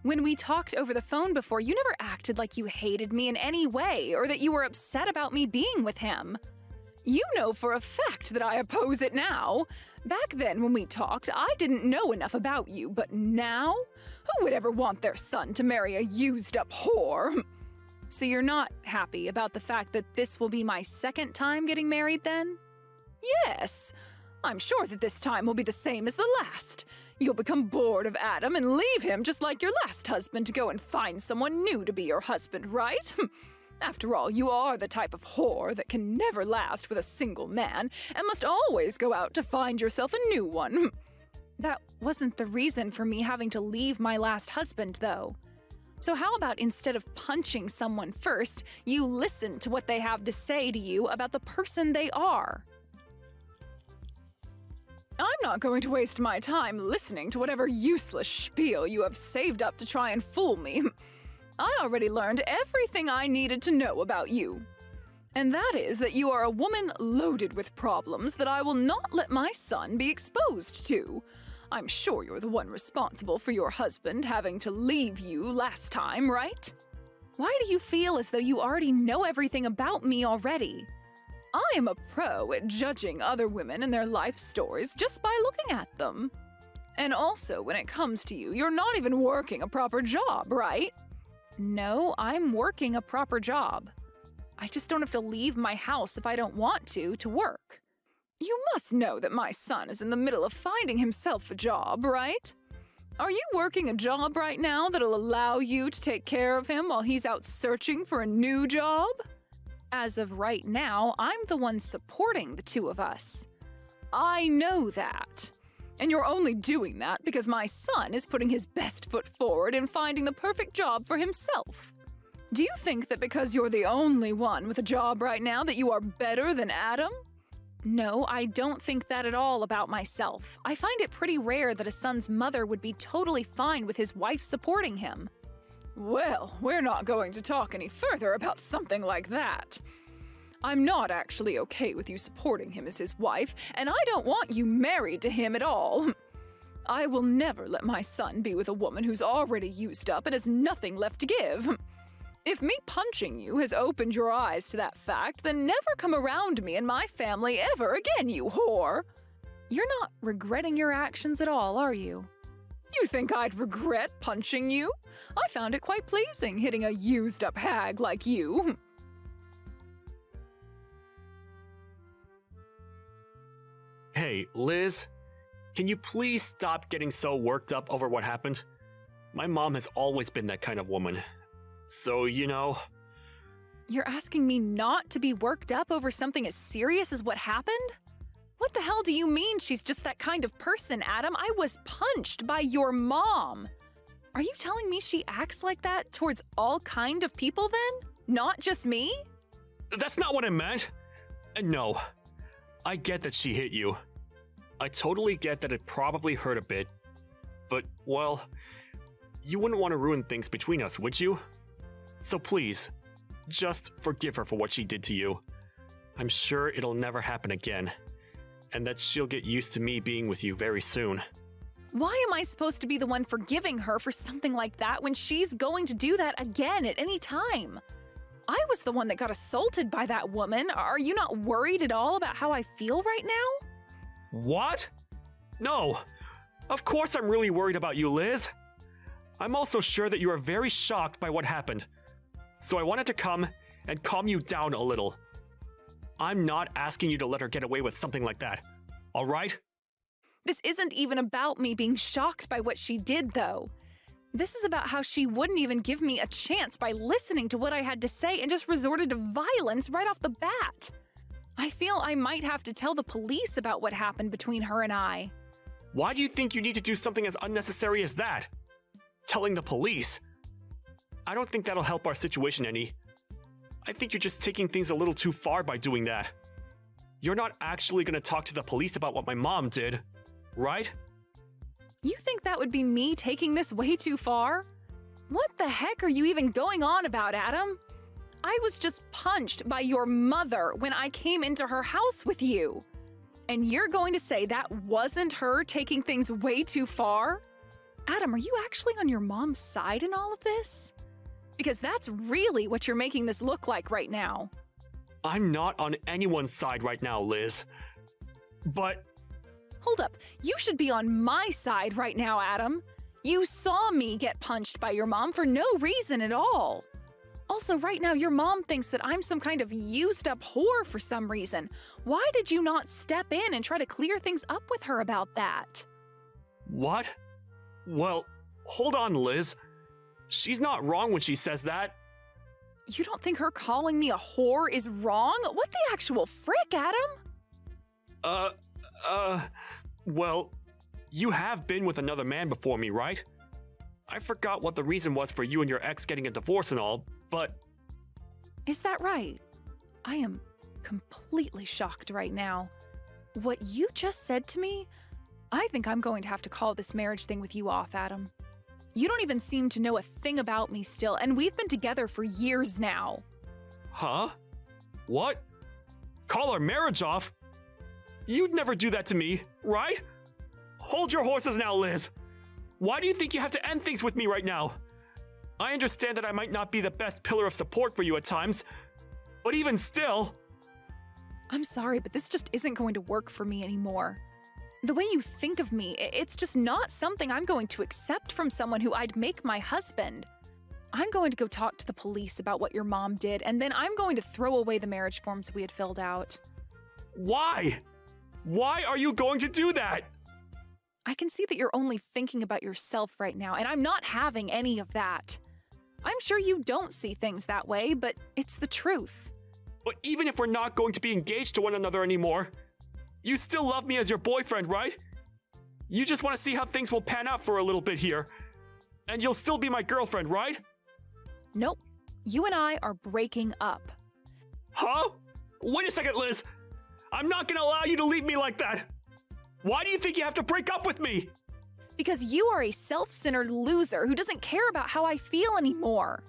When we talked over the phone before, you never acted like you hated me in any way or that you were upset about me being with him. You know for a fact that I oppose it now. Back then when we talked, I didn't know enough about you, but now? Who would ever want their son to marry a used-up whore? So you're not happy about the fact that this will be my second time getting married then? Yes. I'm sure that this time will be the same as the last. You'll become bored of Adam and leave him just like your last husband to go and find someone new to be your husband, right? After all, you are the type of whore that can never last with a single man and must always go out to find yourself a new one. That wasn't the reason for me having to leave my last husband, though. So how about instead of punching someone first, you listen to what they have to say to you about the person they are? I'm not going to waste my time listening to whatever useless spiel you have saved up to try and fool me. I already learned everything I needed to know about you. And that is that you are a woman loaded with problems that I will not let my son be exposed to. I'm sure you're the one responsible for your husband having to leave you last time, right? Why do you feel as though you already know everything about me already? I am a pro at judging other women and their life stories just by looking at them. And also, when it comes to you, you're not even working a proper job, right? No, I'm working a proper job. I just don't have to leave my house if I don't want to work. You must know that my son is in the middle of finding himself a job, right? Are you working a job right now that'll allow you to take care of him while he's out searching for a new job? As of right now, I'm the one supporting the two of us. I know that. And you're only doing that because my son is putting his best foot forward in finding the perfect job for himself. Do you think that because you're the only one with a job right now that you are better than Adam? No, I don't think that at all about myself. I find it pretty rare that a son's mother would be totally fine with his wife supporting him. Well, we're not going to talk any further about something like that. I'm not actually okay with you supporting him as his wife, and I don't want you married to him at all. I will never let my son be with a woman who's already used up and has nothing left to give. If me punching you has opened your eyes to that fact, then never come around me and my family ever again, you whore! You're not regretting your actions at all, are you? You think I'd regret punching you? I found it quite pleasing hitting a used-up hag like you. Hey, Liz, can you please stop getting so worked up over what happened? My mom has always been that kind of woman. So, you know... You're asking me not to be worked up over something as serious as what happened? What the hell do you mean she's just that kind of person, Adam? I was punched by your mom. Are you telling me she acts like that towards all kind of people then? Not just me? That's not what I meant. And no, I get that she hit you. I totally get that it probably hurt a bit. But, well, you wouldn't want to ruin things between us, would you? So please, just forgive her for what she did to you. I'm sure it'll never happen again, and that she'll get used to me being with you very soon. Why am I supposed to be the one forgiving her for something like that when she's going to do that again at any time? I was the one that got assaulted by that woman. Are you not worried at all about how I feel right now? What? No. Of course I'm really worried about you, Liz. I'm also sure that you are very shocked by what happened. So I wanted to come and calm you down a little. I'm not asking you to let her get away with something like that, all right? This isn't even about me being shocked by what she did, though. This is about how she wouldn't even give me a chance by listening to what I had to say and just resorted to violence right off the bat. I feel I might have to tell the police about what happened between her and I. Why do you think you need to do something as unnecessary as that? Telling the police? I don't think that'll help our situation any. I think you're just taking things a little too far by doing that. You're not actually gonna talk to the police about what my mom did, right? You think that would be me taking this way too far? What the heck are you even going on about, Adam? I was just punched by your mother when I came into her house with you. And you're going to say that wasn't her taking things way too far? Adam, are you actually on your mom's side in all of this? Because that's really what you're making this look like right now. I'm not on anyone's side right now, Liz. But... Hold up, you should be on my side right now, Adam. You saw me get punched by your mom for no reason at all. Also, right now, your mom thinks that I'm some kind of used-up whore for some reason. Why did you not step in and try to clear things up with her about that? What? Well, hold on, Liz. She's not wrong when she says that. You don't think her calling me a whore is wrong? What the actual frick, Adam? Well, you have been with another man before me, right? I forgot what the reason was for you and your ex getting a divorce and all, but... Is that right? I am completely shocked right now. What you just said to me, I think I'm going to have to call this marriage thing with you off, Adam. You don't even seem to know a thing about me still, and we've been together for years now. Huh? What? Call our marriage off? You'd never do that to me, right? Hold your horses now, Liz. Why do you think you have to end things with me right now? I understand that I might not be the best pillar of support for you at times, but even still... I'm sorry, but this just isn't going to work for me anymore. The way you think of me, it's just not something I'm going to accept from someone who I'd make my husband. I'm going to go talk to the police about what your mom did, and then I'm going to throw away the marriage forms we had filled out. Why? Why are you going to do that? I can see that you're only thinking about yourself right now, and I'm not having any of that. I'm sure you don't see things that way, but it's the truth. But even if we're not going to be engaged to one another anymore, you still love me as your boyfriend, right? You just want to see how things will pan out for a little bit here. And you'll still be my girlfriend, right? Nope. You and I are breaking up. Huh? Wait a second, Liz. I'm not gonna allow you to leave me like that. Why do you think you have to break up with me? Because you are a self-centered loser who doesn't care about how I feel anymore.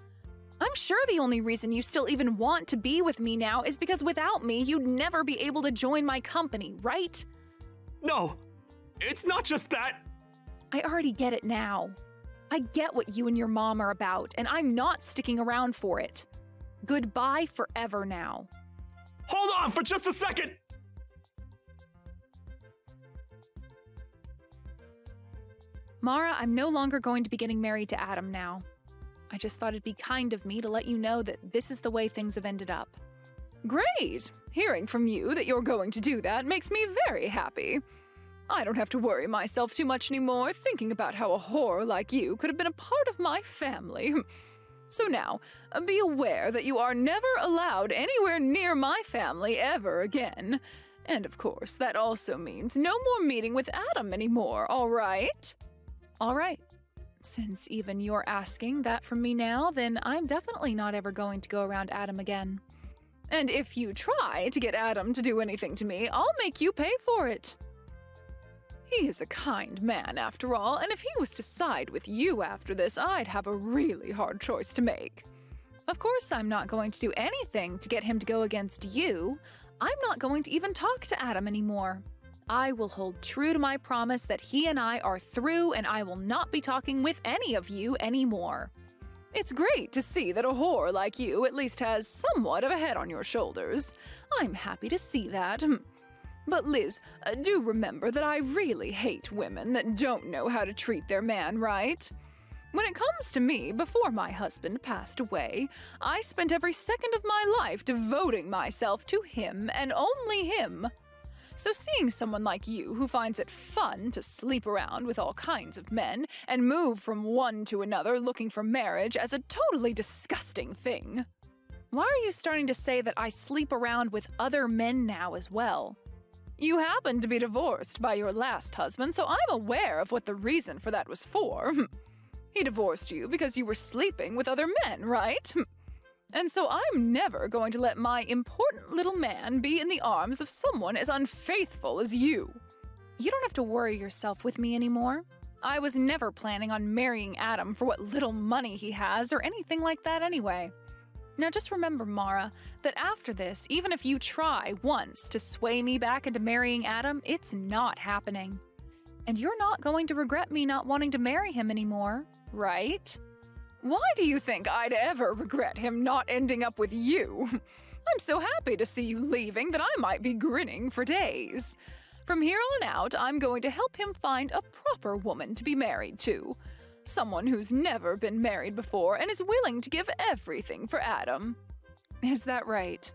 I'm sure the only reason you still even want to be with me now is because without me, you'd never be able to join my company, right? No, it's not just that. I already get it now. I get what you and your mom are about, and I'm not sticking around for it. Goodbye forever now. Hold on for just a second! Mara, I'm no longer going to be getting married to Adam now. I just thought it'd be kind of me to let you know that this is the way things have ended up. Great! Hearing from you that you're going to do that makes me very happy. I don't have to worry myself too much anymore thinking about how a whore like you could have been a part of my family. So now, be aware that you are never allowed anywhere near my family ever again. And of course, that also means no more meeting with Adam anymore, all right? All right. Since even you're asking that from me now, then I'm definitely not ever going to go around Adam again. And if you try to get Adam to do anything to me, I'll make you pay for it. He is a kind man, after all, and if he was to side with you after this, I'd have a really hard choice to make. Of course, I'm not going to do anything to get him to go against you. I'm not going to even talk to Adam anymore. I will hold true to my promise that he and I are through, and I will not be talking with any of you anymore. It's great to see that a whore like you at least has somewhat of a head on your shoulders. I'm happy to see that. But Liz, do remember that I really hate women that don't know how to treat their man right. When it comes to me, before my husband passed away, I spent every second of my life devoting myself to him and only him. So seeing someone like you who finds it fun to sleep around with all kinds of men and move from one to another looking for marriage as a totally disgusting thing. Why are you starting to say that I sleep around with other men now as well? You happened to be divorced by your last husband, so I'm aware of what the reason for that was for. He divorced you because you were sleeping with other men, right? And so I'm never going to let my important little man be in the arms of someone as unfaithful as you. You don't have to worry yourself with me anymore. I was never planning on marrying Adam for what little money he has or anything like that anyway. Now just remember, Mara, that after this, even if you try once to sway me back into marrying Adam, it's not happening. And you're not going to regret me not wanting to marry him anymore, right? Why do you think I'd ever regret him not ending up with you? I'm so happy to see you leaving that I might be grinning for days. From here on out, I'm going to help him find a proper woman to be married to. Someone who's never been married before and is willing to give everything for Adam. Is that right?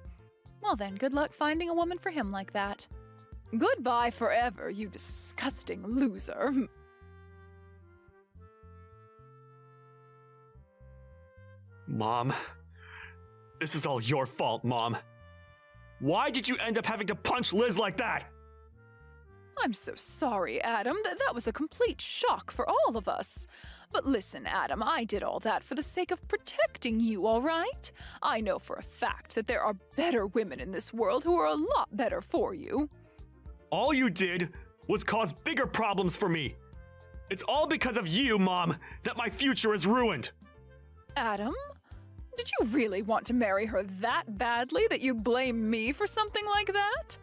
Well then, good luck finding a woman for him like that. Goodbye forever, you disgusting loser. Mom, this is all your fault, Mom. Why did you end up having to punch Liz like that? I'm so sorry, Adam. That was a complete shock for all of us. But listen, Adam, I did all that for the sake of protecting you, all right? I know for a fact that there are better women in this world who are a lot better for you. All you did was cause bigger problems for me. It's all because of you, Mom, that my future is ruined. Adam? Did you really want to marry her that badly that you'd blame me for something like that?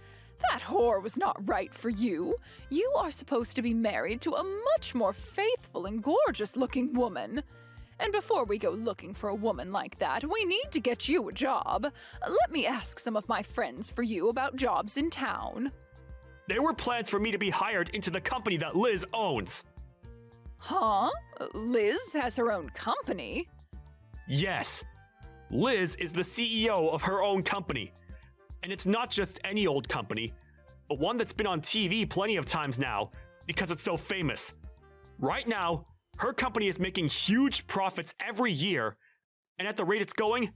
That whore was not right for you. You are supposed to be married to a much more faithful and gorgeous-looking woman. And before we go looking for a woman like that, we need to get you a job. Let me ask some of my friends for you about jobs in town. There were plans for me to be hired into the company that Liz owns. Huh? Liz has her own company? Yes. Liz is the CEO of her own company. And it's not just any old company, but one that's been on TV plenty of times now because it's so famous. Right now, her company is making huge profits every year, and at the rate it's going,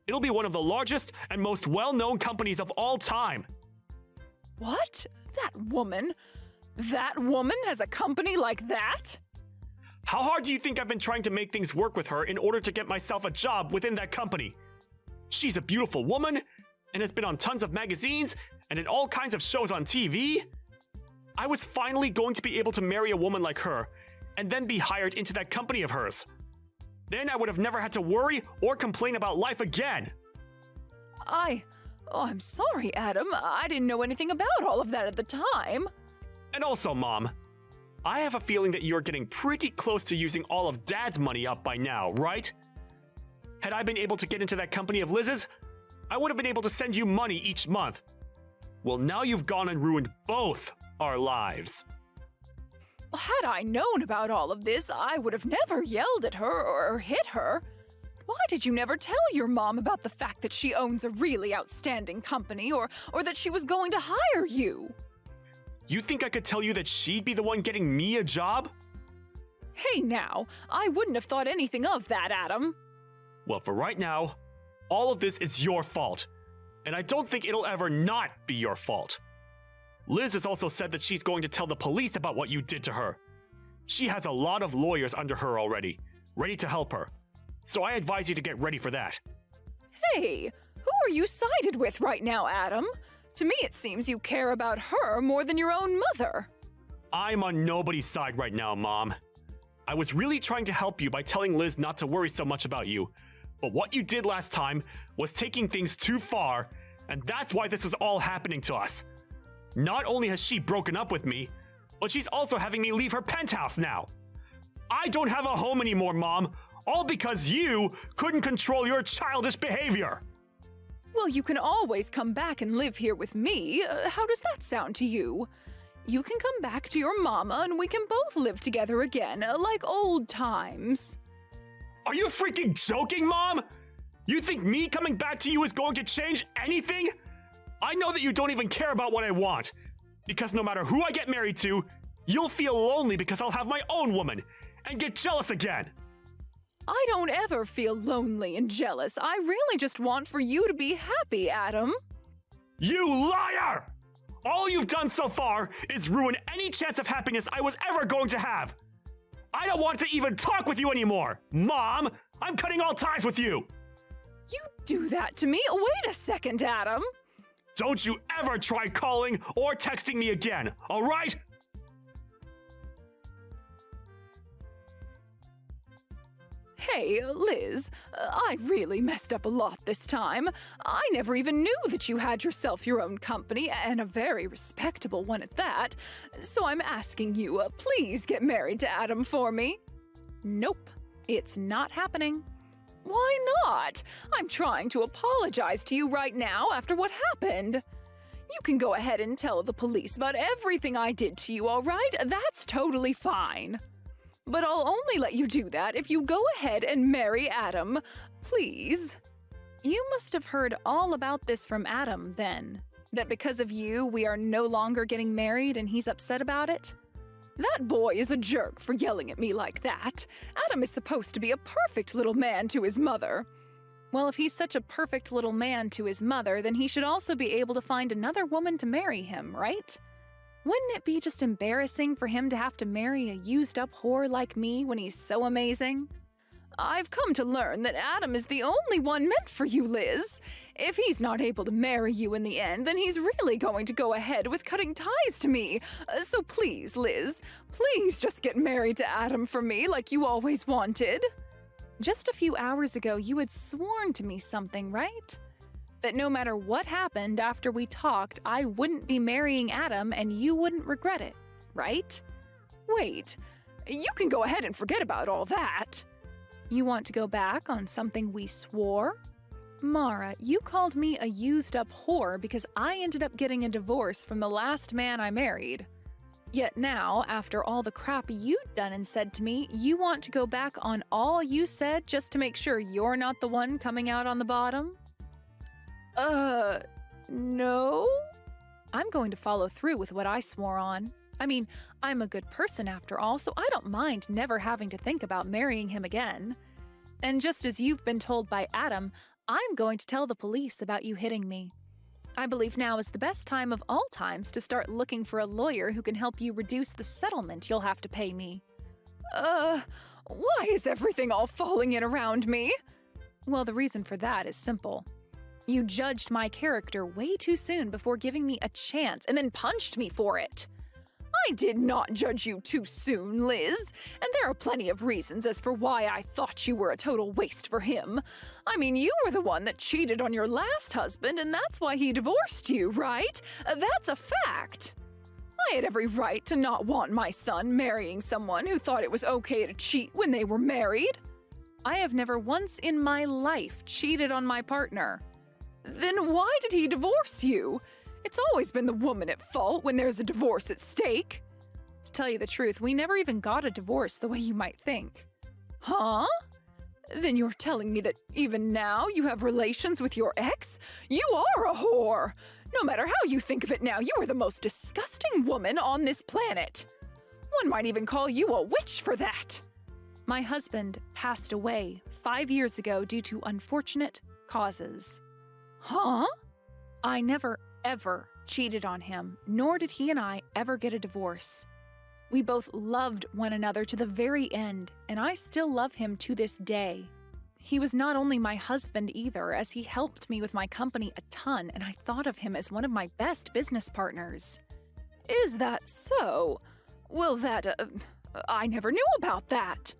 it'll be one of the largest and most well-known companies of all time. What? That woman? That woman has a company like that? How hard do you think I've been trying to make things work with her in order to get myself a job within that company? She's a beautiful woman, and has been on tons of magazines and in all kinds of shows on TV. I was finally going to be able to marry a woman like her, and then be hired into that company of hers. Then I would have never had to worry or complain about life again. I'm sorry, Adam. I didn't know anything about all of that at the time. And also, Mom, I have a feeling that you're getting pretty close to using all of Dad's money up by now, right? Had I been able to get into that company of Liz's, I would have been able to send you money each month. Well, now you've gone and ruined both our lives. Had I known about all of this, I would have never yelled at her or hit her. Why did you never tell your mom about the fact that she owns a really outstanding company or that she was going to hire you? You think I could tell you that she'd be the one getting me a job? Hey now, I wouldn't have thought anything of that, Adam. Well, for right now, all of this is your fault, and I don't think it'll ever not be your fault. Liz has also said that she's going to tell the police about what you did to her. She has a lot of lawyers under her already, ready to help her. So I advise you to get ready for that. Hey, who are you sided with right now, Adam? To me, it seems you care about her more than your own mother. I'm on nobody's side right now, Mom. I was really trying to help you by telling Liz not to worry so much about you. But what you did last time was taking things too far, and that's why this is all happening to us. Not only has she broken up with me, but she's also having me leave her penthouse now. I don't have a home anymore, Mom, all because you couldn't control your childish behavior. Well, you can always come back and live here with me. How does that sound to you? You can come back to your mama and we can both live together again, like old times. Are you freaking joking, Mom? You think me coming back to you is going to change anything? I know that you don't even care about what I want. Because no matter who I get married to, you'll feel lonely because I'll have my own woman and get jealous again. I don't ever feel lonely and jealous. I really just want for you to be happy, Adam. You liar! All you've done so far is ruin any chance of happiness I was ever going to have. I don't want to even talk with you anymore. Mom, I'm cutting all ties with you. You do that to me? Wait a second, Adam. Don't you ever try calling or texting me again, all right? Hey, Liz, I really messed up a lot this time. I never even knew that you had yourself your own company, and a very respectable one at that. So I'm asking you, please get married to Adam for me. Nope, it's not happening. Why not? I'm trying to apologize to you right now after what happened. You can go ahead and tell the police about everything I did to you, all right? That's totally fine. But I'll only let you do that if you go ahead and marry Adam, please. You must have heard all about this from Adam, then. That because of you, we are no longer getting married and he's upset about it? That boy is a jerk for yelling at me like that. Adam is supposed to be a perfect little man to his mother. Well, if he's such a perfect little man to his mother, then he should also be able to find another woman to marry him, right? Wouldn't it be just embarrassing for him to have to marry a used-up whore like me when he's so amazing? I've come to learn that Adam is the only one meant for you, Liz. If he's not able to marry you in the end, then he's really going to go ahead with cutting ties to me. So please, Liz, please just get married to Adam for me like you always wanted. Just a few hours ago, you had sworn to me something, right? That no matter what happened after we talked, I wouldn't be marrying Adam and you wouldn't regret it, right? Wait, you can go ahead and forget about all that. You want to go back on something we swore? Mara, you called me a used-up whore because I ended up getting a divorce from the last man I married. Yet now, after all the crap you'd done and said to me, you want to go back on all you said just to make sure you're not the one coming out on the bottom? No? I'm going to follow through with what I swore on. I mean, I'm a good person after all, so I don't mind never having to think about marrying him again. And just as you've been told by Adam, I'm going to tell the police about you hitting me. I believe now is the best time of all times to start looking for a lawyer who can help you reduce the settlement you'll have to pay me. Why is everything all falling in around me? Well, the reason for that is simple. You judged my character way too soon before giving me a chance and then punched me for it. I did not judge you too soon, Liz, and there are plenty of reasons as for why I thought you were a total waste for him. I mean, you were the one that cheated on your last husband, and that's why he divorced you, right? That's a fact. I had every right to not want my son marrying someone who thought it was okay to cheat when they were married. I have never once in my life cheated on my partner. Then why did he divorce you? It's always been the woman at fault when there's a divorce at stake. To tell you the truth, we never even got a divorce the way you might think. Huh? Then you're telling me that even now you have relations with your ex? You are a whore! No matter how you think of it now, you are the most disgusting woman on this planet. One might even call you a witch for that. My husband passed away 5 years ago due to unfortunate causes. Huh? I never ever cheated on him, nor did he and I ever get a divorce. We both loved one another to the very end, and I still love him to this day. He was not only my husband either, as he helped me with my company a ton, and I thought of him as one of my best business partners. Is that so? Well, I never knew about that.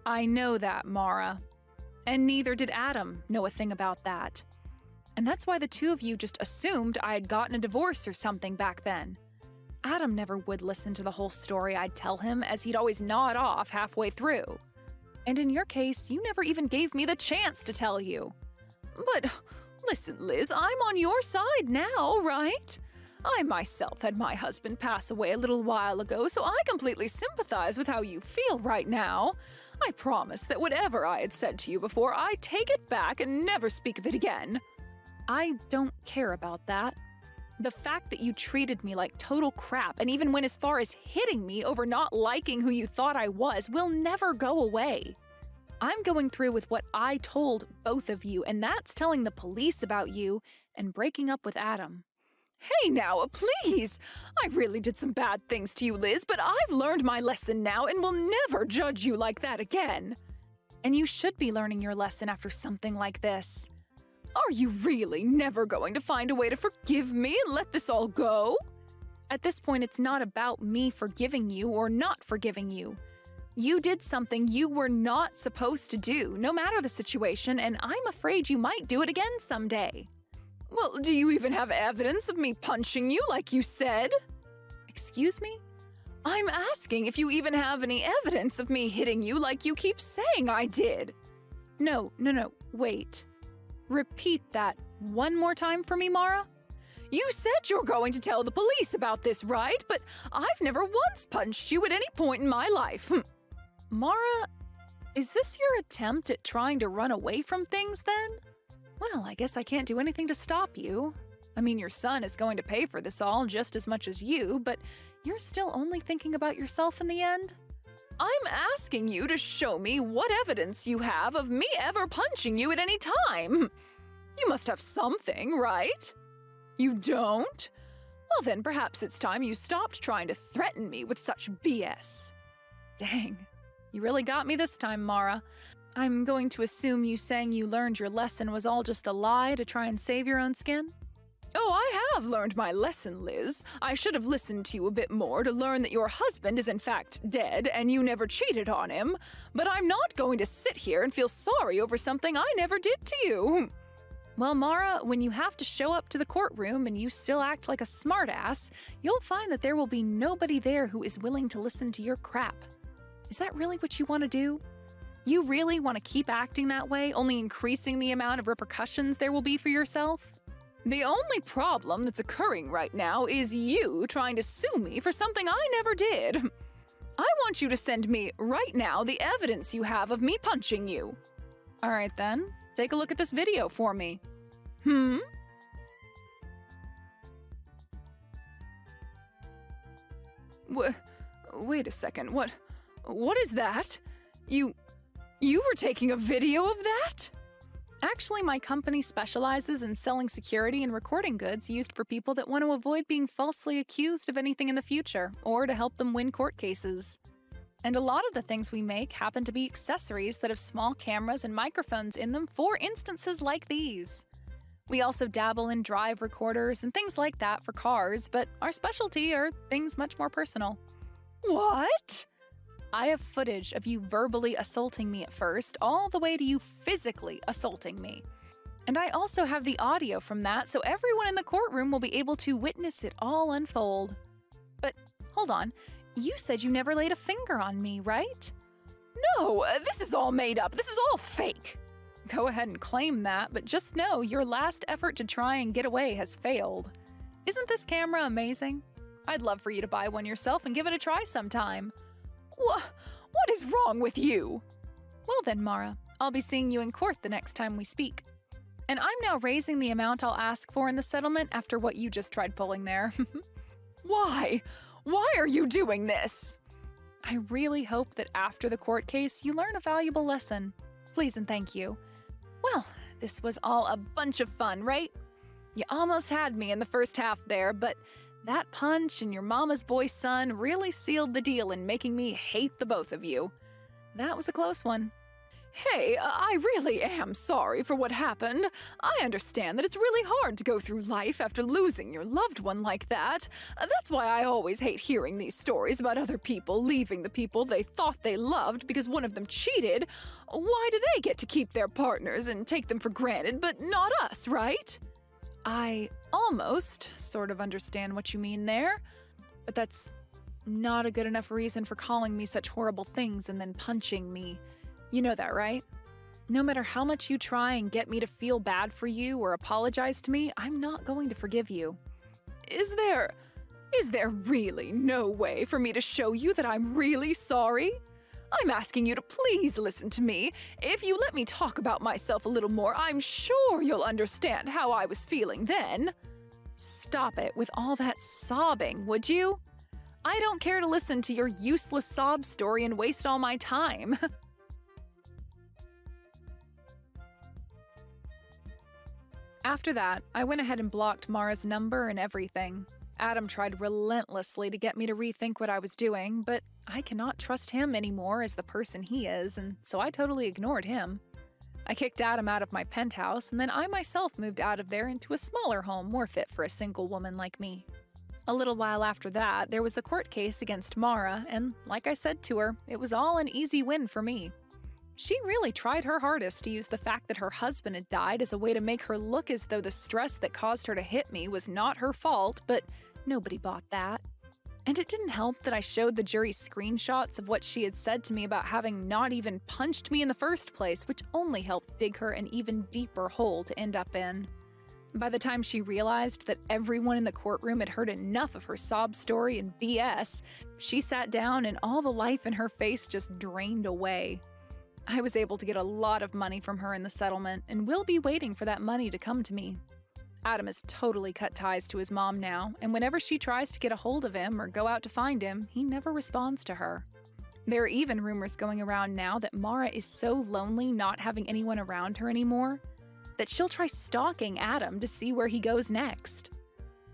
I know that, Mara. And neither did Adam know a thing about that. And that's why the two of you just assumed I had gotten a divorce or something back then. Adam never would listen to the whole story I'd tell him, as he'd always nod off halfway through. And in your case, you never even gave me the chance to tell you. But listen, Liz, I'm on your side now, right? I myself had my husband pass away a little while ago, so I completely sympathize with how you feel right now. I promise that whatever I had said to you before, I take it back and never speak of it again. I don't care about that. The fact that you treated me like total crap and even went as far as hitting me over not liking who you thought I was will never go away. I'm going through with what I told both of you, and that's telling the police about you and breaking up with Adam. Hey now, please! I really did some bad things to you, Liz, but I've learned my lesson now and will never judge you like that again. And you should be learning your lesson after something like this. Are you really never going to find a way to forgive me and let this all go? At this point, it's not about me forgiving you or not forgiving you. You did something you were not supposed to do, no matter the situation, and I'm afraid you might do it again someday. Well, do you even have evidence of me punching you like you said? Excuse me? I'm asking if you even have any evidence of me hitting you like you keep saying I did. No, wait. Repeat that one more time for me, Mara. You said you're going to tell the police about this, right? But I've never once punched you at any point in my life. Mara, is this your attempt at trying to run away from things then? Well, I guess I can't do anything to stop you. I mean, your son is going to pay for this all just as much as you, but you're still only thinking about yourself in the end? I'm asking you to show me what evidence you have of me ever punching you at any time. You must have something, right? You don't? Well, then perhaps it's time you stopped trying to threaten me with such BS. Dang, you really got me this time, Mara. I'm going to assume you saying you learned your lesson was all just a lie to try and save your own skin? Oh, I have learned my lesson, Liz. I should have listened to you a bit more to learn that your husband is in fact dead and you never cheated on him. But I'm not going to sit here and feel sorry over something I never did to you. Well, Mara, when you have to show up to the courtroom and you still act like a smartass, you'll find that there will be nobody there who is willing to listen to your crap. Is that really what you want to do? You really want to keep acting that way, only increasing the amount of repercussions there will be for yourself? The only problem that's occurring right now is you trying to sue me for something I never did. I want you to send me, right now, the evidence you have of me punching you. All right then, take a look at this video for me. Wait a second, what is that? You were taking a video of that? Actually, my company specializes in selling security and recording goods used for people that want to avoid being falsely accused of anything in the future, or to help them win court cases. And a lot of the things we make happen to be accessories that have small cameras and microphones in them for instances like these. We also dabble in drive recorders and things like that for cars, but our specialty are things much more personal. What? I have footage of you verbally assaulting me at first, all the way to you physically assaulting me. And I also have the audio from that, so everyone in the courtroom will be able to witness it all unfold. But hold on, you said you never laid a finger on me, right? No, this is all made up. This is all fake. Go ahead and claim that, but just know your last effort to try and get away has failed. Isn't this camera amazing? I'd love for you to buy one yourself and give it a try sometime. What is wrong with you? Well then, Mara, I'll be seeing you in court the next time we speak. And I'm now raising the amount I'll ask for in the settlement after what you just tried pulling there. Why? Why are you doing this? I really hope that after the court case, you learn a valuable lesson. Please and thank you. Well, this was all a bunch of fun, right? You almost had me in the first half there, but that punch and your mama's boy son really sealed the deal in making me hate the both of you. That was a close one. Hey, I really am sorry for what happened. I understand that it's really hard to go through life after losing your loved one like that. That's why I always hate hearing these stories about other people leaving the people they thought they loved because one of them cheated. Why do they get to keep their partners and take them for granted, but not us, right? I almost sort of understand what you mean there, but that's not a good enough reason for calling me such horrible things and then punching me. You know that, right? No matter how much you try and get me to feel bad for you or apologize to me, I'm not going to forgive you. Is there really no way for me to show you that I'm really sorry? I'm asking you to please listen to me. If you let me talk about myself a little more, I'm sure you'll understand how I was feeling then. Stop it with all that sobbing, would you? I don't care to listen to your useless sob story and waste all my time. After that, I went ahead and blocked Mara's number and everything. Adam tried relentlessly to get me to rethink what I was doing, but I cannot trust him anymore as the person he is, and so I totally ignored him. I kicked Adam out of my penthouse, and then I myself moved out of there into a smaller home more fit for a single woman like me. A little while after that, there was a court case against Mara, and like I said to her, it was all an easy win for me. She really tried her hardest to use the fact that her husband had died as a way to make her look as though the stress that caused her to hit me was not her fault, but nobody bought that. And it didn't help that I showed the jury screenshots of what she had said to me about having not even punched me in the first place, which only helped dig her an even deeper hole to end up in. By the time she realized that everyone in the courtroom had heard enough of her sob story and BS, she sat down and all the life in her face just drained away. I was able to get a lot of money from her in the settlement, and will be waiting for that money to come to me. Adam has totally cut ties to his mom now, and whenever she tries to get a hold of him or go out to find him, he never responds to her. There are even rumors going around now that Mara is so lonely not having anyone around her anymore that she'll try stalking Adam to see where he goes next.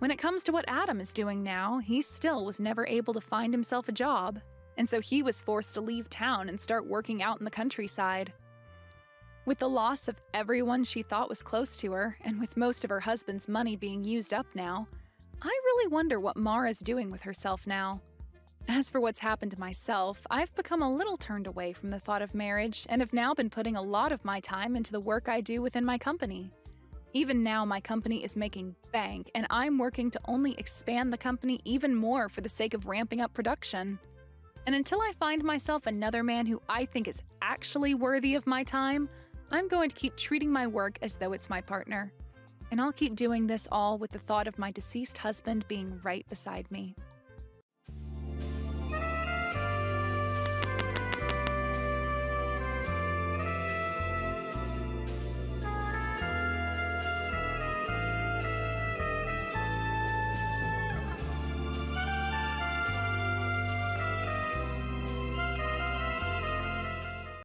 When it comes to what Adam is doing now, he still was never able to find himself a job, and so he was forced to leave town and start working out in the countryside. With the loss of everyone she thought was close to her, and with most of her husband's money being used up now, I really wonder what Mara's doing with herself now. As for what's happened to myself, I've become a little turned away from the thought of marriage and have now been putting a lot of my time into the work I do within my company. Even now, my company is making bank, and I'm working to only expand the company even more for the sake of ramping up production. And until I find myself another man who I think is actually worthy of my time, I'm going to keep treating my work as though it's my partner. And I'll keep doing this all with the thought of my deceased husband being right beside me.